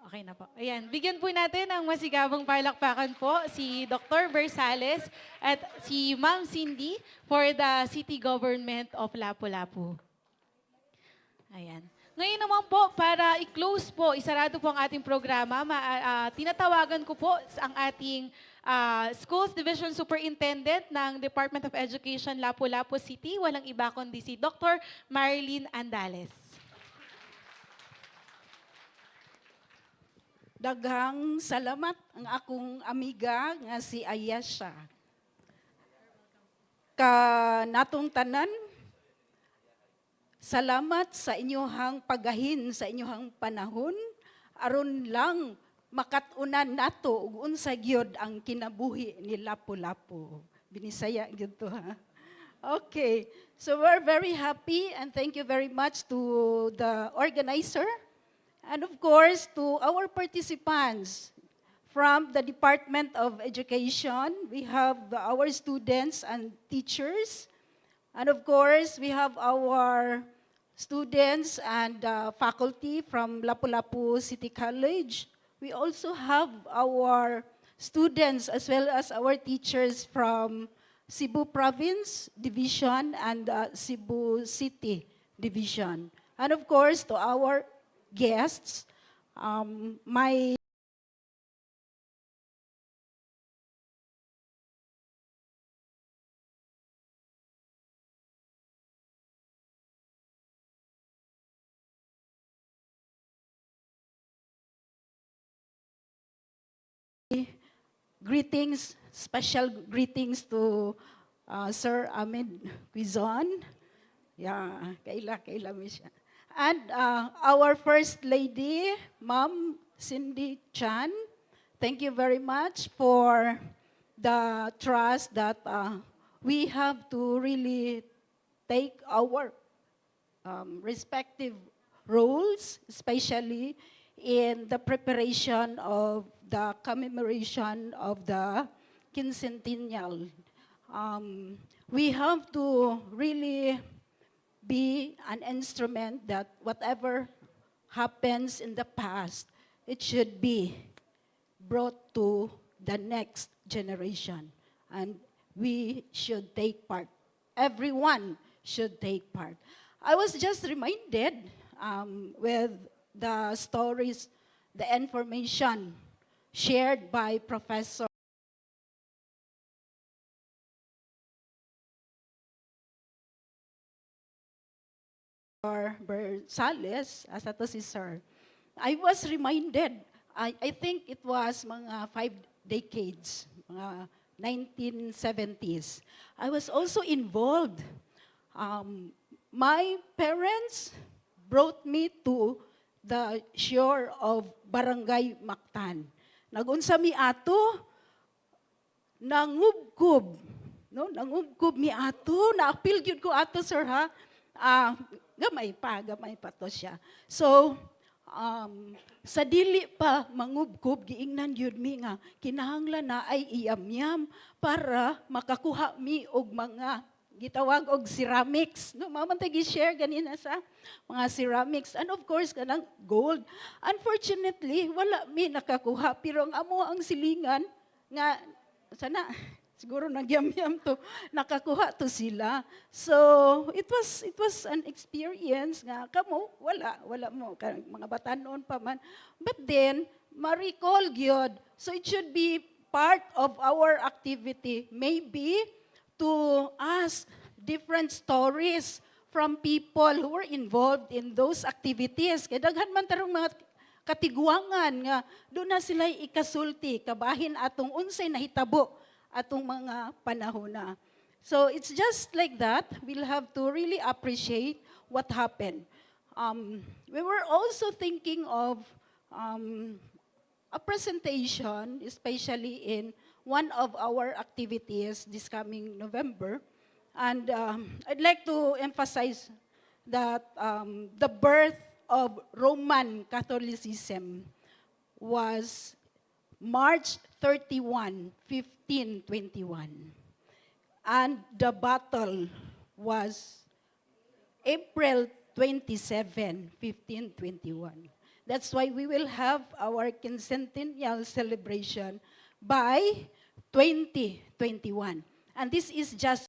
Okay na po. Ayan, bigyan po natin ng masigabong palakpakan po si Dr. Bersales at si Ma'am Cindy for the City Government of Lapu-Lapu. Ayan. Ngayon naman po, para i-close po, isarado po ang ating programa, tinatawagan ko po ang ating Schools Division Superintendent ng Department of Education Lapu-Lapu City, walang iba kundi si Dr. Marilyn Andales. Daghang salamat ang akong amiga nga si Ayesha. Natong tanan, salamat sa inyohang pagahin sa inyohang panahon aron lang makatunan nato ug unsa gyud ang kinabuhi ni Lapu-Lapu. Binisaya gyud to ha. Okay, so we're very happy and thank you very much to the organizer. And of course, to our participants from the Department of Education, we have our students and teachers. And of course, we have our students and faculty from Lapu-Lapu City College. We also have our students as well as our teachers from Cebu Province Division and Cebu City Division. And of course, to our guests, my greetings, special greetings to Sir Ahmed Quizon. Yeah, kaila mi siya. And our First Lady, Ma'am Cindy Chan, thank you very much for the trust that we have to really take our respective roles, especially in the preparation of the commemoration of the Quincentennial. We have to really be an instrument that whatever happens in the past, it should be brought to the next generation. And we should take part. Everyone should take part. I was just reminded with the stories, the information shared by Professor Bersales, as ato si Sir, I was reminded, I think it was mga 5 decades, mga 1970s. I was also involved. My parents brought me to the shore of Barangay Mactan. Nagunsa mi ato, nangubkob. No, nangubkob mi ato, naapil gyud ko ato, sir ha. Gamay pa to siya. So, sa dili pa mangubkob, giingnan yun mi nga, kinahanglan na ay iyamyam para makakuha mi og mga gitawag og ceramics. No, mamantay gi-share ganina sa mga ceramics. And of course, kanang gold. Unfortunately, wala mi nakakuha. Pero ang amo ang silingan, nga, sana, siguro nagyam-yam to, nakakuha to sila. So, it was an experience nga, kamo, wala mo, mga bata noon pa man. But then, ma-recall gyud. So, it should be part of our activity. Maybe, to ask different stories from people who were involved in those activities. Kaya daghan man tarong mga katiguangan nga, doon na sila ikasulti, kabahin atong unsay nahitabo atong mga panahon na. So it's just like that. We'll have to really appreciate what happened. We were also thinking of a presentation, especially in one of our activities this coming November. And I'd like to emphasize that the birth of Roman Catholicism was March 31, 1521. And the battle was April 27, 1521. That's why we will have our quincentennial celebration by 2021. And this is just